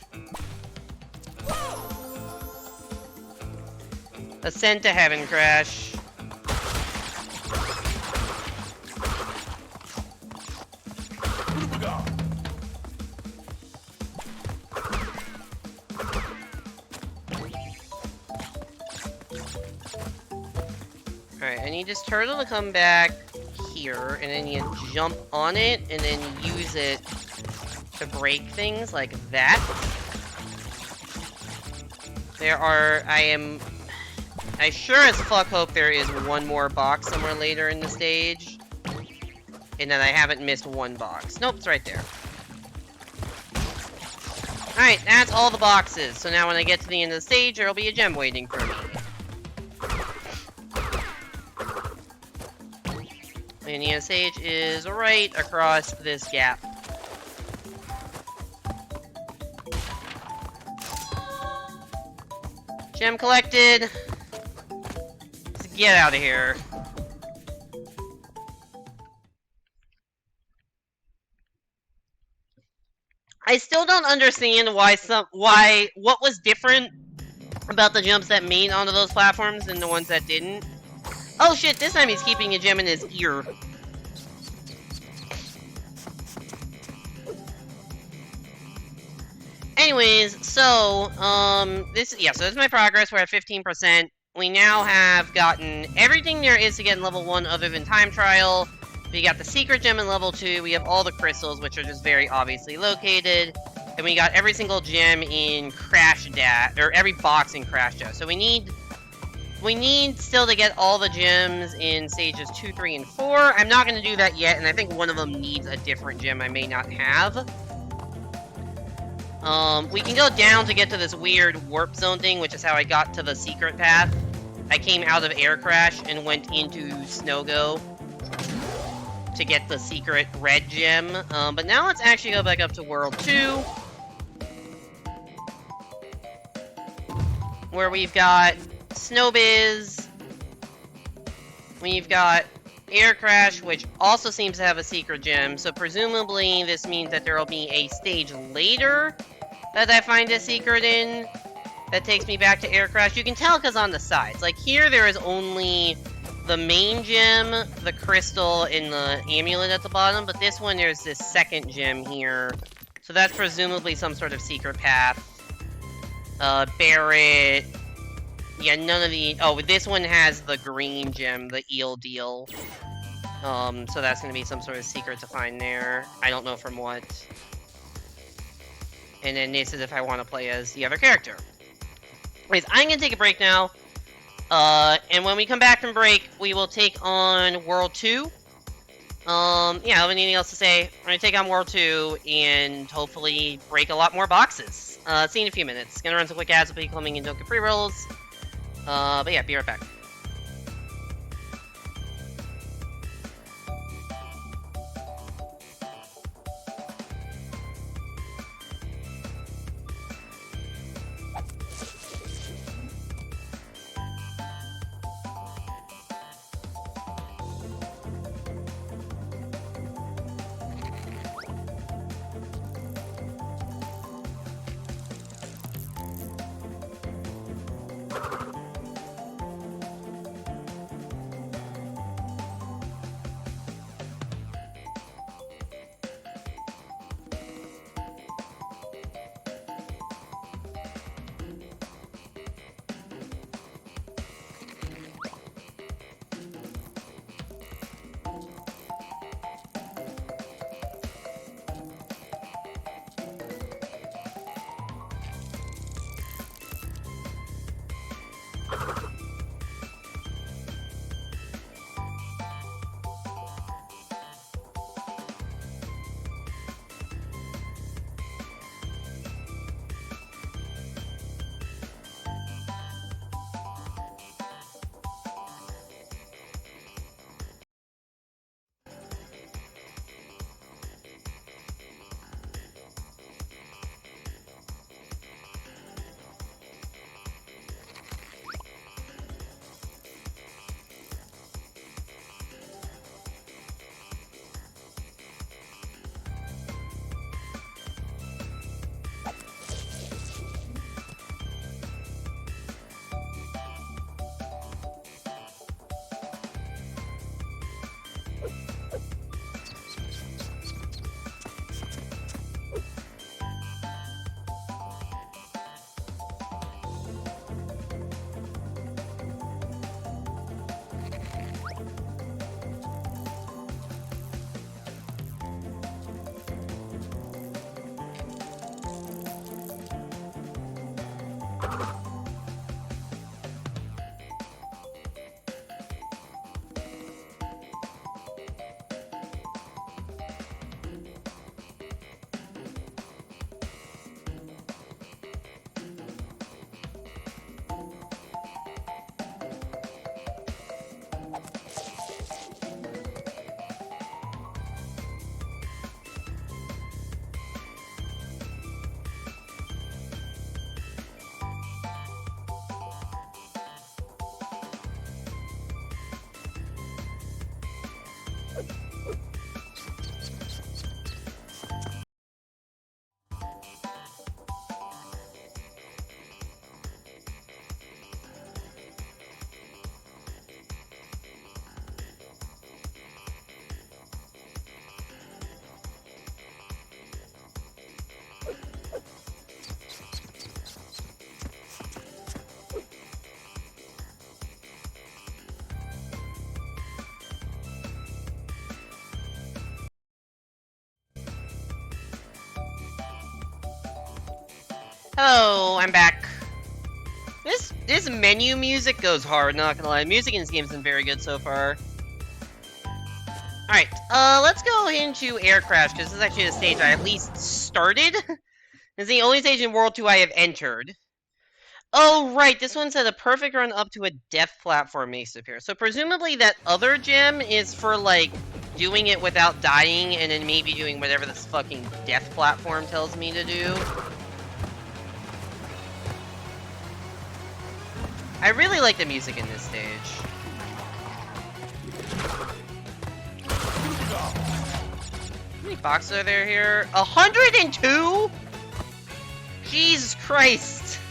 Ascend to heaven, Crash. Alright, I need this turtle to come back here, and then you jump on it, and then use it to break things like that. I sure as fuck hope there is one more box somewhere later in the stage. And that I haven't missed one box. Nope, it's right there. Alright, that's all the boxes. So now when I get to the end of the stage, there'll be a gem waiting for me. And the end of the stage is right across this gap. Gem collected. Let's get out of here. I still don't understand what was different about the jumps that made onto those platforms than the ones that didn't. Oh shit, this time he's keeping a gem in his ear. Anyways, so, this is my progress. We're at 15%. We now have gotten everything there is to get in level 1 other than time trial. We got the secret gem in level 2, we have all the crystals, which are just very obviously located, and we got every single gem in Crash Dash, or every box in Crash Dash. So we need still to get all the gems in stages 2, 3, and 4. I'm not going to do that yet, and I think one of them needs a different gem I may not have. We can go down to get to this weird warp zone thing, which is how I got to the secret path. I came out of Air Crash and went into Snogo to get the secret red gem. But now let's actually go back up to World 2. Where we've got Snowbiz. We've got Air Crash, which also seems to have a secret gem. So presumably this means that there will be a stage later that I find a secret in that takes me back to Air Crash. You can tell because on the sides. Like here there is only the main gem, the crystal, and the amulet at the bottom, but this one there's this second gem here. So that's presumably some sort of secret path. Barret. Yeah, none of the... Oh, this one has the green gem, the eel deal. So that's gonna be some sort of secret to find there. I don't know from what. And then this is if I want to play as the other character. Anyways, I'm gonna take a break now. And when we come back from break, we will take on World 2. Yeah, I don't have anything else to say. We're gonna take on World 2 and hopefully break a lot more boxes. See you in a few minutes. Gonna run some quick ads, will be coming in, don't get pre-rolls. But yeah, be right back. Hello, I'm back. This menu music goes hard, not gonna lie. Music in this game's been very good so far. Alright, let's go into Air Crash, because this is actually the stage I at least started. It's the only stage in World 2 I have entered. Oh, right, this one said a perfect run up to a death platform makes it appear. So presumably that other gem is for, like, doing it without dying, and then maybe doing whatever this fucking death platform tells me to do. I really like the music in this stage. How many boxes are there here? 102?! Jesus Christ!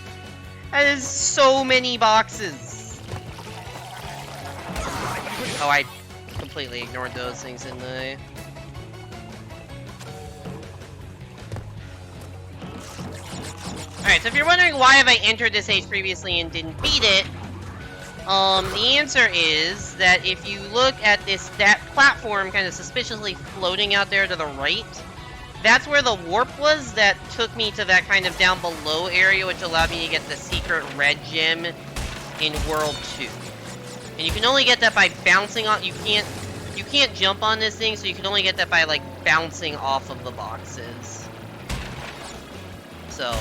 That is so many boxes! Oh, I completely ignored those things, didn't I? Alright, so if you're wondering why have I entered this stage previously and didn't beat it, the answer is that if you look at that platform kind of suspiciously floating out there to the right, that's where the warp was that took me to that kind of down below area, which allowed me to get the secret red gem in World 2. And you can only get that by bouncing on, you can't jump on this thing, so you can only get that by, like, bouncing off of the boxes. So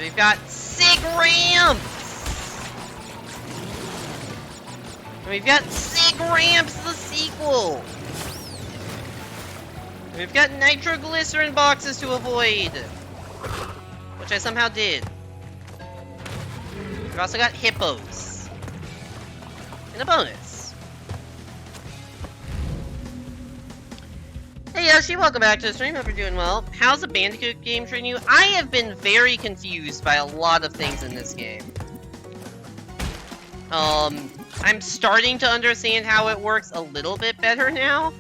we've got SIG ramps! We've got SIG ramps, the sequel! We've got nitroglycerin boxes to avoid! Which I somehow did. We've also got hippos. And a bonus. Hey Yoshi, welcome back to the stream. Hope you're doing well. How's the Bandicoot game treating you? I have been very confused by a lot of things in this game. I'm starting to understand how it works a little bit better now.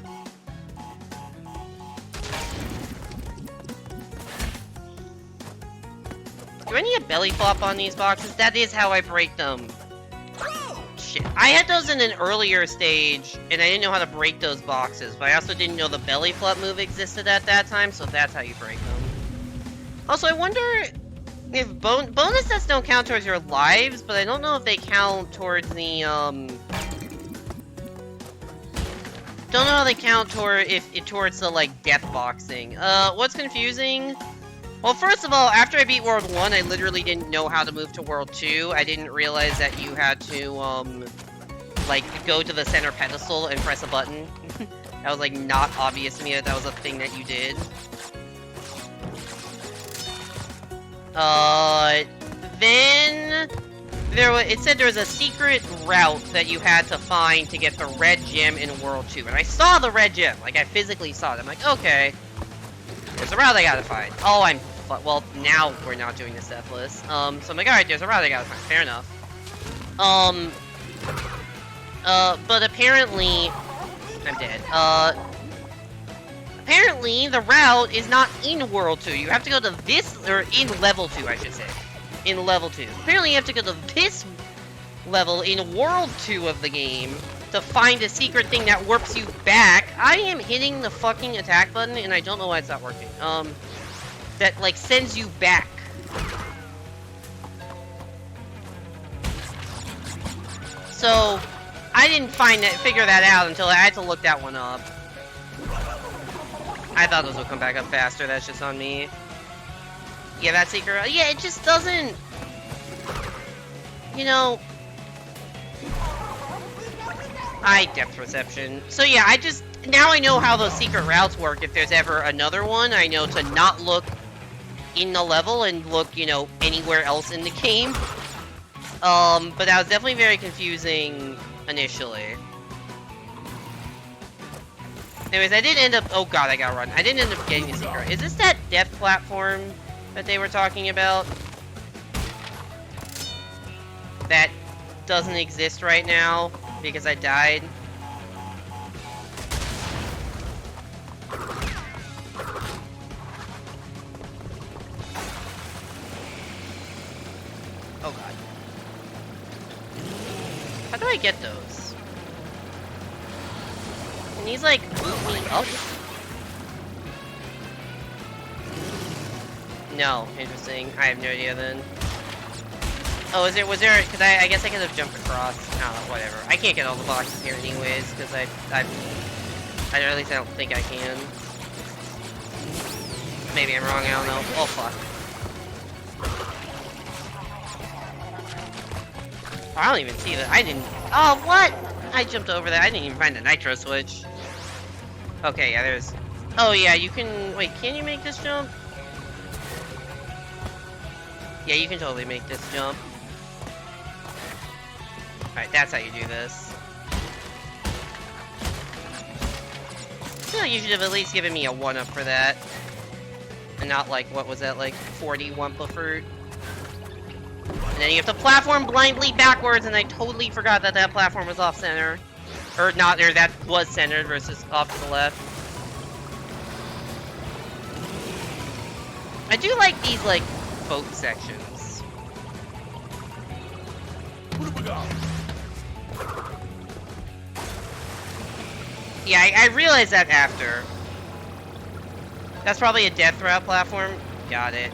Do I need a belly flop on these boxes? That is how I break them. Shit. I had those in an earlier stage, and I didn't know how to break those boxes, but I also didn't know the belly flop move existed at that time, so that's how you break them. Also, I wonder if bonus sets don't count towards your lives, but I don't know if they count towards the, don't know how they count towards the, like, death boxing. What's confusing? Well, first of all, after I beat World 1, I literally didn't know how to move to World 2. I didn't realize that you had to, like, go to the center pedestal and press a button. That was, like, not obvious to me that that was a thing that you did. Then it said there was a secret route that you had to find to get the red gem in World 2. And I saw the red gem. Like, I physically saw it. I'm like, okay. There's a route I gotta find. Oh, well, now we're not doing this deathless. So I'm like, alright, there's a route I gotta find. Fair enough. But apparently... I'm dead. Apparently, the route is not in World 2. You have to go to this... Or in Level 2, I should say. In Level 2. Apparently, you have to go to this level in World 2 of the game to find a secret thing that warps you back. I am hitting the fucking attack button, and I don't know why it's not working. That, like, sends you back. So, I didn't figure that out until I had to look that one up. I thought those would come back up faster, that's just on me. Yeah, that secret, yeah, it just doesn't... You know... depth perception. So yeah, now I know how those secret routes work. If there's ever another one, I know to not look in the level and look, you know, anywhere else in the game. But that was definitely very confusing initially. Anyways, I did end up, oh god, I gotta run. I didn't end up getting the secret. Is this that death platform that they were talking about? That doesn't exist right now because I died. Oh god. How do I get those? Can these like boot me up? No, interesting. I have no idea then. Oh, was there, because I guess I could have jumped across. Oh, whatever. I can't get all the boxes here anyways, because at least I don't think I can. Maybe I'm wrong, I don't know. Oh, fuck. Oh, I don't even see that. I didn't. Oh, what? I jumped over that. I didn't even find the nitro switch. Okay, yeah, there's. Oh, yeah, you can. Wait, can you make this jump? Yeah, you can totally make this jump. Alright, that's how you do this. I feel like you should have at least given me a 1-up for that. And not like, what was that, like 40 Wumpa fruit? And then you have to platform blindly backwards, and I totally forgot that that platform was off-center. Or not, or that was centered versus off to the left. I do like these, like, boat sections. What do we got? Yeah, I realized that after. That's probably a death route platform. Got it.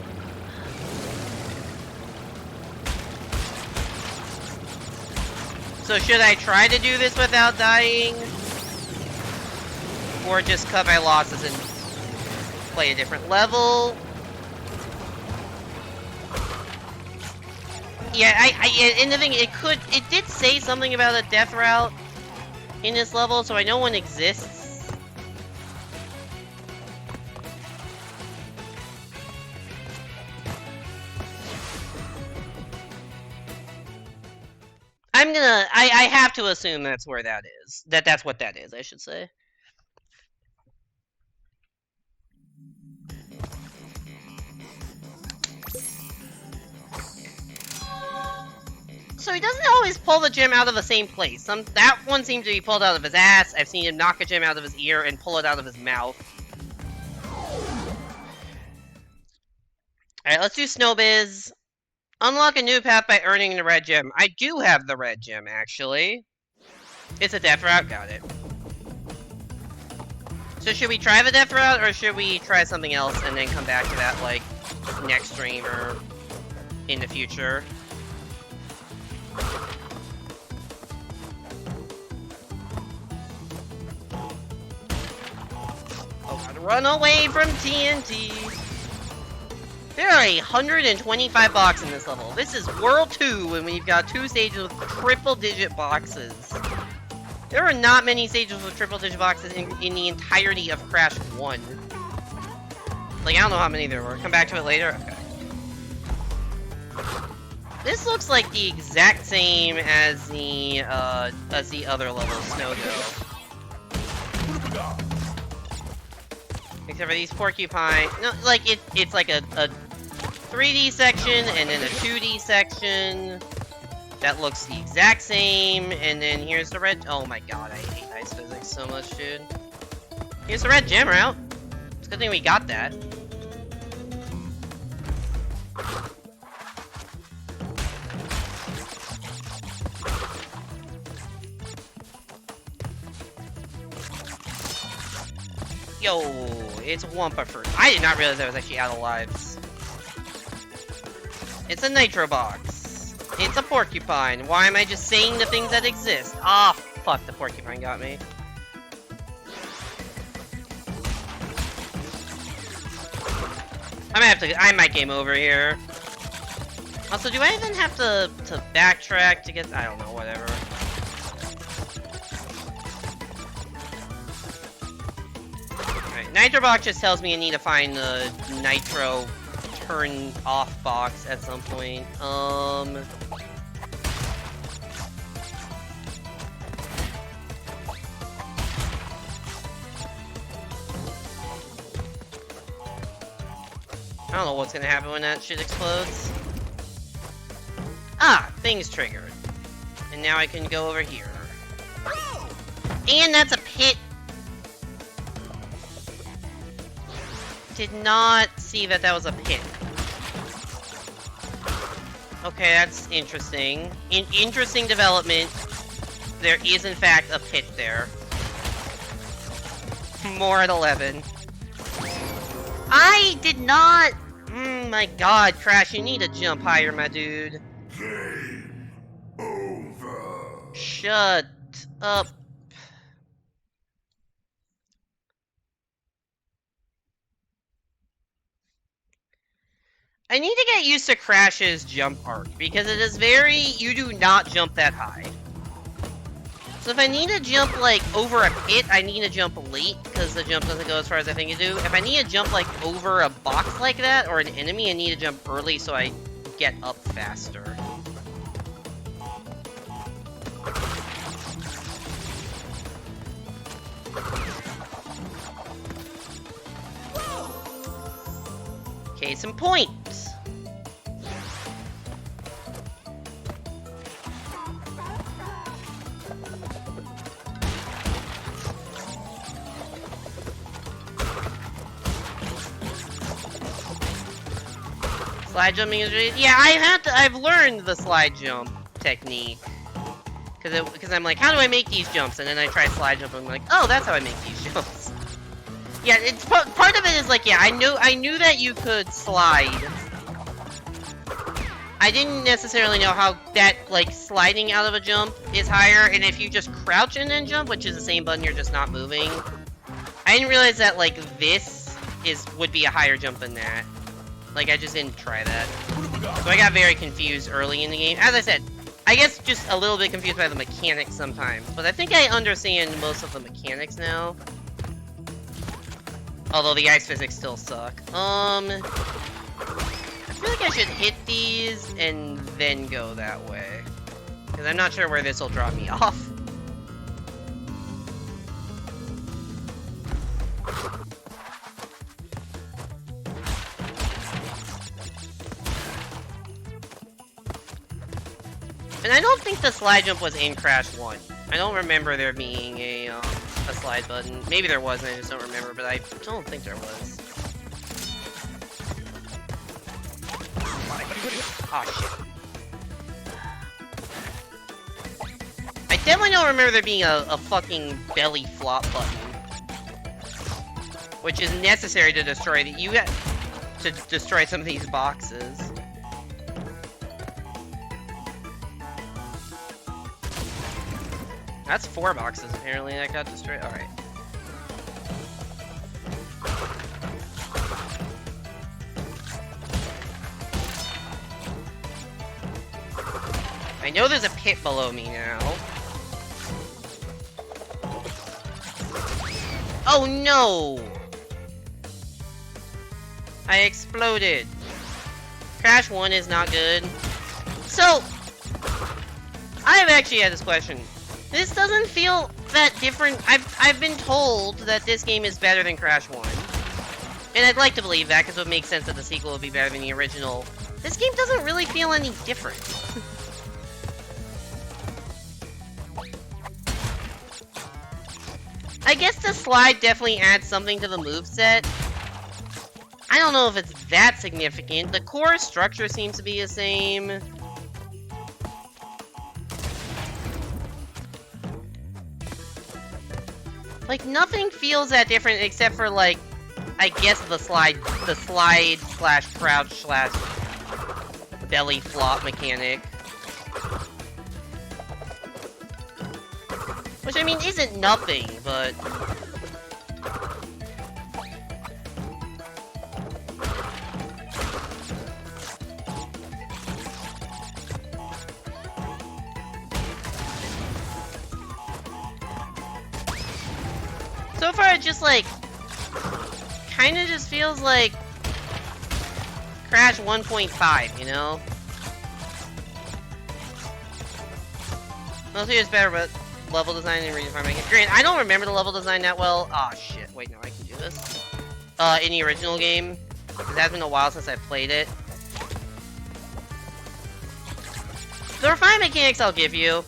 So should I try to do this without dying? Or just cut my losses and play a different level? Yeah, and the thing, it did say something about a death route in this level, so I know one exists. I have to assume that's where that is. That's what that is, I should say. So he doesn't always pull the gem out of the same place. That one seems to be pulled out of his ass. I've seen him knock a gem out of his ear and pull it out of his mouth. Alright, let's do Snowbiz. Unlock a new path by earning the red gem. I do have the red gem, actually. It's a death route? Got it. So should we try the death route, or should we try something else and then come back to that, like, next stream or in the future? Oh god, run away from TNT! There are 125 boxes in this level. This is World 2, and we've got 2 stages with triple-digit boxes. There are not many stages with triple-digit boxes in the entirety of Crash 1. Like, I don't know how many there were. Come back to it later? Okay. This looks like the exact same as the other level, Snowdome. Except for these porcupine. No, like it's like a 3D section and then a 2D section that looks the exact same. And then here's the red. Oh my god, I hate ice physics so much, dude. Here's the red gem route. It's a good thing we got that. Yo, it's Wumpa Fruit. I did not realize I was actually out of lives. It's a Nitro Box. It's a Porcupine. Why am I just saying the things that exist? Ah, fuck, the Porcupine got me. I might game over here. Also, do I even have to backtrack to get, I don't know, whatever. Nitro box just tells me I need to find the nitro turn off box at some point. I don't know what's gonna happen when that shit explodes. Ah, things triggered. And now I can go over here. And that's a pit. Did not see that was a pit. Okay, that's interesting. Interesting development. There is, in fact, a pit there. More at 11. I did not... My god, Crash, you need to jump higher, my dude. Game over. Shut up. I need to get used to Crash's jump arc, because it is very... You do not jump that high. So if I need to jump, like, over a pit, I need to jump late, because the jump doesn't go as far as I think it do. If I need to jump, like, over a box like that, or an enemy, I need to jump early so I get up faster. Case in point. Slide jumping is really... Yeah, I've learned the slide jump technique. Because I'm like, how do I make these jumps? And then I try slide jump and I'm like, oh, that's how I make these jumps. Yeah, it's part of it is like, yeah, I knew that you could slide. I didn't necessarily know how that, like, sliding out of a jump is higher, and if you just crouch and then jump, which is the same button, you're just not moving. I didn't realize that, like, this would be a higher jump than that. Like, I just didn't try that. So I got very confused early in the game. As I said, I guess just a little bit confused by the mechanics sometimes, but I think I understand most of the mechanics now. Although the ice physics still suck. I feel like I should hit these and then go that way. Because I'm not sure where this will drop me off. And I don't think the slide jump was in Crash 1. I don't remember there being a slide button. Maybe there was and I just don't remember, but I don't think there was. Oh shit. I definitely don't remember there being a fucking belly flop button. Which is necessary to destroy destroy some of these boxes. That's 4 boxes, apparently, that got destroyed. Alright. I know there's a pit below me now. Oh no! I exploded. Crash 1 is not good. So, I have actually had this question. This doesn't feel that different. I've been told that this game is better than Crash 1. And I'd like to believe that, because it would make sense that the sequel would be better than the original. This game doesn't really feel any different. I guess the slide definitely adds something to the moveset. I don't know if it's that significant. The core structure seems to be the same. Like, nothing feels that different except for, like, I guess the slide slash crouch slash belly flop mechanic. Which, I mean, isn't nothing, but... So far, it just, like, kinda just feels like Crash 1.5, you know? Mostly it's better, but level design and redefining it. Granted, I don't remember the level design that well. Oh shit, wait, no, I can do this. In the original game. It has been a while since I've played it. The refined mechanics I'll give you.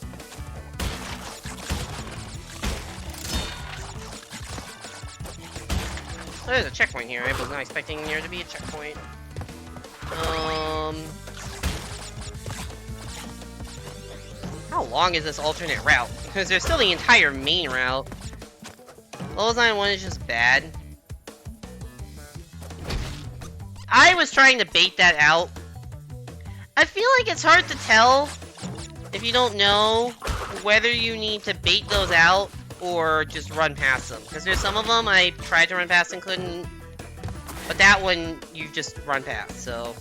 Oh, there's a checkpoint here. I was not expecting there to be a checkpoint. How long is this alternate route? Because there's still the entire main route. Level design 1 is just bad. I was trying to bait that out. I feel like it's hard to tell if you don't know whether you need to bait those out or just run past them. Because there's some of them I tried to run past and couldn't. But that one, you just run past, so...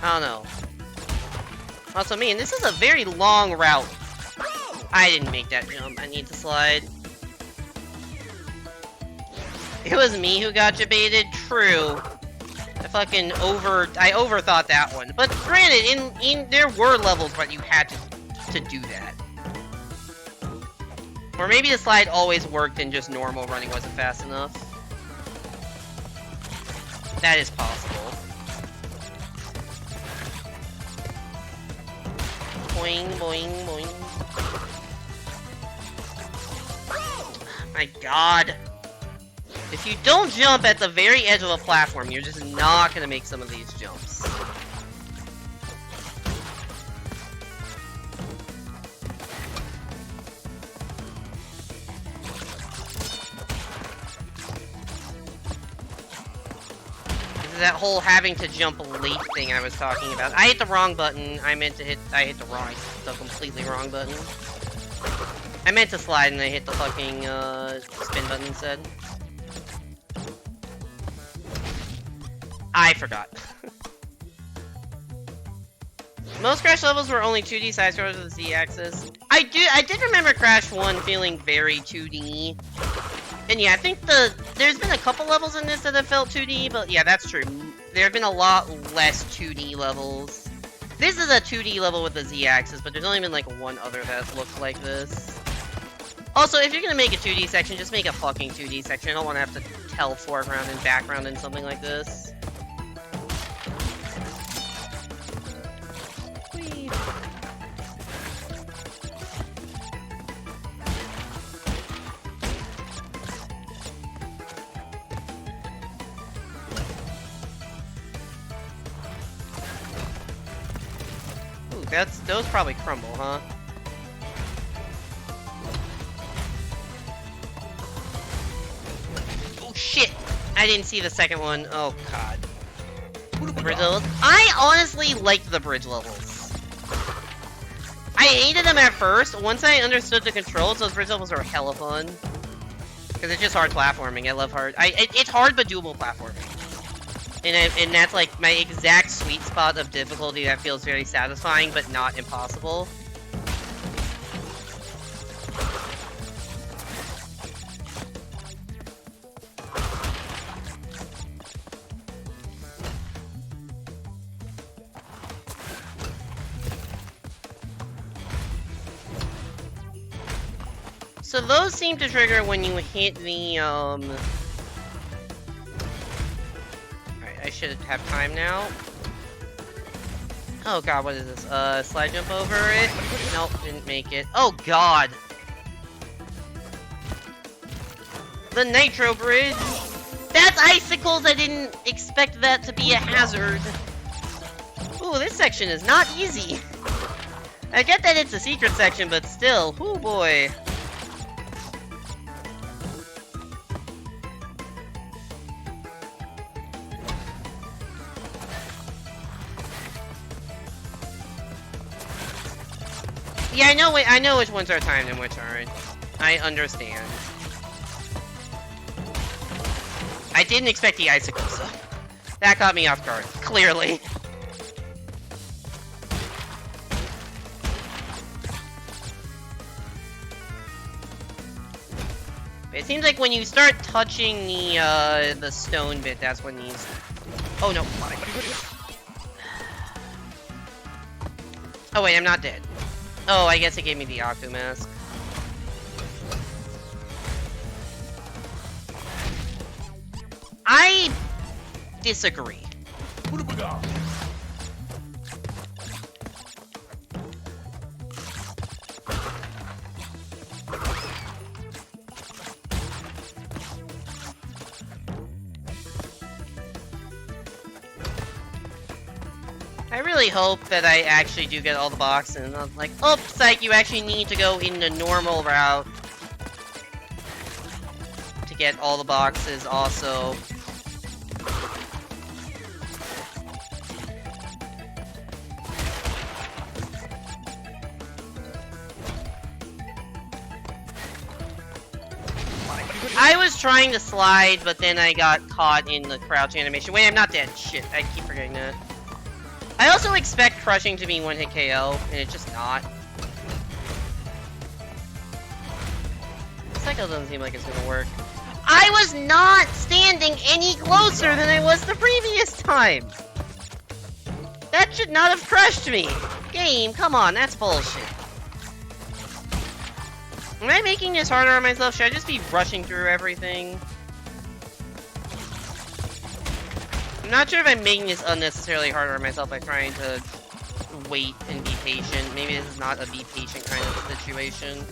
I don't know. Also, man, this is a very long route. I didn't make that jump. I need to slide. It was me who got debated. True. I overthought that one. But granted, there were levels where you had to do that. Or maybe the slide always worked and just normal running wasn't fast enough. That is possible. Boing, boing, boing. My god. If you don't jump at the very edge of a platform, you're just not gonna make some of these jumps. This is that whole having to jump late thing I was talking about. I hit the wrong button. I hit the completely wrong button. I meant to slide and I hit the fucking spin button instead. I forgot. Most Crash levels were only 2D side scrollers with the Z-axis. I did remember Crash 1 feeling very 2D. And yeah, I think there's been a couple levels in this that have felt 2D, but yeah, that's true. There have been a lot less 2D levels. This is a 2D level with the Z-axis, but there's only been like one other that looks like this. Also, if you're gonna make a 2D section, just make a fucking 2D section. I don't want to have to tell foreground and background in something like this. Ooh, those probably crumble, huh? Oh shit! I didn't see the second one. Oh god. Bridge levels. I honestly liked the bridge levels. I hated them at first. Once I understood the controls, those bridge levels are hella fun. Because it's just hard platforming. I love hard. It's hard but doable platforming. And that's like my exact sweet spot of difficulty that feels very satisfying but not impossible. So those seem to trigger when you hit the, Alright, I should have time now. Oh god, what is this? Slide jump over it? Nope, didn't make it. Oh god! The Nitro Bridge! That's icicles! I didn't expect that to be a hazard. Ooh, this section is not easy. I get that it's a secret section, but still, ooh boy. Yeah, I know which ones are timed and which aren't. I understand. I didn't expect the icicles, so that caught me off guard, clearly. It seems like when you start touching the stone bit, that's when these... Oh no, oh wait, I'm not dead. Oh, I guess it gave me the Octo Mask. I disagree. I really hope that I actually do get all the boxes, and I'm like, oh, psych, you actually need to go in the normal route to get all the boxes also. I was trying to slide, but then I got caught in the crouch animation. Wait, I'm not dead. Shit, I keep forgetting that. I also expect crushing to be one-hit KO, and it's just not. This cycle doesn't seem like it's gonna work. I was not standing any closer than I was the previous time! That should not have crushed me! Game, come on, that's bullshit. Am I making this harder on myself? Should I just be rushing through everything? I'm not sure if I'm making this unnecessarily harder on myself by trying to wait and be patient. Maybe this is not a be patient kind of situation.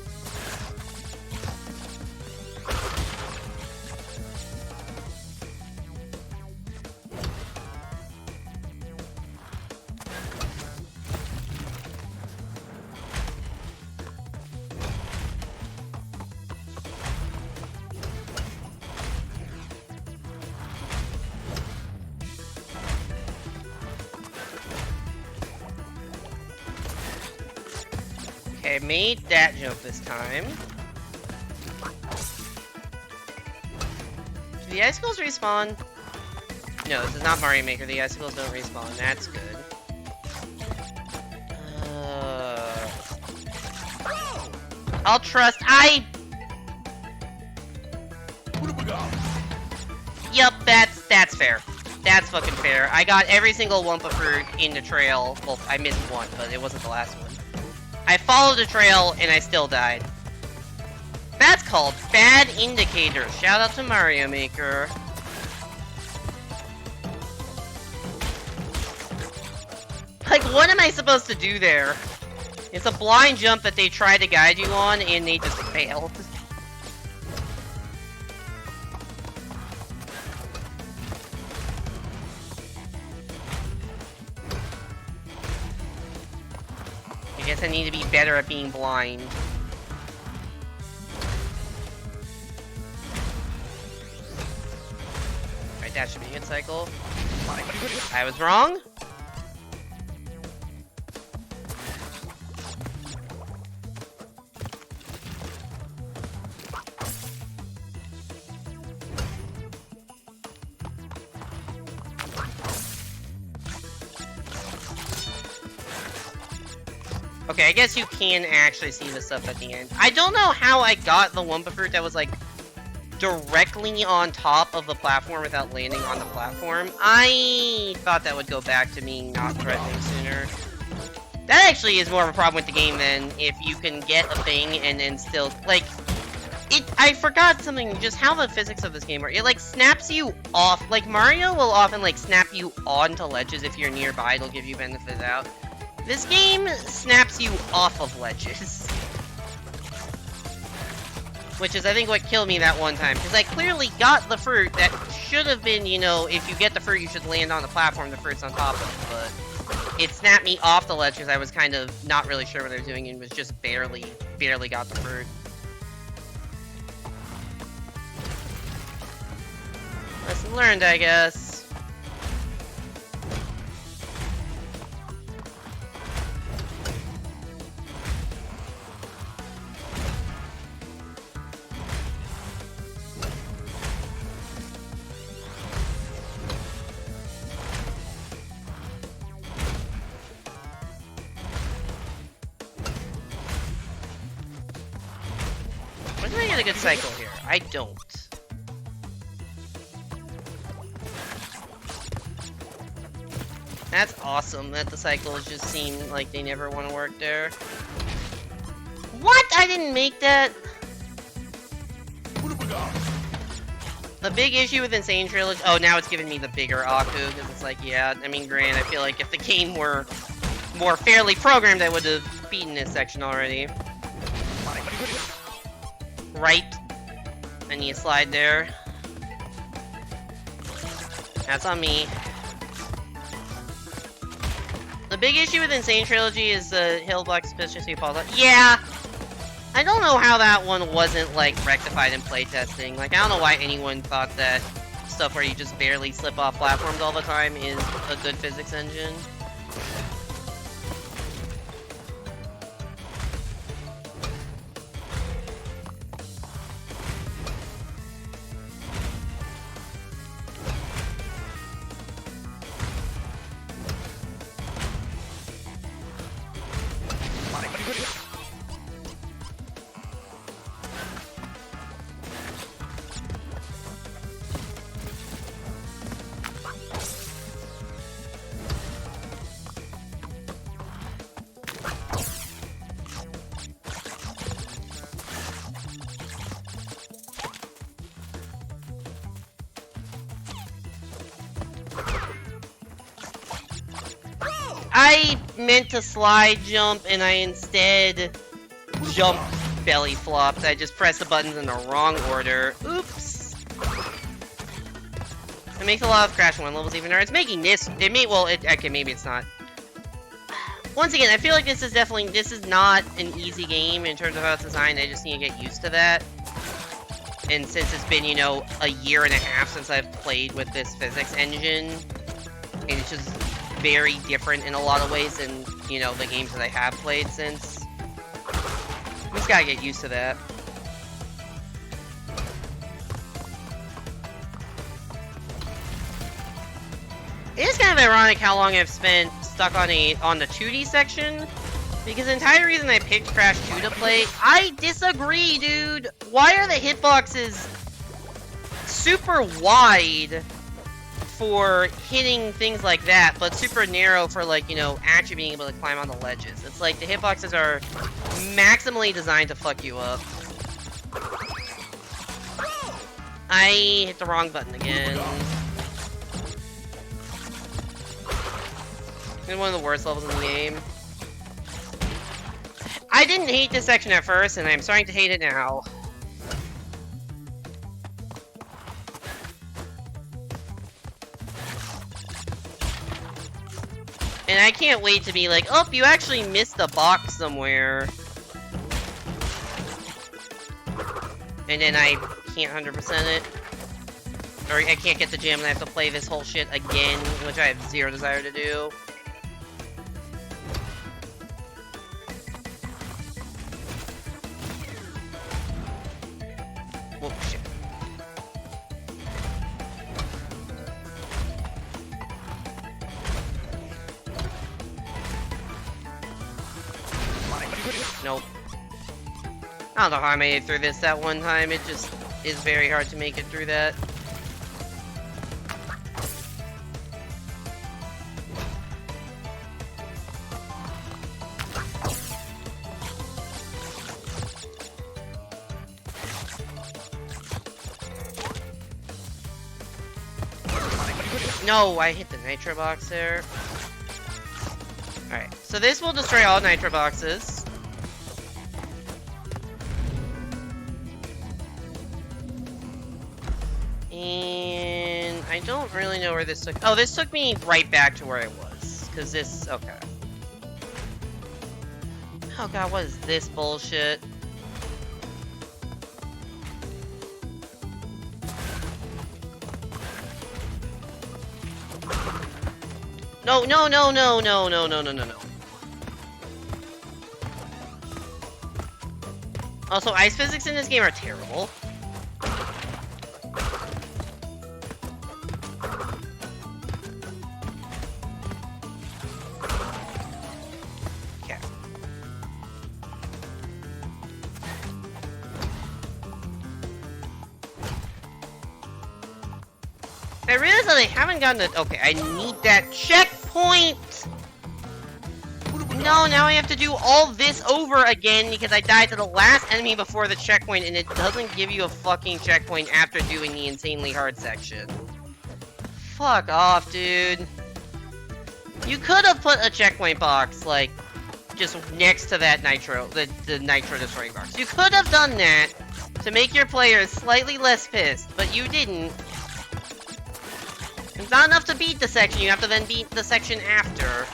Okay, I made that jump this time. Do the icicles respawn? No, this is not Mario Maker. The icicles don't respawn. That's good. I'll trust. Yup, that's fair. That's fucking fair. I got every single Wumpa fruit in the trail. Well, I missed one, but it wasn't the last one. I followed the trail, and I still died. That's called bad indicators. Shout out to Mario Maker. Like, what am I supposed to do there? It's a blind jump that they try to guide you on, and they just fail. I guess I need to be better at being blind. Alright, that should be a good cycle. I was wrong. Okay, I guess you can actually see the stuff at the end. I don't know how I got the Wumpa fruit that was, like, directly on top of the platform without landing on the platform. I thought that would go back to me not threatening sooner. That actually is more of a problem with the game than if you can get a thing and then still, like... I forgot something, just how the physics of this game work. It, like, snaps you off. Like, Mario will often, like, snap you onto ledges if you're nearby. It'll give you benefit out. This game snaps you off of ledges. Which is, I think, what killed me that one time. Because I clearly got the fruit that should have been, you know, if you get the fruit, you should land on the platform the fruit's on top of. But it snapped me off the ledge because I was kind of not really sure what I was doing and was just barely got the fruit. Lesson learned, I guess. When did I get a good cycle here? I don't. That's awesome that the cycles just seem like they never want to work there. What? I didn't make that? The big issue with Insane Trilogy... Oh, now it's giving me the bigger Aku, because it's like, yeah, I mean, granted, I feel like if the game were more fairly programmed, I would have beaten this section already. Right. I need a slide there. That's on me. The big issue with Insane Trilogy is the hill block suspiciously falls out. Yeah! I don't know how that one wasn't, like, rectified in playtesting. Like, I don't know why anyone thought that stuff where you just barely slip off platforms all the time is a good physics engine. I meant to slide jump and I instead jump belly flopped. I just pressed the buttons in the wrong order. Oops. It makes a lot of Crash 1 levels even harder. It's making this, okay, maybe it's not. Once again, I feel like this is not an easy game in terms of how it's designed. I just need to get used to that. And since it's been, you know, a year and a half since I've played with this physics engine, and it's just very different in a lot of ways than, you know, the games that I have played since. I just gotta get used to that. It is kind of ironic how long I've spent stuck on the 2D section, because the entire reason I picked Crash 2 to play, I disagree, dude! Why are the hitboxes super wide for hitting things like that, but super narrow for, like, you know, actually being able to climb on the ledges? It's like the hitboxes are maximally designed to fuck you up. I hit the wrong button again. It's one of the worst levels in the game. I didn't hate this section at first, and I'm starting to hate it now. And I can't wait to be like, oh, you actually missed a box somewhere. And then I can't 100% it. Or I can't get the gem and I have to play this whole shit again, which I have zero desire to do. Whoop, shit. Nope. I don't know how I made it through this that one time. It just is very hard to make it through that. No, I hit the nitro box there. Alright, so this will destroy all nitro boxes. And I don't really know where this took. Oh, this took me right back to where I was. Because this, okay. Oh god, what is this bullshit? No, no, no, no, no, no, no, no, no, no. Also, ice physics in this game are terrible. Okay. I realize that I haven't gotten it. Okay, I need that checkpoint! No, now I have to do all this over again because I died to the last enemy before the checkpoint and it doesn't give you a fucking checkpoint after doing the insanely hard section. Fuck off, dude. You could have put a checkpoint box, like, just next to that nitro, the nitro destroying box. You could have done that to make your players slightly less pissed, but you didn't. It's not enough to beat the section, you have to then beat the section after.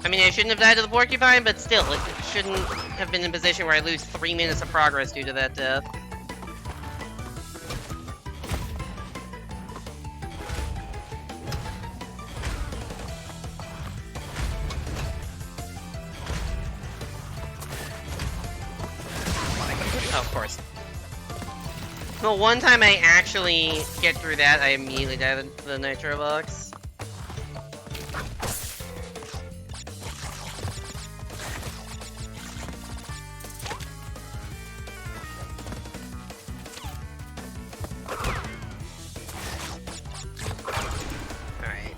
I mean, I shouldn't have died to the porcupine, but still, it shouldn't have been in a position where I lose 3 minutes of progress due to that death. Oh, of course. Well, one time I actually get through that, I immediately die to the nitro box. Alright.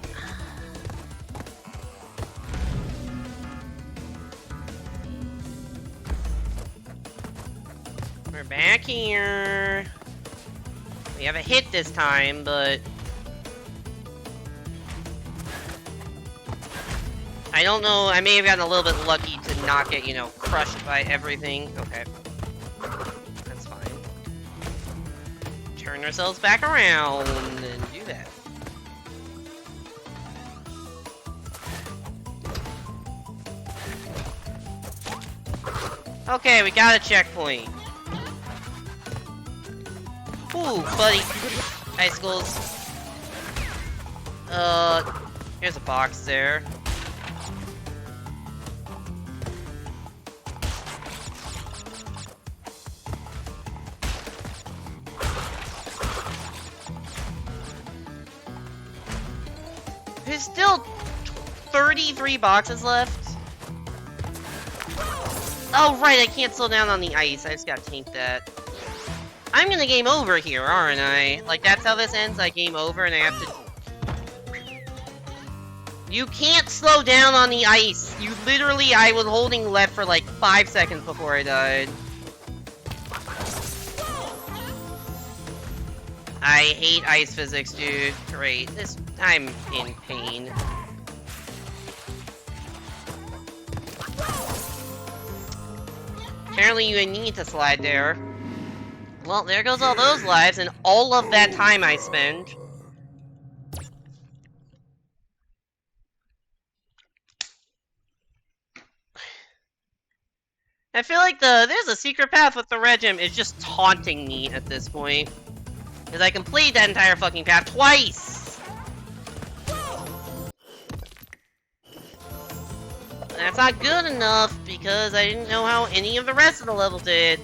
We're back here. We have a hit this time, but I don't know, I may have gotten a little bit lucky to not get, you know, crushed by everything. Okay. That's fine. Turn ourselves back around and do that. Okay, we got a checkpoint. Ooh, buddy. Icicles. Here's a box there. There's still 33 boxes left. Oh, right, I can't slow down on the ice. I just gotta tank that. I'm gonna game over here, aren't I? Like, that's how this ends? I game over and I have to... You can't slow down on the ice! You literally, I was holding left for like 5 seconds before I died. I hate ice physics, dude. Great. I'm in pain. Apparently you need to slide there. Well, there goes all those lives and all of that time I spend. I feel like there's a secret path with the Regim is just taunting me at this point. Because I completed that entire fucking path twice! That's not good enough because I didn't know how any of the rest of the level did.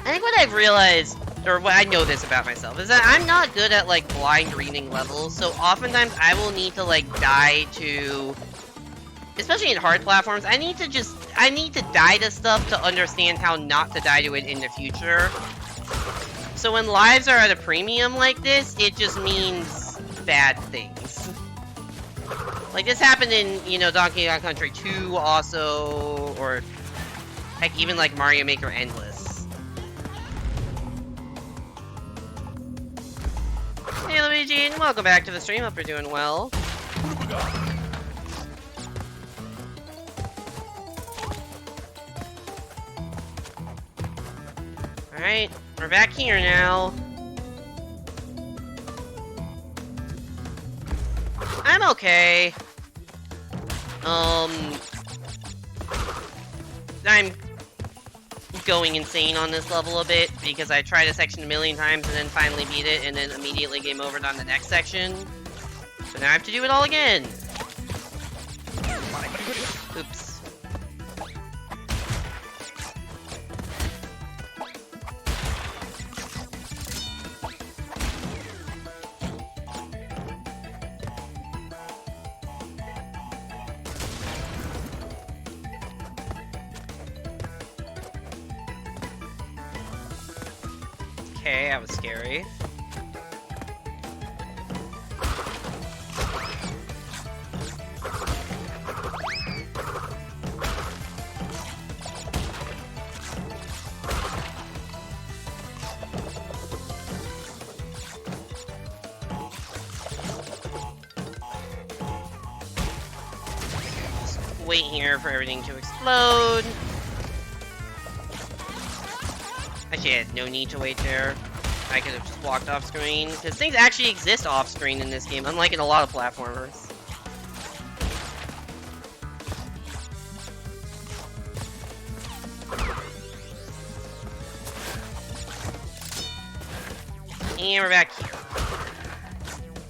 I think what I've realized, or what I know this about myself, is that I'm not good at, like, blind reading levels, so oftentimes I will need to, like, die to... Especially in hard platforms, I need to die to stuff to understand how not to die to it in the future. So when lives are at a premium like this, it just means bad things. Like, this happened in, you know, Donkey Kong Country 2 also, or heck, even like Mario Maker Endless. Hey Luigi, and welcome back to the stream. Hope you're doing well. Alright, we're back here now. I'm okay. I'm going insane on this level a bit because I tried a section a million times and then finally beat it and then immediately game over on the next section. So now I have to do it all again. Oops. Okay, that was scary. Just wait here for everything to explode. Actually, I had no need to wait there. I could have just walked off screen, because things actually exist off screen in this game, unlike in a lot of platformers. And we're back here.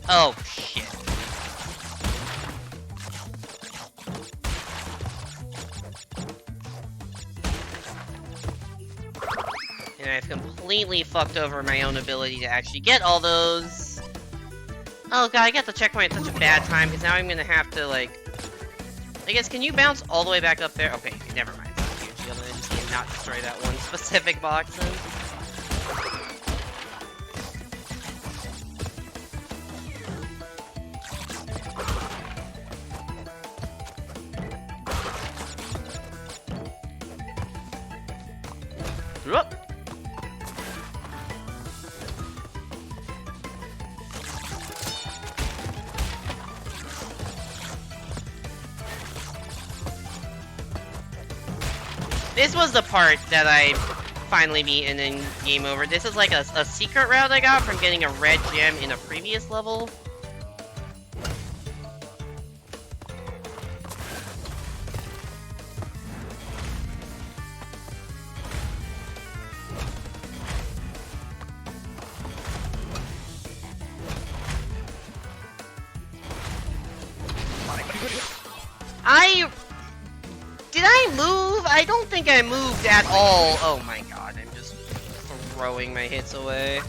Oh, shit. And I've completely fucked over my own ability to actually get all those. Oh god, I got the checkpoint at such a bad time, because now I'm gonna have to, like... I guess, can you bounce all the way back up there? Okay, never mind. I'm gonna just need to not destroy that one specific box then. Whoop. This was the part that I finally beat and then game over. This is like a secret route I got from getting a red gem in a previous level. Did I move? I don't think I moved at all. Oh my god, I'm just throwing my hits away.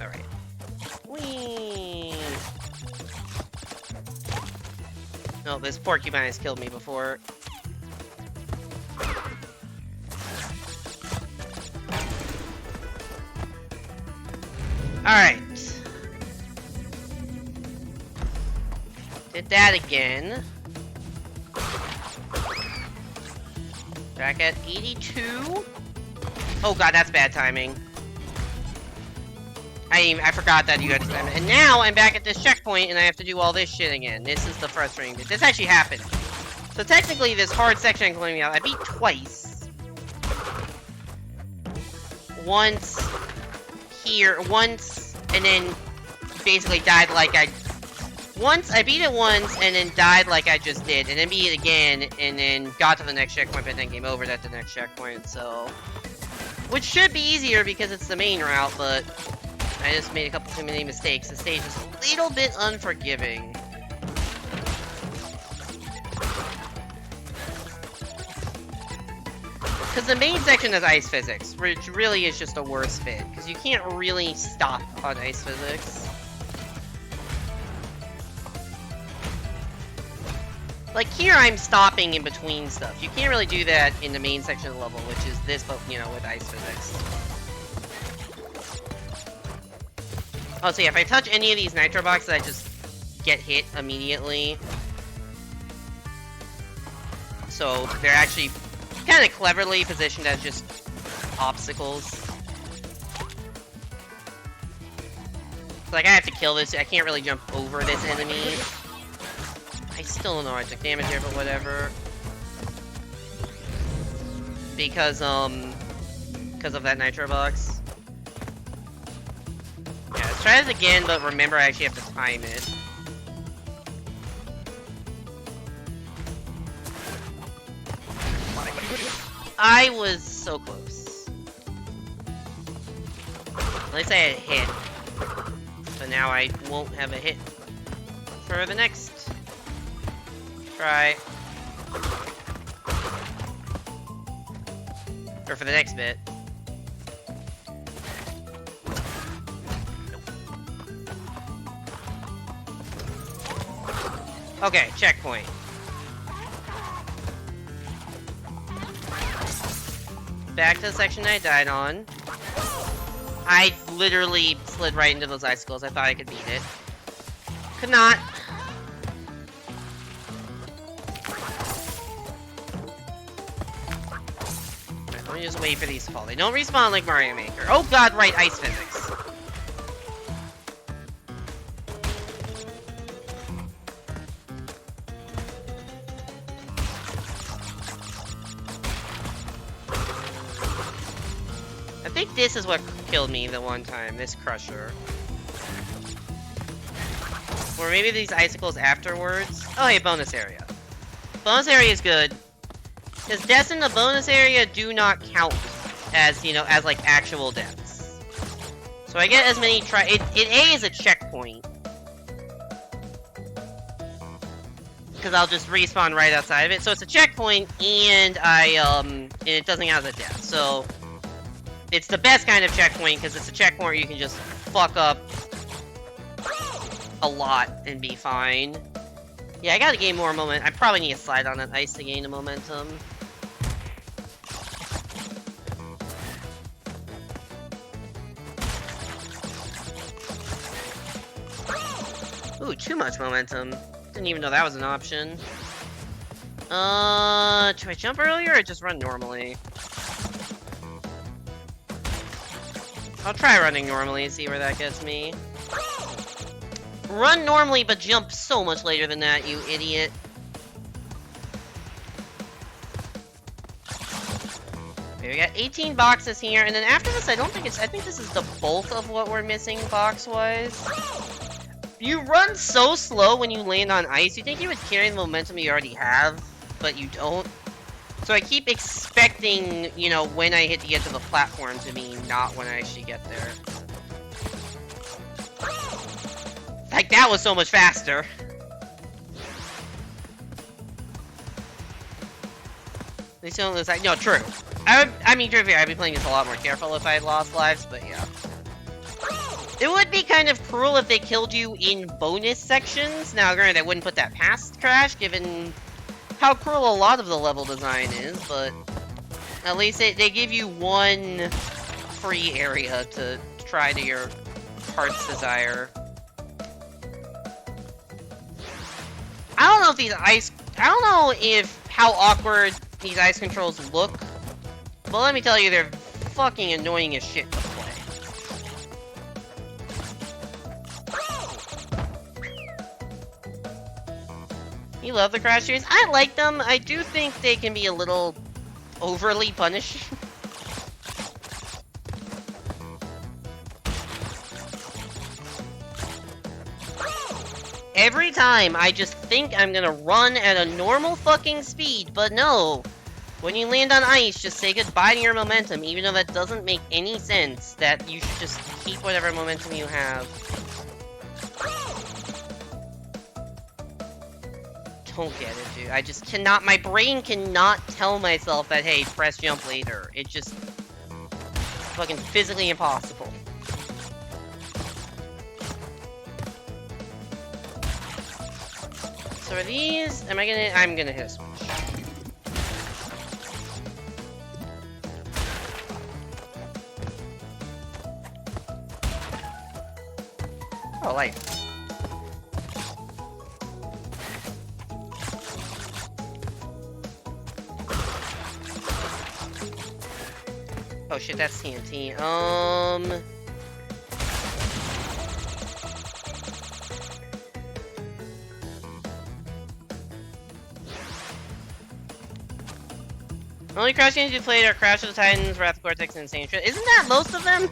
Alright. Whee! Oh, this porcupine has killed me before. Alright. Did that again. Back at 82. Oh god, that's bad timing. I forgot that you had to time it. And now I'm back at this checkpoint and I have to do all this shit again. This is the frustrating bit. This actually happened. So technically this hard section I'm calling out, I beat twice. Once here, once, and then basically died like I beat it once and then died like I just did, and then beat it again, and then got to the next checkpoint, but then game over at the next checkpoint, so... Which should be easier because it's the main route, but I just made a couple too many mistakes. The stage is a little bit unforgiving. Because the main section is ice physics, which really is just a worse fit, because you can't really stop on ice physics. Like, here I'm stopping in between stuff. You can't really do that in the main section of the level, which is this, but, you know, with ice physics. Oh, so yeah, if I touch any of these nitro boxes, I just get hit immediately. So, they're actually kind of cleverly positioned as just obstacles. Like, I have to kill this. I can't really jump over this enemy. I still don't know I took damage here, but whatever. Because of that nitro box. Yeah, let's try this again, but remember I actually have to time it. I was so close. At least I had a hit. But now I won't have a hit for the next try. Or for the next bit. Okay, checkpoint. Back to the section I died on. I literally slid right into those icicles. I thought I could beat it. Could not. Let me just wait for these to fall. They don't respawn like Mario Maker. Oh god, right, ice physics. I think this is what killed me the one time, this crusher. Or maybe these icicles afterwards. Oh hey, bonus area. Bonus area is good. Because deaths in the bonus area do not count as, you know, as like actual deaths. So I get as many it A is a checkpoint. Because I'll just respawn right outside of it. So it's a checkpoint and and it doesn't count as a death. So it's the best kind of checkpoint because it's a checkpoint where you can just fuck up a lot and be fine. Yeah, I gotta gain more momentum. I probably need to slide on that ice to gain the momentum. Ooh, too much momentum. Didn't even know that was an option. Should I jump earlier or just run normally? I'll try running normally and see where that gets me. Run normally, but jump so much later than that, you idiot. Okay, we got 18 boxes here, and then after this, I think this is the bulk of what we're missing box-wise. You run so slow when you land on ice, you think you would carry the momentum you already have, but you don't. So I keep expecting, you know, when I hit to get to the platform to be not when I actually get there. Like, that was so much faster. They still lose like, no, true. I mean, true, I'd be playing this a lot more careful if I had lost lives, but yeah. It would be kind of cruel if they killed you in bonus sections. Now, granted, I wouldn't put that past Crash, given how cruel a lot of the level design is, but at least they give you one free area to try to your heart's desire. I don't know if how awkward these ice controls look, but let me tell you, they're fucking annoying as shit to play. You love the Crash series? I like them. I do think they can be a little overly punishing. Every time, I just think I'm gonna run at a normal fucking speed, but no. When you land on ice, just say goodbye to your momentum, even though that doesn't make any sense, that you should just keep whatever momentum you have. Don't get it, dude. I just cannot, my brain cannot tell myself that, hey, press jump later. It just, fucking physically impossible. So are these, I'm gonna hit a switch. Oh, life. Oh shit, that's TNT. Only Crash games you played are Crash of the Titans, Wrath of Cortex, and Insane Shit. Isn't that most of them?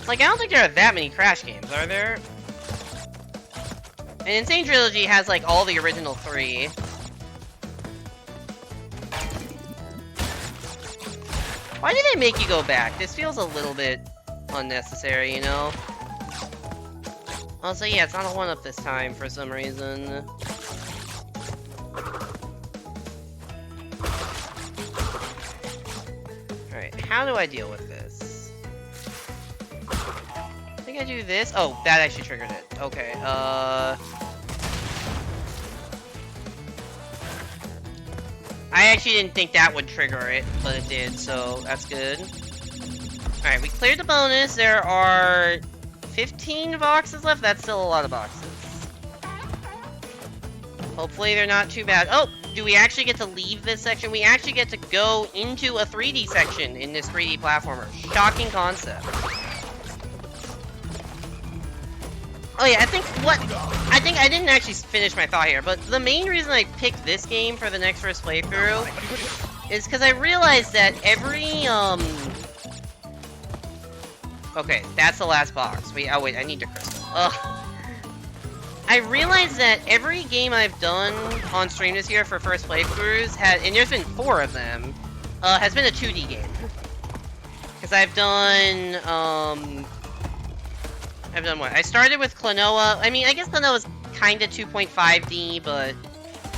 Like, I don't think there are that many Crash games, are there? And Insane Trilogy has, like, all the original 3. Why do they make you go back? This feels a little bit unnecessary, you know? Also, yeah, it's not a 1-up this time for some reason. Alright, how do I deal with this? I think I do this. Oh, that actually triggered it. Okay, I actually didn't think that would trigger it, but it did, so that's good. Alright, we cleared the bonus. There are 15 boxes left. That's still a lot of boxes. Hopefully they're not too bad. Oh, do we actually get to leave this section? We actually get to go into a 3D section in this 3D platformer. Shocking concept. Oh yeah, I think I didn't actually finish my thought here, but the main reason I picked this game for the next first playthrough is because I realized that every, okay, that's the last box. Wait, oh wait, I need to crystal. I realized that every game I've done on stream this year for first playthroughs and there's been 4 of them, has been a 2D game. Because I've done, what? I started with Klonoa. I mean, I guess Klonoa's kinda 2.5D, but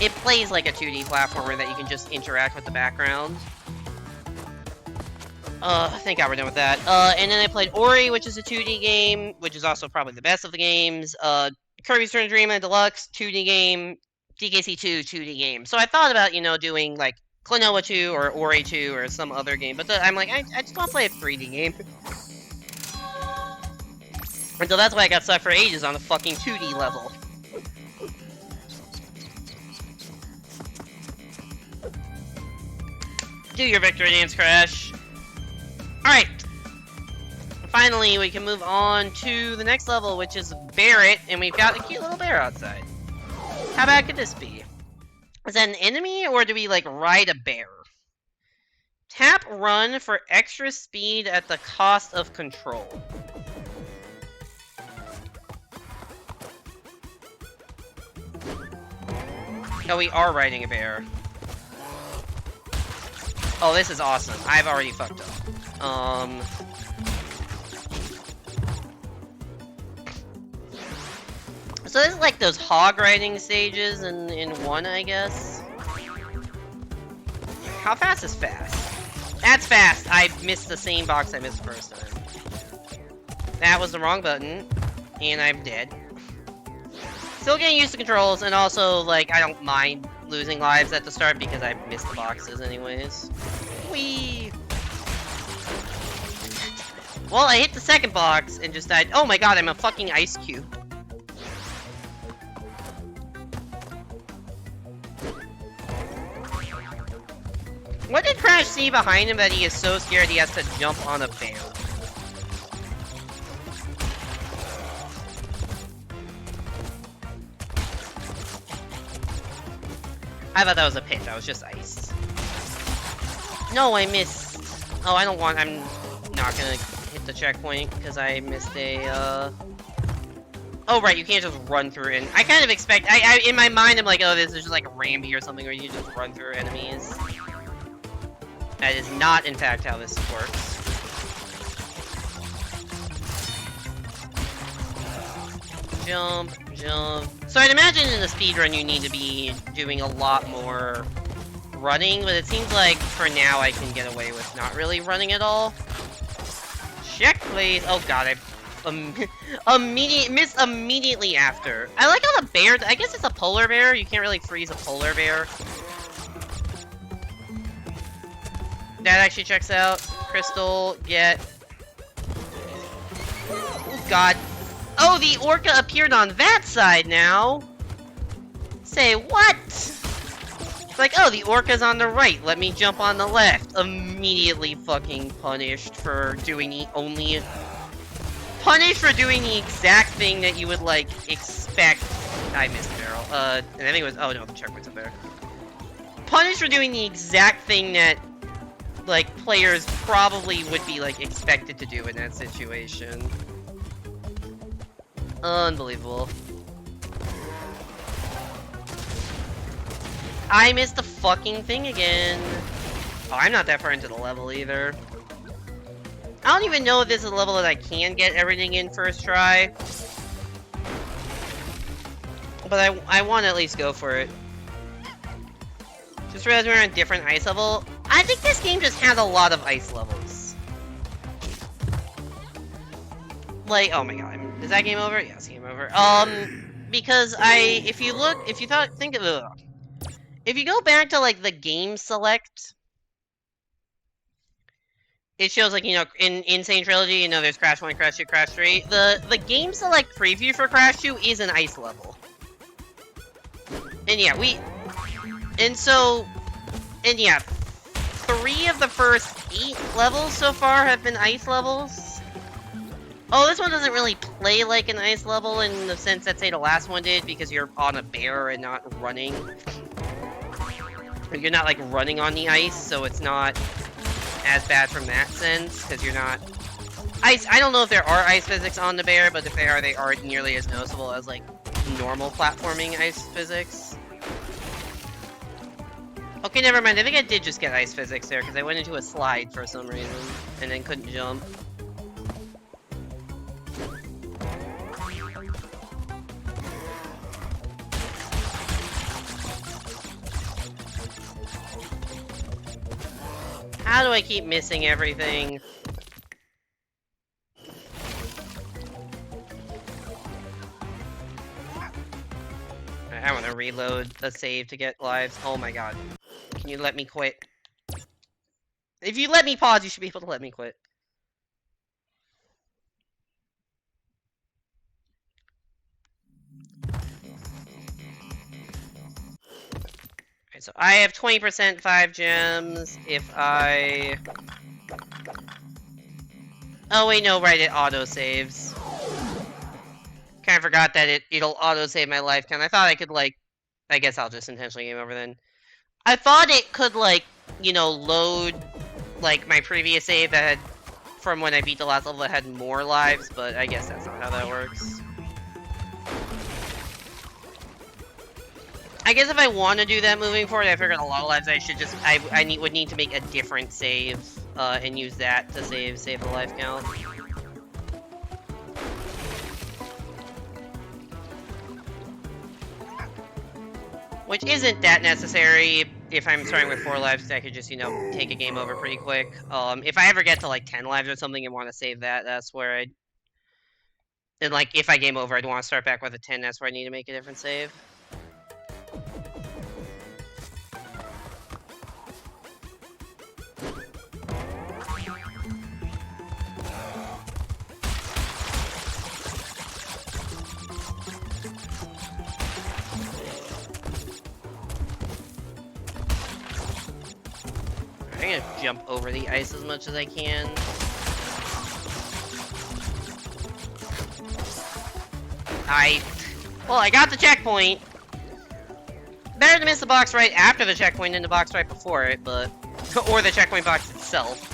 it plays like a 2D platformer that you can just interact with the background. Thank God we're done with that. And then I played Ori, which is a 2D game, which is also probably the best of the games. Kirby's Return to Dreamland Deluxe, 2D game. DKC2, 2D game. So I thought about, you know, doing, like, Klonoa 2 or Ori 2 or some other game, but I'm like, I just want to play a 3D game. And so that's why I got stuck for ages on a fucking 2D level. Do your victory dance, Crash. Alright. finally, we can move on to the next level, which is Barrett, and we've got a cute little bear outside. How bad could this be? Is that an enemy, or do we, like, ride a bear? Tap run for extra speed at the cost of control. No, we are riding a bear. Oh, this is awesome. I've already fucked up. So this is like those hog riding stages in one, I guess. How fast is fast? That's fast! I missed the same box I missed the first time. That was the wrong button, and I'm dead. Still getting used to controls, and also, like, I don't mind losing lives at the start because I missed the boxes anyways. Whee! Well, I hit the second box and just died. Oh my god, I'm a fucking ice cube. What did Crash see behind him that he is so scared he has to jump on a bear? I thought that was a pit, that was just ice. No, I missed. Oh, I don't want, I'm not gonna hit the checkpoint because I missed a, Oh, right, you can't just run through it. I kind of expect, in my mind, I'm like, oh, this is just like a Rambi or something where you just run through enemies. That is not, in fact, how this works. Jump, jump. So I'd imagine in a speedrun you need to be doing a lot more running, but it seems like for now I can get away with not really running at all. Check, please. Oh god, I missed immediately after. I like how the bear, I guess it's a polar bear. You can't really freeze a polar bear. That actually checks out. Crystal, get. Oh god. Oh, the orca appeared on that side now! Say what? It's like, oh, the orca's on the right, let me jump on the left. Immediately fucking punished for doing the only... Punished for doing the exact thing that you would, like, expect... I missed the barrel. And I think it was... Oh no, the checkpoint's up there. Punished for doing the exact thing that, like, players probably would be, like, expected to do in that situation. Unbelievable. I missed the fucking thing again. Oh, I'm not that far into the level either. I don't even know if this is a level that I can get everything in first try. But I want to at least go for it. Just realized we're on a different ice level. I think this game just has a lot of ice levels. Like, oh my god, is that game over? Yes, game over. Because if you go back to, like, the game select, it shows, like, you know, in Insane Trilogy, you know, there's Crash 1, Crash 2, Crash 3. The game select preview for Crash 2 is an ice level. And yeah, and yeah, 3 of the first 8 levels so far have been ice levels. Oh, this one doesn't really play like an ice level in the sense that, say, the last one did, because you're on a bear and not running. You're not, like, running on the ice, so it's not as bad from that sense, because you're not... I don't know if there are ice physics on the bear, but if they aren't nearly as noticeable as, like, normal platforming ice physics. Okay, never mind. I think I did just get ice physics there, because I went into a slide for some reason, and then couldn't jump. How do I keep missing everything? I want to reload the save to get lives. Oh my god. Can you let me quit? If you let me pause, you should be able to let me quit. Okay, so I have 20% 5 gems. If I... Oh wait, no, right, it auto-saves. Kinda forgot that it'll auto-save my life count. I thought I could, like... I guess I'll just intentionally game over then. I thought it could, like, you know, load, like, my previous save that had... From when I beat the last level that had more lives, but I guess that's not how that works. I guess if I want to do that moving forward, I figured a lot of lives I should just... would need to make a different save, and use that to save the life count. Which isn't that necessary. If I'm starting with 4 lives, I could just, you know, take a game over pretty quick. If I ever get to, like, 10 lives or something and want to save that, that's where I'd... And, like, if I game over, I'd want to start back with a 10, that's where I need to make a different save. I'm gonna jump over the ice as much as I can. Well, I got the checkpoint. Better to miss the box right after the checkpoint than the box right before it, but... or the checkpoint box itself.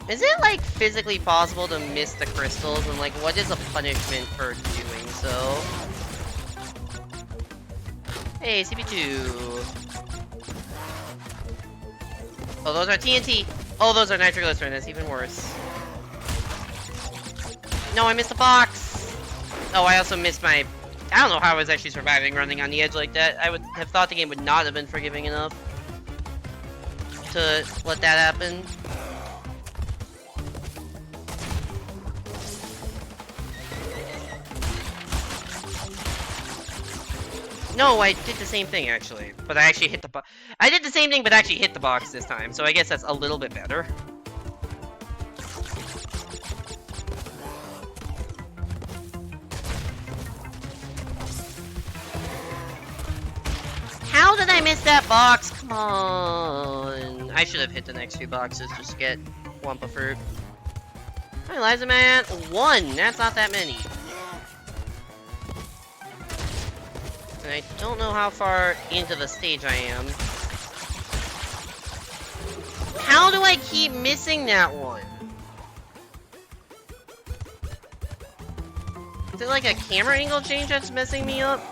Is it, like, physically possible to miss the crystals? And, like, what is a punishment for doing so? Hey, CP2. Oh, those are TNT. Oh, those are nitroglycerin. That's even worse. No, I missed the box. Oh, I also missed my... I don't know how I was actually surviving running on the edge like that. I would have thought the game would not have been forgiving enough to let that happen. No, I did the same thing, actually. But I actually hit the box. I did the same thing, but actually hit the box this time. So I guess that's a little bit better. How did I miss that box? Come on. I should have hit the next few boxes just to get Wumpa Fruit. Hi, lives am I at? 1. That's not that many. And I don't know how far into the stage I am. How do I keep missing that one? Is it like a camera angle change that's messing me up?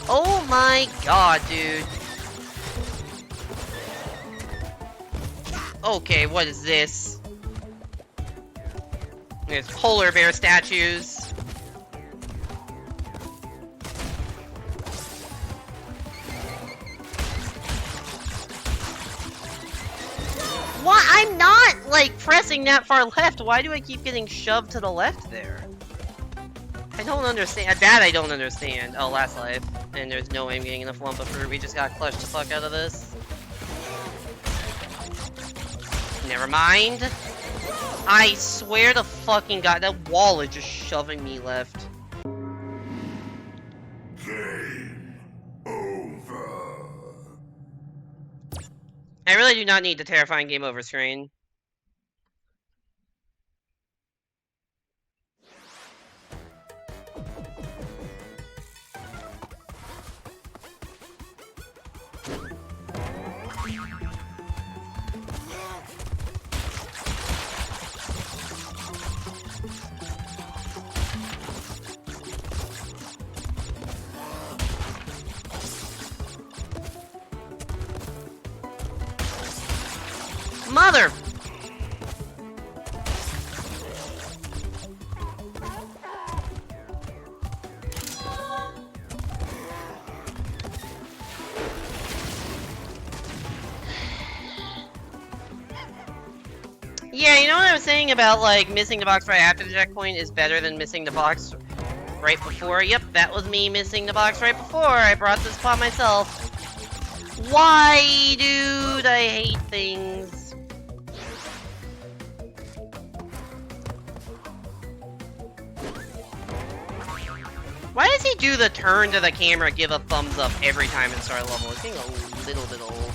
Oh my god, dude. Okay, what is this? There's polar bear statues. Why? I'm not, like, pressing that far left. Why do I keep getting shoved to the left there? I don't understand. That I don't understand. Oh, last life. And there's no way I'm getting enough Wumpa Fruit. We just got clutched the fuck out of this. Never mind. I swear to fucking god, that wall is just shoving me left. Game over. I really do not need the terrifying game over screen. Mother! Yeah, you know what I was saying about, like, missing the box right after the checkpoint is better than missing the box right before? Yep, that was me missing the box right before. I brought this upon myself. Why, dude? I hate things. Why does he do the turn to the camera, give a thumbs up every time in start level? It's getting a little bit old.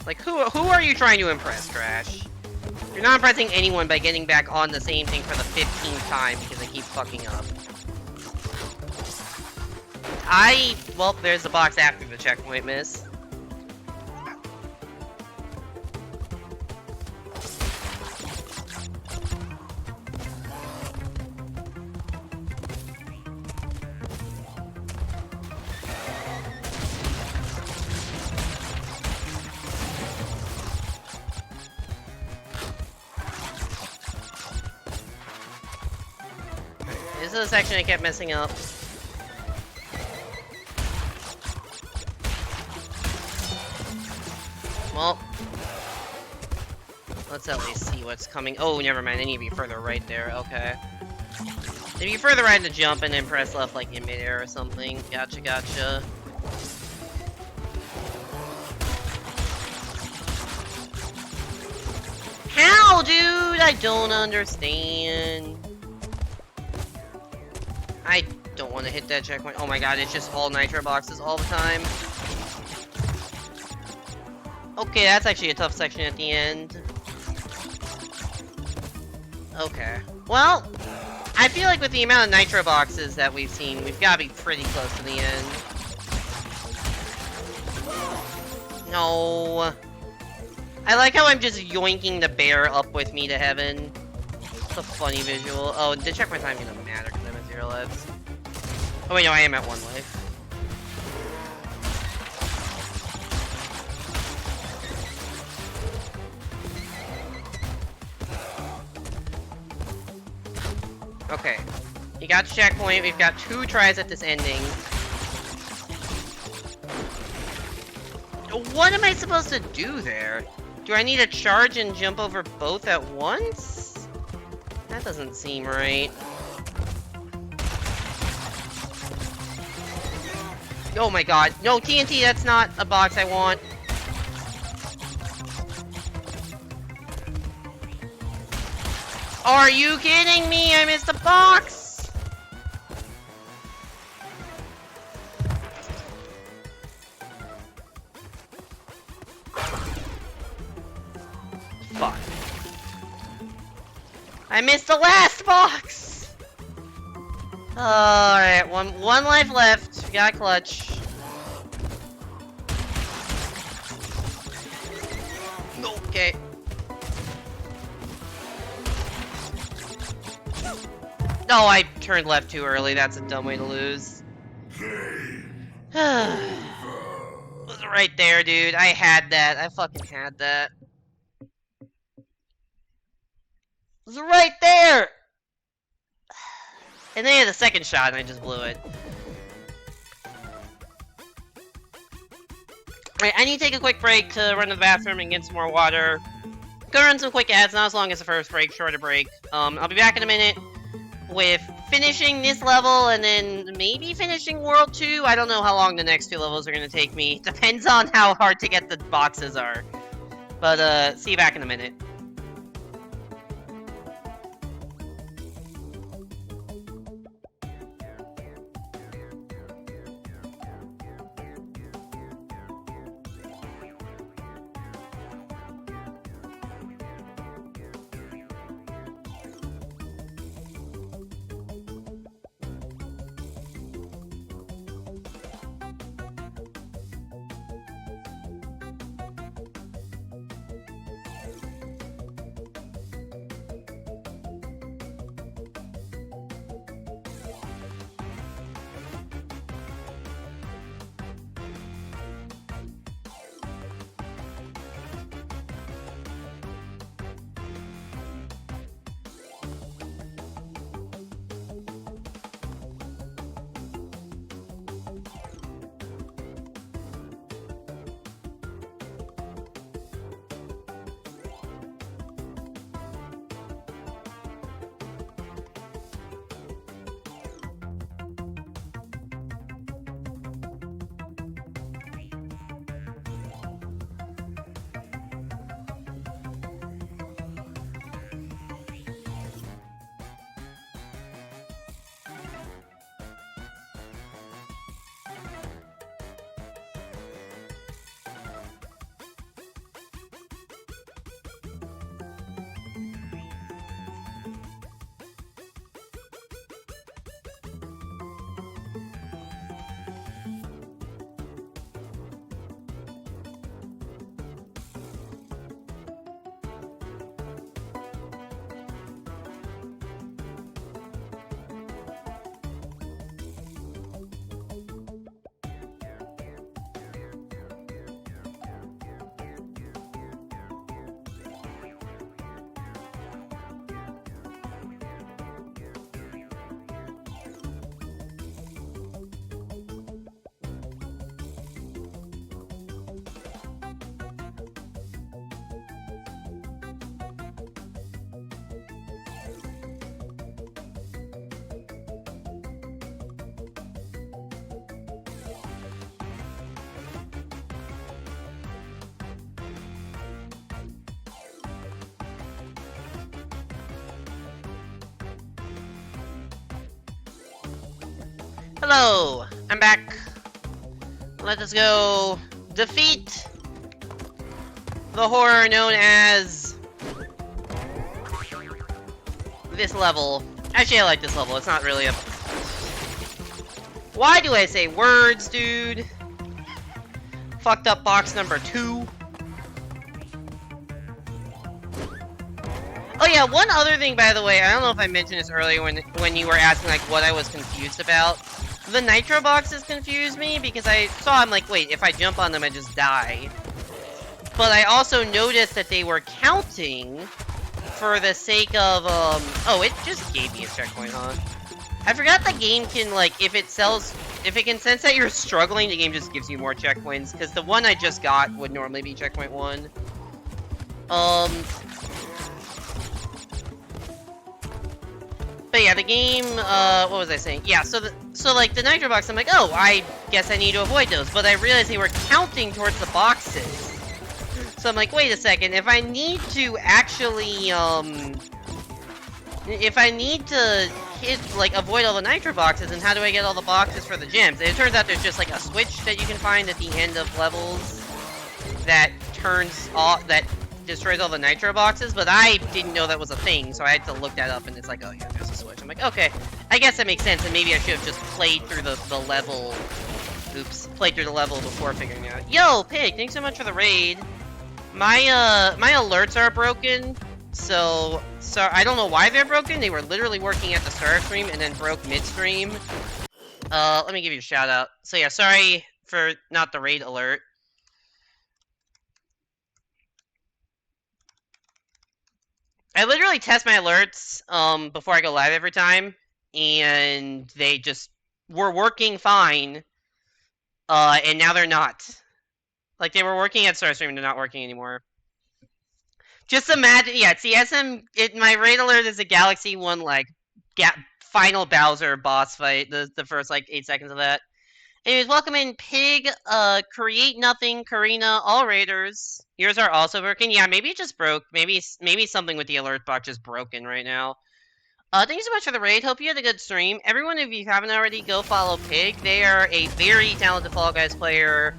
Like, who are you trying to impress, Crash? You're not impressing anyone by getting back on the same thing for the 15th time because they keep fucking up. Well, there's the box after the checkpoint miss. This is the section I kept messing up. Well, let's at least see what's coming. Oh, never mind. I need to be further right there. Okay. If you further right to jump and then press left like in midair or something. Gotcha, gotcha. How, dude? I don't understand. I don't want to hit that checkpoint. Oh my god, it's just all nitro boxes all the time. Okay, that's actually a tough section at the end. Okay. Well, I feel like with the amount of nitro boxes that we've seen, we've got to be pretty close to the end. No. I like how I'm just yoinking the bear up with me to heaven. It's a funny visual. Oh, the checkpoint time doesn't matter because I'm at 0 lives. Oh wait, no, I am at 1 life. Okay. You got the checkpoint. We've got 2 tries at this ending. What am I supposed to do there? Do I need to charge and jump over both at once? That doesn't seem right. Oh my god. No, TNT, that's not a box I want. Are you kidding me? I missed a box! Fuck. I missed the last box! Alright, one life left. We got a clutch. Okay. No, I turned left too early. That's a dumb way to lose. It was right there, dude. I had that. I fucking had that. It was right there! And then I had the second shot and I just blew it. Alright, I need to take a quick break to run to the bathroom and get some more water. Gonna run some quick ads, not as long as the first break, shorter break. I'll be back in a minute with finishing this level and then maybe finishing World 2. I don't know how long the next 2 levels are gonna take me. Depends on how hard to get the boxes are. But, see you back in a minute. Hello, I'm back. Let us go defeat the horror known as this level. Actually, I like this level. It's not really a... Why do I say words, dude? Fucked up box number 2. Oh yeah, one other thing, by the way, I don't know if I mentioned this earlier when you were asking like what I was confused about. The nitro boxes confused me because I'm like, wait, if I jump on them, I just die. But I also noticed that they were counting for the sake of, oh, it just gave me a checkpoint, huh? I forgot the game can, like, if it can sense that you're struggling, the game just gives you more checkpoints, because the one I just got would normally be checkpoint 1. But yeah, the game, what was I saying? Yeah, so like, the nitro box, I'm like, oh, I guess I need to avoid those, but I realized they were counting towards the boxes. So I'm like, wait a second, if I need to actually, if I need to avoid all the nitro boxes, then how do I get all the boxes for the gems? And it turns out there's just, like, a switch that you can find at the end of levels that destroys all the nitro boxes, but I didn't know that was a thing, so I had to look that up, and it's like, oh yeah, there's a switch. I'm like, okay, I guess that makes sense, and maybe I should have just played through the level, played through the level before figuring it out. Yo, Pig, thanks so much for the raid. My alerts are broken, so I don't know why they're broken. They were literally working at the start of stream and then broke midstream. Let me give you a shout out. So yeah, sorry for not the raid alert. I literally test my alerts before I go live every time, and they just were working fine, and now they're not. Like, they were working at start stream, they're not working anymore. Just imagine, yeah, see, my raid alert is a Galaxy 1, like, final Bowser boss fight, the first, like, 8 seconds of that. Anyways, welcome in, Pig, Create Nothing, Karina, all raiders. Yours are also working. Yeah, maybe it just broke. Maybe something with the alert box is broken right now. Thank you so much for the raid. Hope you had a good stream. Everyone, if you haven't already, go follow Pig. They are a very talented Fall Guys player.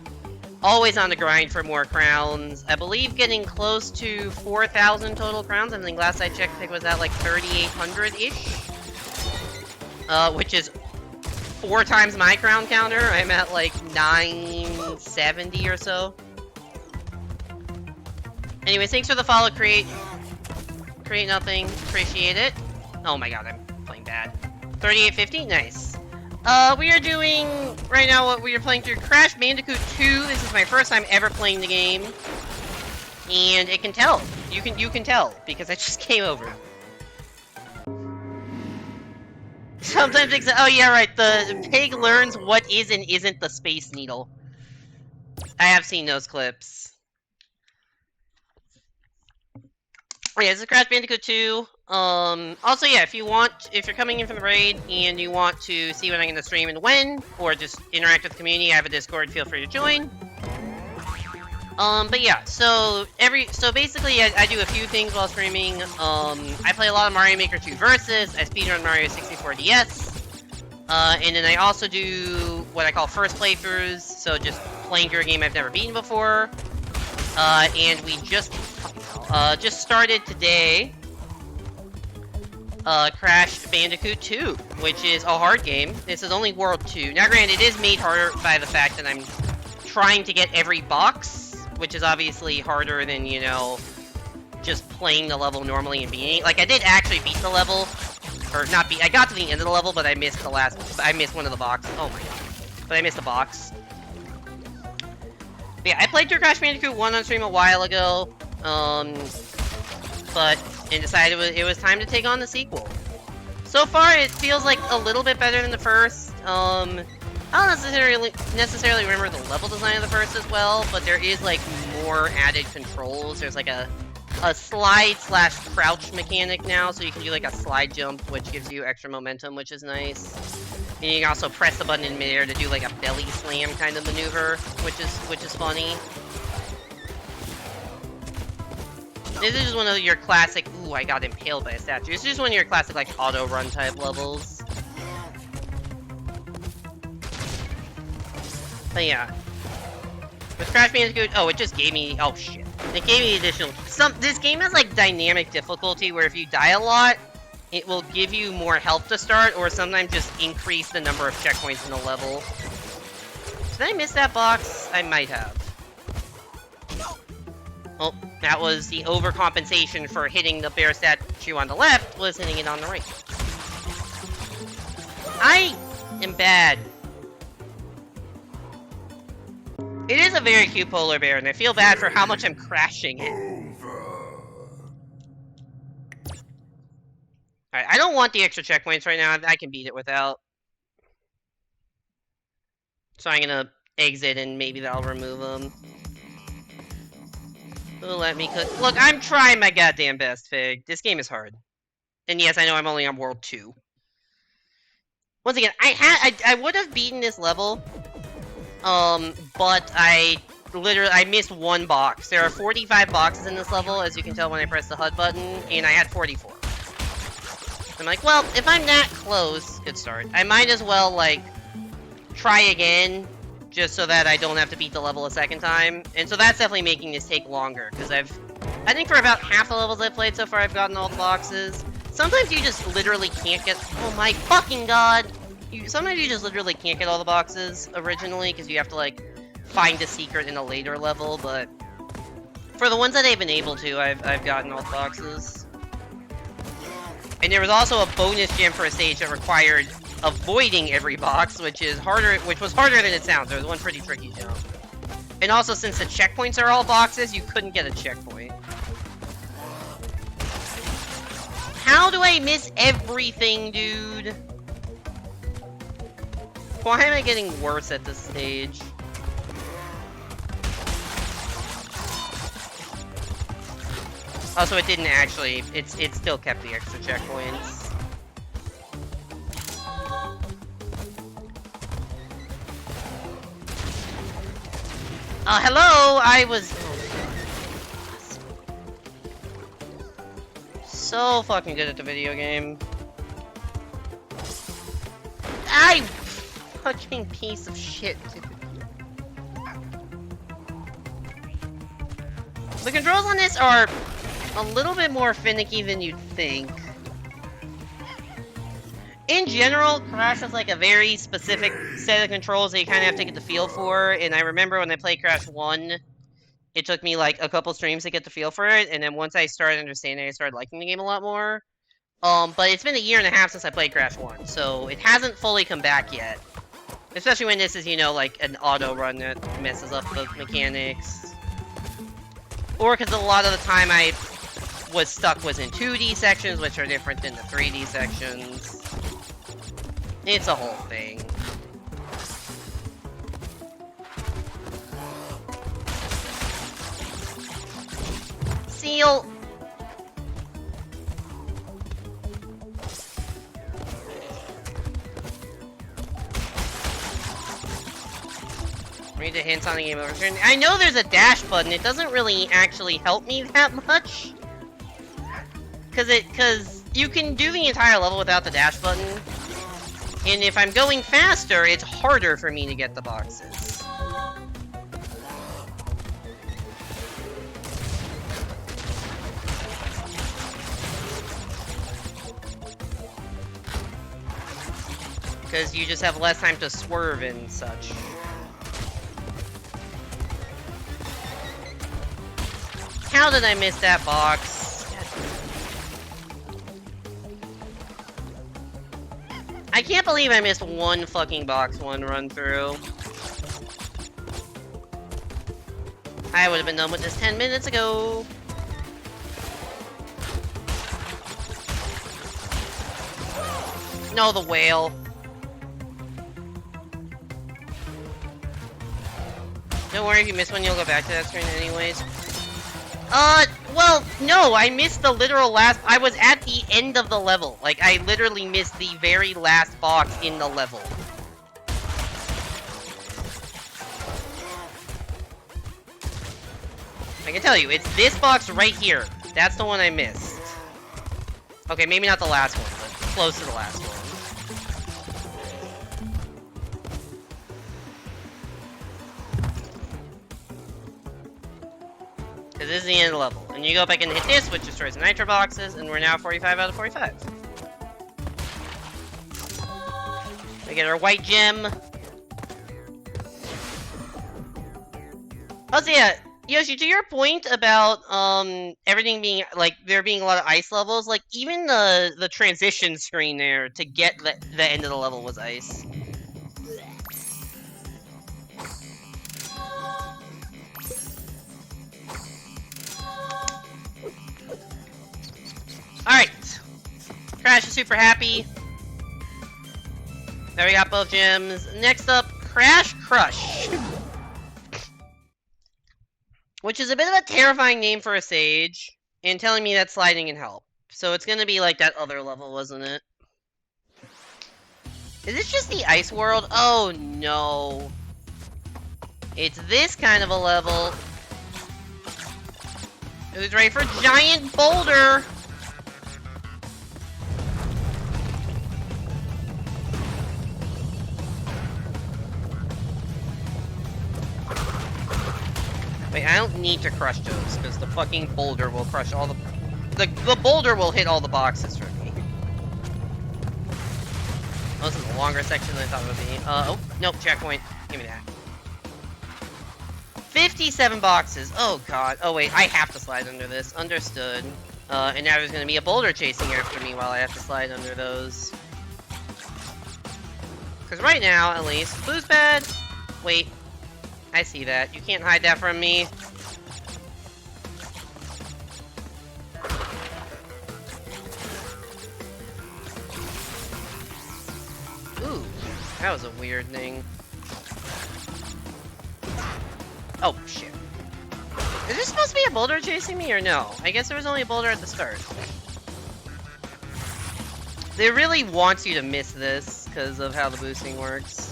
Always on the grind for more crowns. I believe getting close to 4,000 total crowns. I think last I checked, Pig was at like 3,800-ish. Which is 4 times my crown counter. I'm at like 970 or so. Anyways, thanks for the follow, Create Nothing. Appreciate it. Oh my god, I'm playing bad. 3850, nice. We are doing, right now, what we are playing through Crash Bandicoot 2. This is my first time ever playing the game. And it can tell. You can tell, because I just came over. Sometimes it's, oh yeah, right, the Pig learns what is and isn't the Space Needle. I have seen those clips. Oh yeah, this is Crash Bandicoot 2. Also, yeah, if you're coming in from the raid and you want to see when I'm gonna stream and when, or just interact with the community, I have a Discord, feel free to join. But yeah, so basically I do a few things while streaming. I play a lot of Mario Maker 2 Versus, I speedrun Mario 64 DS, and then I also do what I call first playthroughs, so just playing through a game I've never beaten before. And we just started today, Crash Bandicoot 2, which is a hard game. This is only World 2. Now granted, it is made harder by the fact that I'm trying to get every box, which is obviously harder than, you know, just playing the level normally and beating it. Like, I did actually beat the level, or not beat, I got to the end of the level, but I missed I missed one of the boxes. Oh my god. But I missed a box. But yeah, I played through Crash Bandicoot 1 on stream a while ago, and decided it was time to take on the sequel. So far, it feels like a little bit better than the first. I don't necessarily remember the level design of the first as well, but there is like more added controls. There's like a slide/crouch mechanic now, so you can do like a slide jump, which gives you extra momentum, which is nice. And you can also press the button in midair to do like a belly slam kind of maneuver, which is funny. This is just one of your classic, ooh, I got impaled by a statue. This is just one of your classic, like, auto-run type levels. But yeah. With Crash Bandicoot, oh, it just gave me, oh shit. It gave me additional, this game has like dynamic difficulty where if you die a lot, it will give you more health to start, or sometimes just increase the number of checkpoints in the level. Did I miss that box? I might have. Oh, that was the overcompensation for hitting the bear statue on the left, was hitting it on the right. I am bad. It is a very cute polar bear, and I feel bad for how much I'm crashing it. Alright, I don't want the extra checkpoints right now. I can beat it without. So I'm gonna exit, and maybe that'll remove them. Oh, let me cook. Look, I'm trying my goddamn best, Fig. This game is hard. And yes, I know I'm only on World 2. Once again, I would have beaten this level, but I missed one box. There are 45 boxes in this level, as you can tell when I press the HUD button, and I had 44. I'm like, well, if I'm that close, good start, I might as well, like, try again, just so that I don't have to beat the level a second time. And so that's definitely making this take longer, because I think for about half the levels I've played so far, I've gotten all the boxes. Sometimes you just literally can't get, oh my fucking god! Sometimes you just literally can't get all the boxes originally, because you have to, like, find a secret in a later level, but for the ones that I've been able to, I've gotten all the boxes. And there was also a bonus gem for a stage that required avoiding every box, which was harder than it sounds. There was one pretty tricky jump. And also, since the checkpoints are all boxes, you couldn't get a checkpoint. How do I miss everything, dude? Why am I getting worse at this stage? Also, it didn't actually, it still kept the extra checkpoints. Hello! I was... so fucking good at the video game. Fucking piece of shit, dude. The controls on this are a little bit more finicky than you'd think. In general, Crash has like a very specific set of controls that you kind of have to get the feel for, and I remember when I played Crash 1, it took me like a couple streams to get the feel for it, and then once I started understanding, I started liking the game a lot more. But it's been a year and a half since I played Crash 1, so it hasn't fully come back yet. Especially when this is, you know, like an auto run that messes up the mechanics. Or because a lot of the time I was stuck in 2D sections, which are different than the 3D sections. It's a whole thing. Seal! Read the hints on the game over turn. I know there's a dash button. It doesn't really actually help me that much. Cause you can do the entire level without the dash button. And if I'm going faster, it's harder for me to get the boxes. Because you just have less time to swerve and such. How did I miss that box? I can't believe I missed one fucking box one run through. I would have been done with this 10 minutes ago. No, the whale. Don't worry, if you miss one, you'll go back to that screen anyways. Well, no, I missed the literal last... I was at the end of the level. Like, I literally missed the very last box in the level. I can tell you, it's this box right here. That's the one I missed. Okay, maybe not the last one, but close to the last one. this is the end of the level. And you go back and hit this, which destroys the nitro boxes, and we're now 45 out of 45. We get our white gem. Oh, so yeah, Yoshi, to your point about everything being like there being a lot of ice levels, like even the transition screen there to get the end of the level was ice. Alright. Crash is super happy. There we got both gems. Next up, Crash Crush. Which is a bit of a terrifying name for a stage, and telling me that sliding can help. So it's gonna be like that other level, wasn't it? Is this just the ice world? Oh no. It's this kind of a level. Who's ready for Giant Boulder? Wait, I don't need to crush those, because the fucking boulder will crush all the boulder will hit all the boxes for me. Oh, this is a longer section than I thought it would be. Oh, nope, checkpoint. Give me that. 57 boxes. Oh god. Oh wait, I have to slide under this. Understood. And now there's gonna be a boulder chasing after me while I have to slide under those. Because right now, at least, boost pad. Wait. I see that. You can't hide that from me. Ooh, that was a weird thing. Oh, shit. Is there supposed to be a boulder chasing me, or no? I guess there was only a boulder at the start. They really want you to miss this, because of how the boosting works.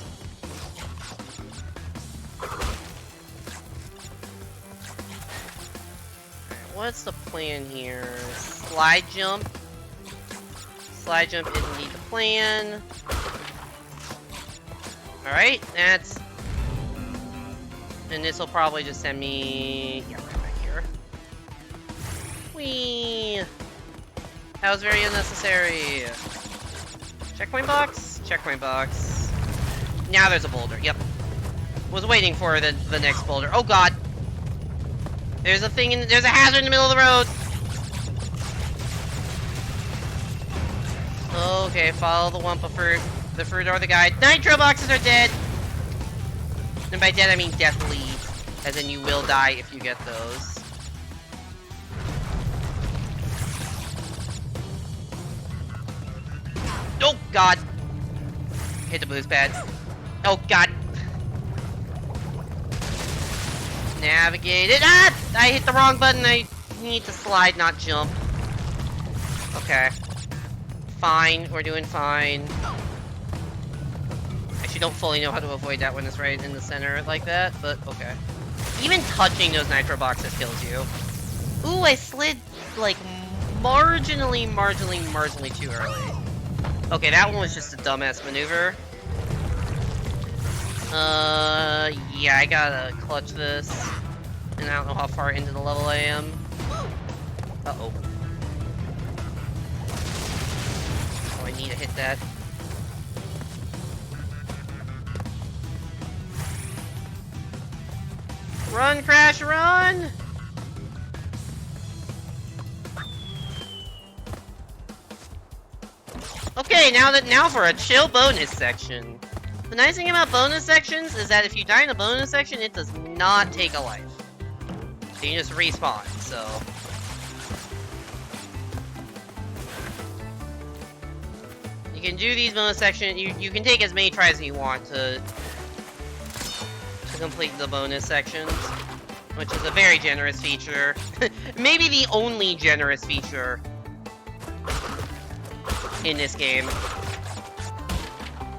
What's the plan here? Slide jump. Slide jump is indeed the plan. Alright, that's... And this will probably just send me... Yeah, right back here. Whee! That was very unnecessary. Checkpoint box? Checkpoint box. Now there's a boulder, yep. Was waiting for the next boulder. Oh god! There's a thing there's a hazard in the middle of the road! Okay, follow the Wumpa fruit. The fruit or the guide. Nitro boxes are dead! And by dead I mean deathly. As in you will die if you get those. Oh god! Hit the boost pad. Oh god! Navigate it. Ah! I hit the wrong button. I need to slide, not jump. Okay. Fine. We're doing fine. Actually, don't fully know how to avoid that when it's right in the center like that, but okay. Even touching those nitro boxes kills you. Ooh, I slid, like, marginally too early. Okay, that one was just a dumbass maneuver. Yeah, I gotta clutch this. And I don't know how far into the level I am. Uh-oh. Oh, I need to hit that. Run, Crash, run! Okay, now for a chill bonus section. The nice thing about bonus sections is that if you die in a bonus section, it does not take a life. So you just respawn, so... You can do these bonus sections, you can take as many tries as you want to complete the bonus sections, which is a very generous feature. Maybe the only generous feature in this game.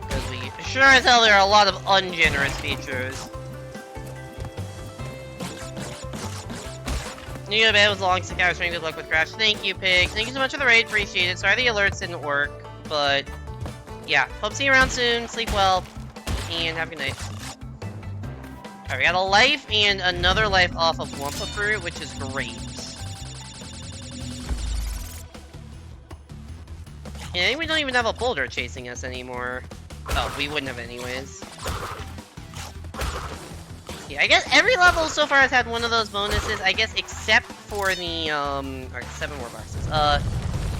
Because sure as hell there are a lot of ungenerous features. New to bed was a long 6 hours stream. Good luck with Crash. Thank you, Pig. Thank you so much for the raid. Appreciate it. Sorry the alerts didn't work, but yeah. Hope to see you around soon. Sleep well, and have a good night. Alright, we got a life and another life off of Wumpa Fruit, which is great. And we don't even have a boulder chasing us anymore. Oh, we wouldn't have anyways. Yeah, I guess every level so far has had one of those bonuses, I guess, except for the, alright, 7 more boxes.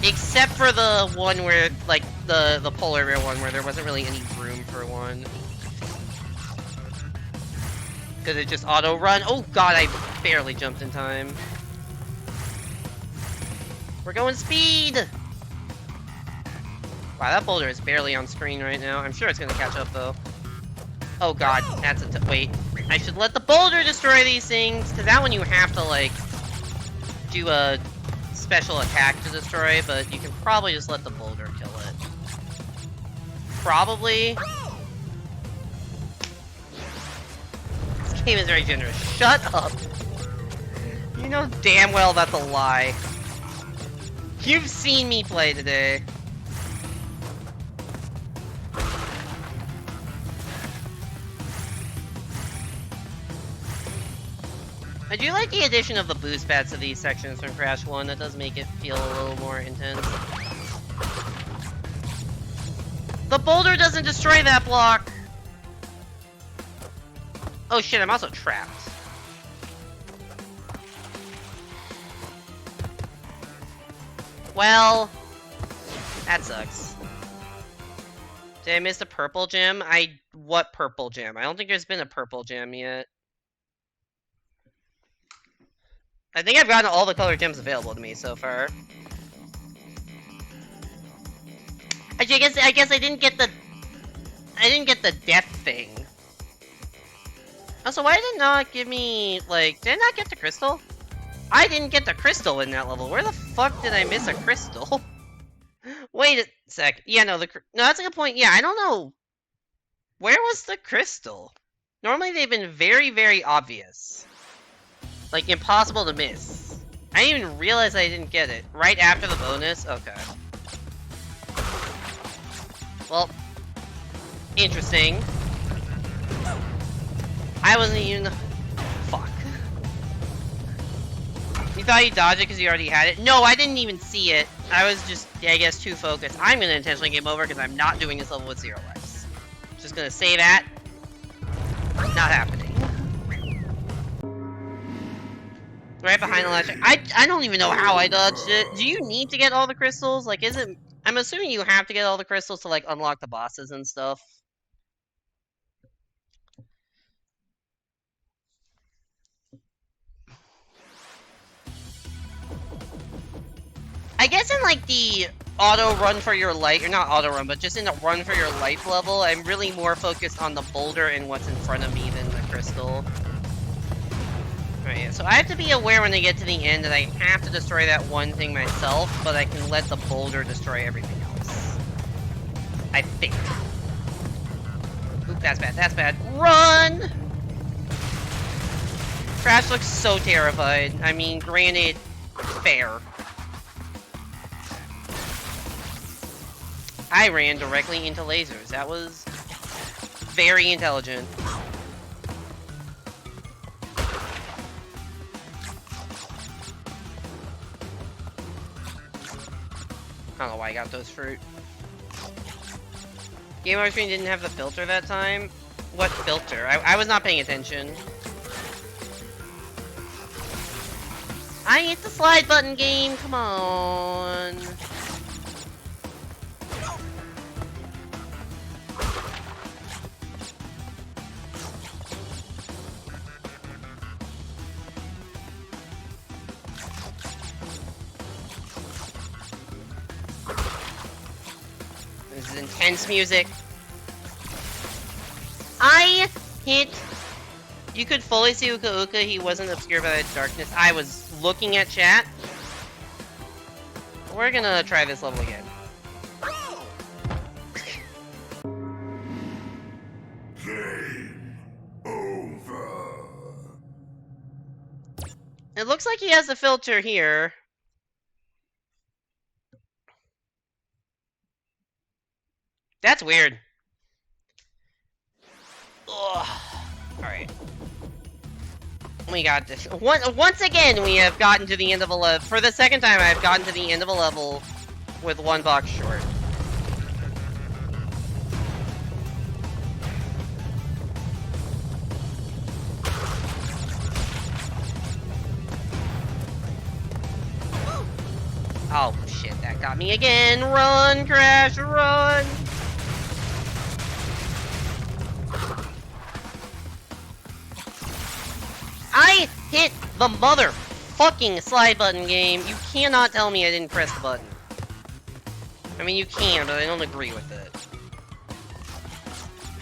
Except for the one where, like, the polar bear one, where there wasn't really any room for one. Because it just auto-run. Oh god, I barely jumped in time. We're going speed! Wow, that boulder is barely on screen right now. I'm sure it's gonna catch up, though. Oh god, that's a wait. I should let the boulder destroy these things, because that one you have to, like, do a special attack to destroy, but you can probably just let the boulder kill it. Probably. This game is very generous. Shut up! You know damn well that's a lie. You've seen me play today. I do like the addition of the boost pads to these sections from Crash 1. That does make it feel a little more intense. The boulder doesn't destroy that block! Oh shit, I'm also trapped. Well, that sucks. Did I miss a purple gem? What purple gem? I don't think there's been a purple gem yet. I think I've gotten all the colored gems available to me so far. Actually, I guess I didn't get the death thing. Also, why did it not give me, like, did I not get the crystal? I didn't get the crystal in that level. Where the fuck did I miss a crystal? Wait a sec. Yeah, no, no, that's a good point. Yeah, I don't know. Where was the crystal? Normally they've been very, very obvious. Like, impossible to miss. I didn't even realize I didn't get it. Right after the bonus? Okay. Well, interesting. I wasn't even... Fuck. You thought you dodged it because you already had it? No, I didn't even see it. I was just, I guess, too focused. I'm going to intentionally game over because I'm not doing this level with 0 lives. Just going to say that. Not happening. Right behind the ledge. I don't even know how I dodged it. Do you need to get all the crystals? Like, is it... I'm assuming you have to get all the crystals to, like, unlock the bosses and stuff. I guess in, like, the auto run for your life, or not auto run, but just in the run for your life level, I'm really more focused on the boulder and what's in front of me than the crystal. Alright, yeah, so I have to be aware when I get to the end that I have to destroy that one thing myself, but I can let the boulder destroy everything else. I think. Oop, that's bad, that's bad. Run! Crash looks so terrified. I mean, granted, fair. I ran directly into lasers. That was very intelligent. I don't know why I got those fruit. Game over screen didn't have the filter that time? What filter? I was not paying attention. I hit the slide button, game! Come on! This is intense music. I hit... You could fully see Uka Uka, he wasn't obscured by the darkness. I was looking at chat. We're gonna try this level again. Game over. It looks like he has a filter here. That's weird. Ugh. Alright. We got this. Once again, we have gotten to the end of a level. For the second time, I've gotten to the end of a level with one box short. Oh, shit, that got me again. Run, Crash, run! I hit the motherfucking slide button, game. You cannot tell me I didn't press the button. I mean, you can, but I don't agree with it.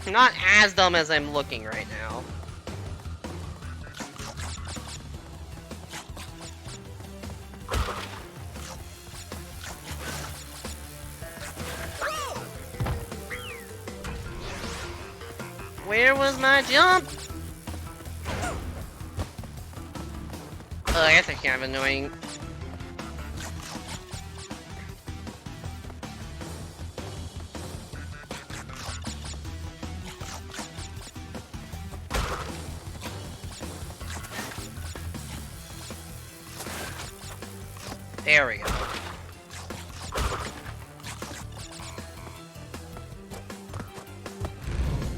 I'm not as dumb as I'm looking right now. Where was my jump? Oh, that's kind of annoying. There we go.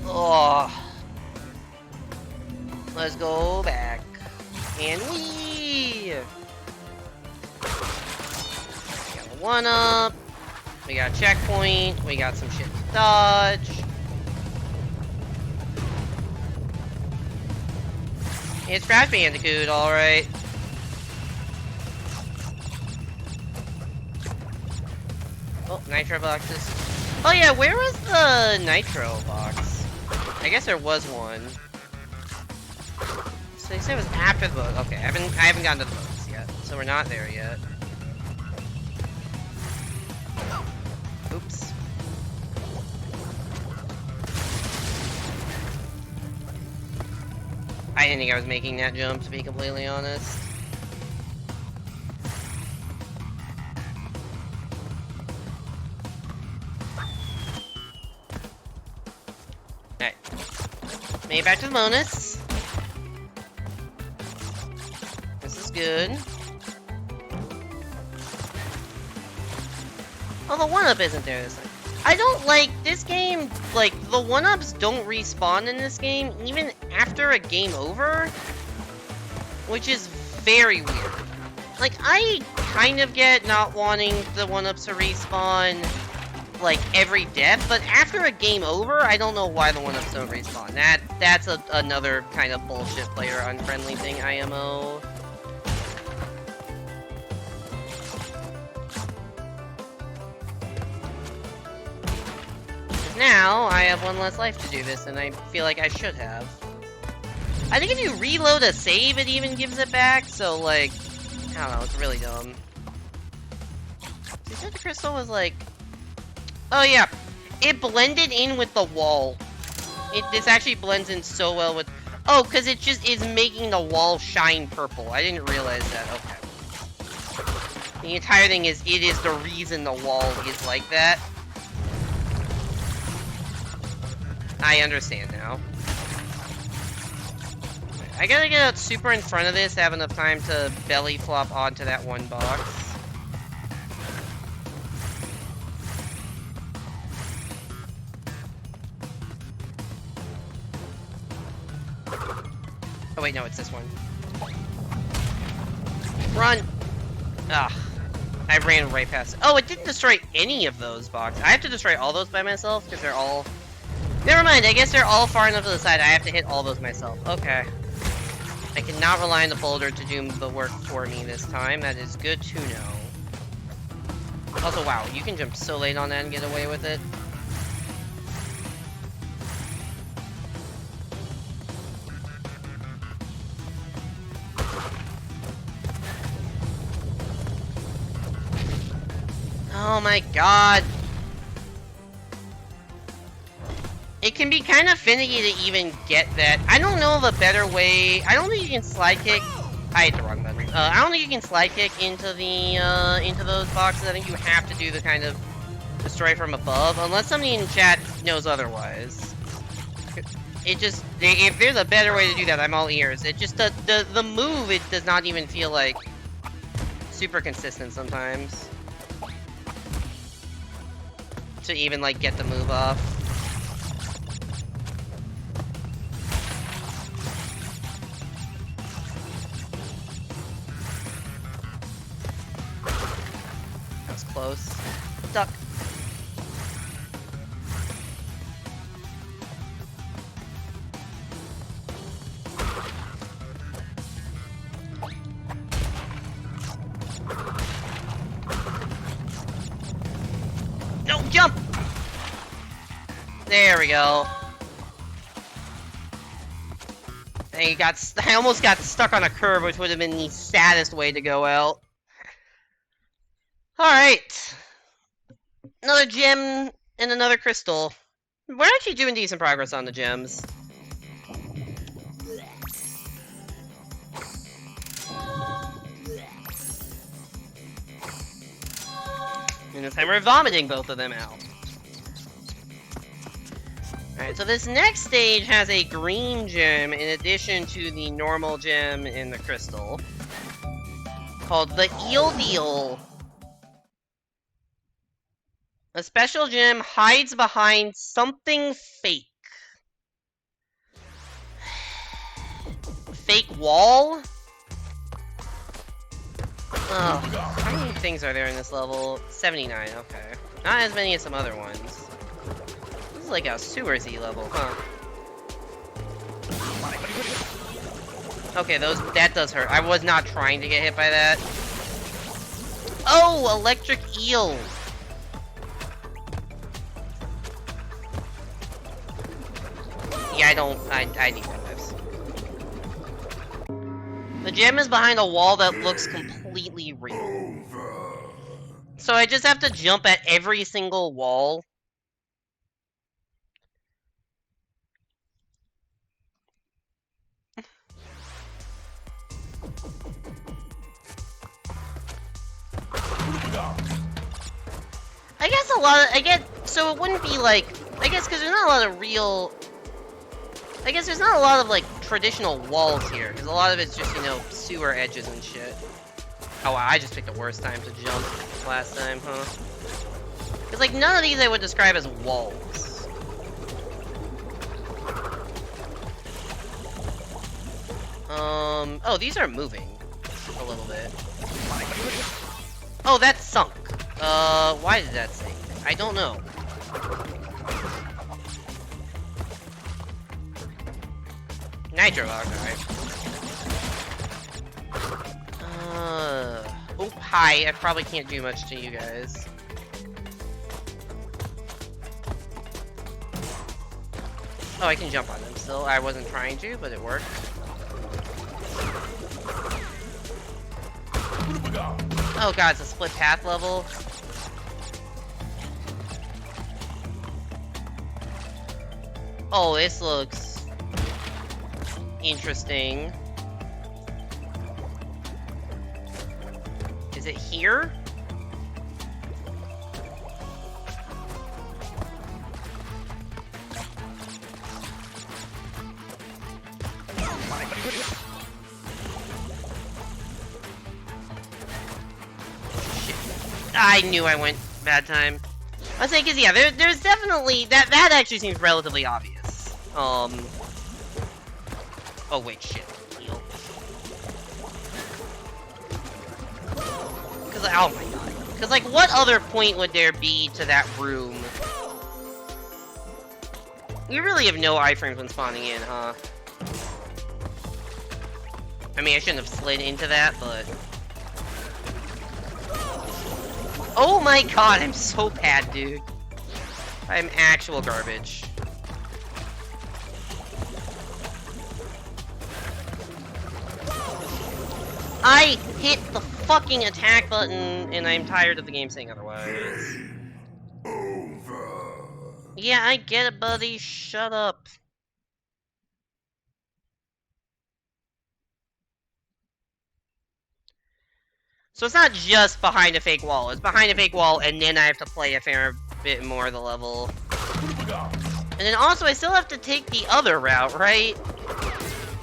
Oh. Let's go back. And we got a 1-up. We got a checkpoint. We got some shit to dodge. It's Crash Bandicoot, alright. Oh, nitro boxes. Oh yeah, where was the nitro box? I guess there was one. So they said it was after the boat. Okay, I haven't gotten to the boats yet, so we're not there yet. Oops. I didn't think I was making that jump, to be completely honest. Alright. Made it back to the bonus. This is good. Oh, the 1-up isn't there this time. I don't like this game. Like, the 1-ups don't respawn in this game, even after a game over. Which is very weird. Like, I kind of get not wanting the 1-ups to respawn, like, every death, but after a game over, I don't know why the 1-ups don't respawn. That's another kind of bullshit player unfriendly thing, IMO. Now, I have one less life to do this, and I feel like I should have. I think if you reload a save, it even gives it back, so, like, I don't know, it's really dumb. You said the crystal was, like... Oh, yeah. It blended in with the wall. This actually blends in so well with... Oh, because it just is making the wall shine purple. I didn't realize that. Okay. The entire thing is, it is the reason the wall is like that. I understand now. I gotta get out super in front of this to have enough time to belly flop onto that one box. Oh wait, no, it's this one. Run! Ugh. I ran right past it. Oh, it didn't destroy any of those boxes. I have to destroy all those by myself because they're all... Never mind, I guess they're all far enough to the side. I have to hit all those myself. Okay. I cannot rely on the boulder to do the work for me this time. That is good to know. Also, wow, you can jump so late on that and get away with it. Oh my god. It can be kind of finicky to even get that. I don't know of a better way. I don't think you can slide kick. I hit the wrong button. I don't think you can slide kick into the into those boxes. I think you have to do the kind of destroy from above, unless somebody in chat knows otherwise. It just, if there's a better way to do that, I'm all ears. It just, the move, it does not even feel like super consistent sometimes. To even, like, get the move off. That was close. Duck. No, jump! There we go. I almost got stuck on a curve, which would have been the saddest way to go out. Alright. Another gem and another crystal. We're actually doing decent progress on the gems. And this time we're vomiting both of them out. Alright, so this next stage has a green gem in addition to the normal gem in the crystal. Called the Eel Deal. A special gem hides behind something fake. Fake wall? Oh, how many things are there in this level? 79, okay. Not as many as some other ones. This is like a sewer-y level, huh? Okay, that does hurt. I was not trying to get hit by that. Oh, electric eel! Yeah, I need this. The gem is behind a wall that looks completely real. So I just have to jump at every single wall. So it wouldn't be like, I guess because there's not a lot of real, I guess there's not a lot of like traditional walls here, because a lot of it's just, you know, sewer edges and shit. Oh wow, I just picked the worst time to jump last time, huh? Because like none of these I would describe as walls. Oh, these are moving a little bit. Oh, that's sunk. Why did that sink? I don't know. Nitro lock, alright. Oh, hi. I probably can't do much to you guys. Oh, I can jump on them still. I wasn't trying to, but it worked. Oh god, it's a split path level. Oh, this looks interesting. Is it here? Shit. I knew I went bad time. I was saying, cause yeah, there's definitely that actually seems relatively obvious. Oh wait, shit. Heal. Cause oh my god. Cause like, what other point would there be to that room? You really have no iframes when spawning in, huh? I mean, I shouldn't have slid into that, but... Oh my god, I'm so bad, dude. I'm actual garbage. I hit the fucking attack button, and I'm tired of the game saying otherwise. Over. Yeah, I get it, buddy. Shut up. So it's not just behind a fake wall. It's behind a fake wall, and then I have to play a fair bit more of the level. And then also, I still have to take the other route, right?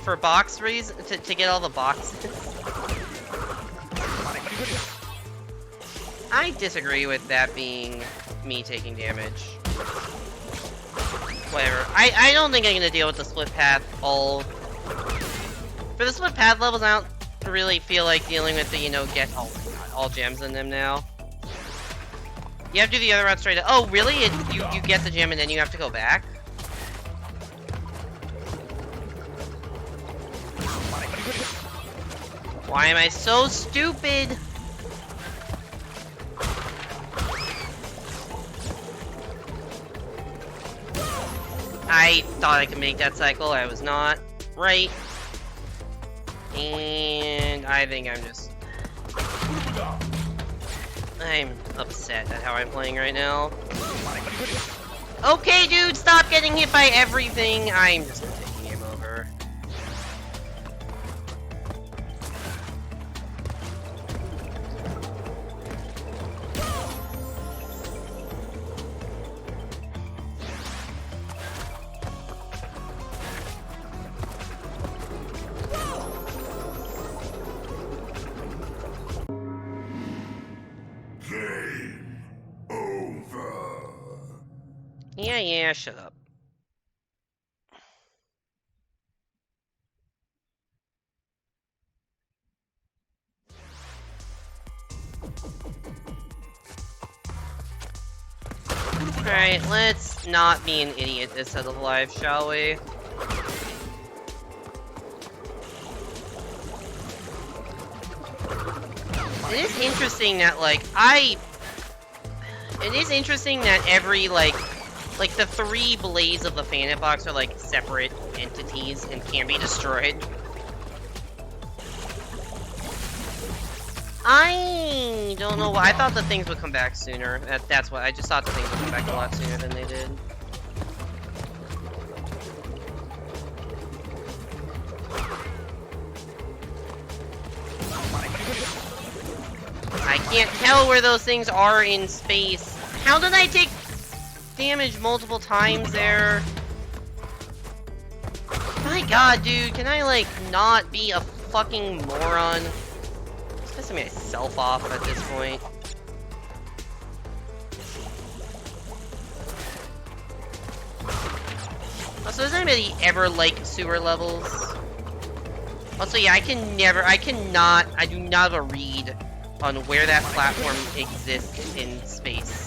For box reasons, to get all the boxes. I disagree with that being me taking damage. Whatever. I don't think I'm gonna deal with the split path all... For the split path levels, I don't really feel like dealing with the, you know, get all gems in them now. You have to do the other route straight up. Oh, really? You get the gem and then you have to go back? Why am I so stupid? I thought I could make that cycle. I was not. Right. And I think I'm upset at how I'm playing right now. Okay, dude, stop getting hit by everything. I'm just gonna take the game over. Yeah, shut up. Alright, let's not be an idiot this set of live, shall we? It is interesting that, like, It is interesting that every, like, the 3 blades of the Phantom Box are, like, separate entities and can't be destroyed. I don't know why. I thought the things would come back sooner. That's what I just thought the things would come back a lot sooner than they did. I can't tell where those things are in space. How did I take damage multiple times there? My god, dude, can I, like, not be a fucking moron? I'm pissing myself off at this point. Also, does anybody ever like sewer levels? Also, yeah, I do not have a read on where that platform exists in space.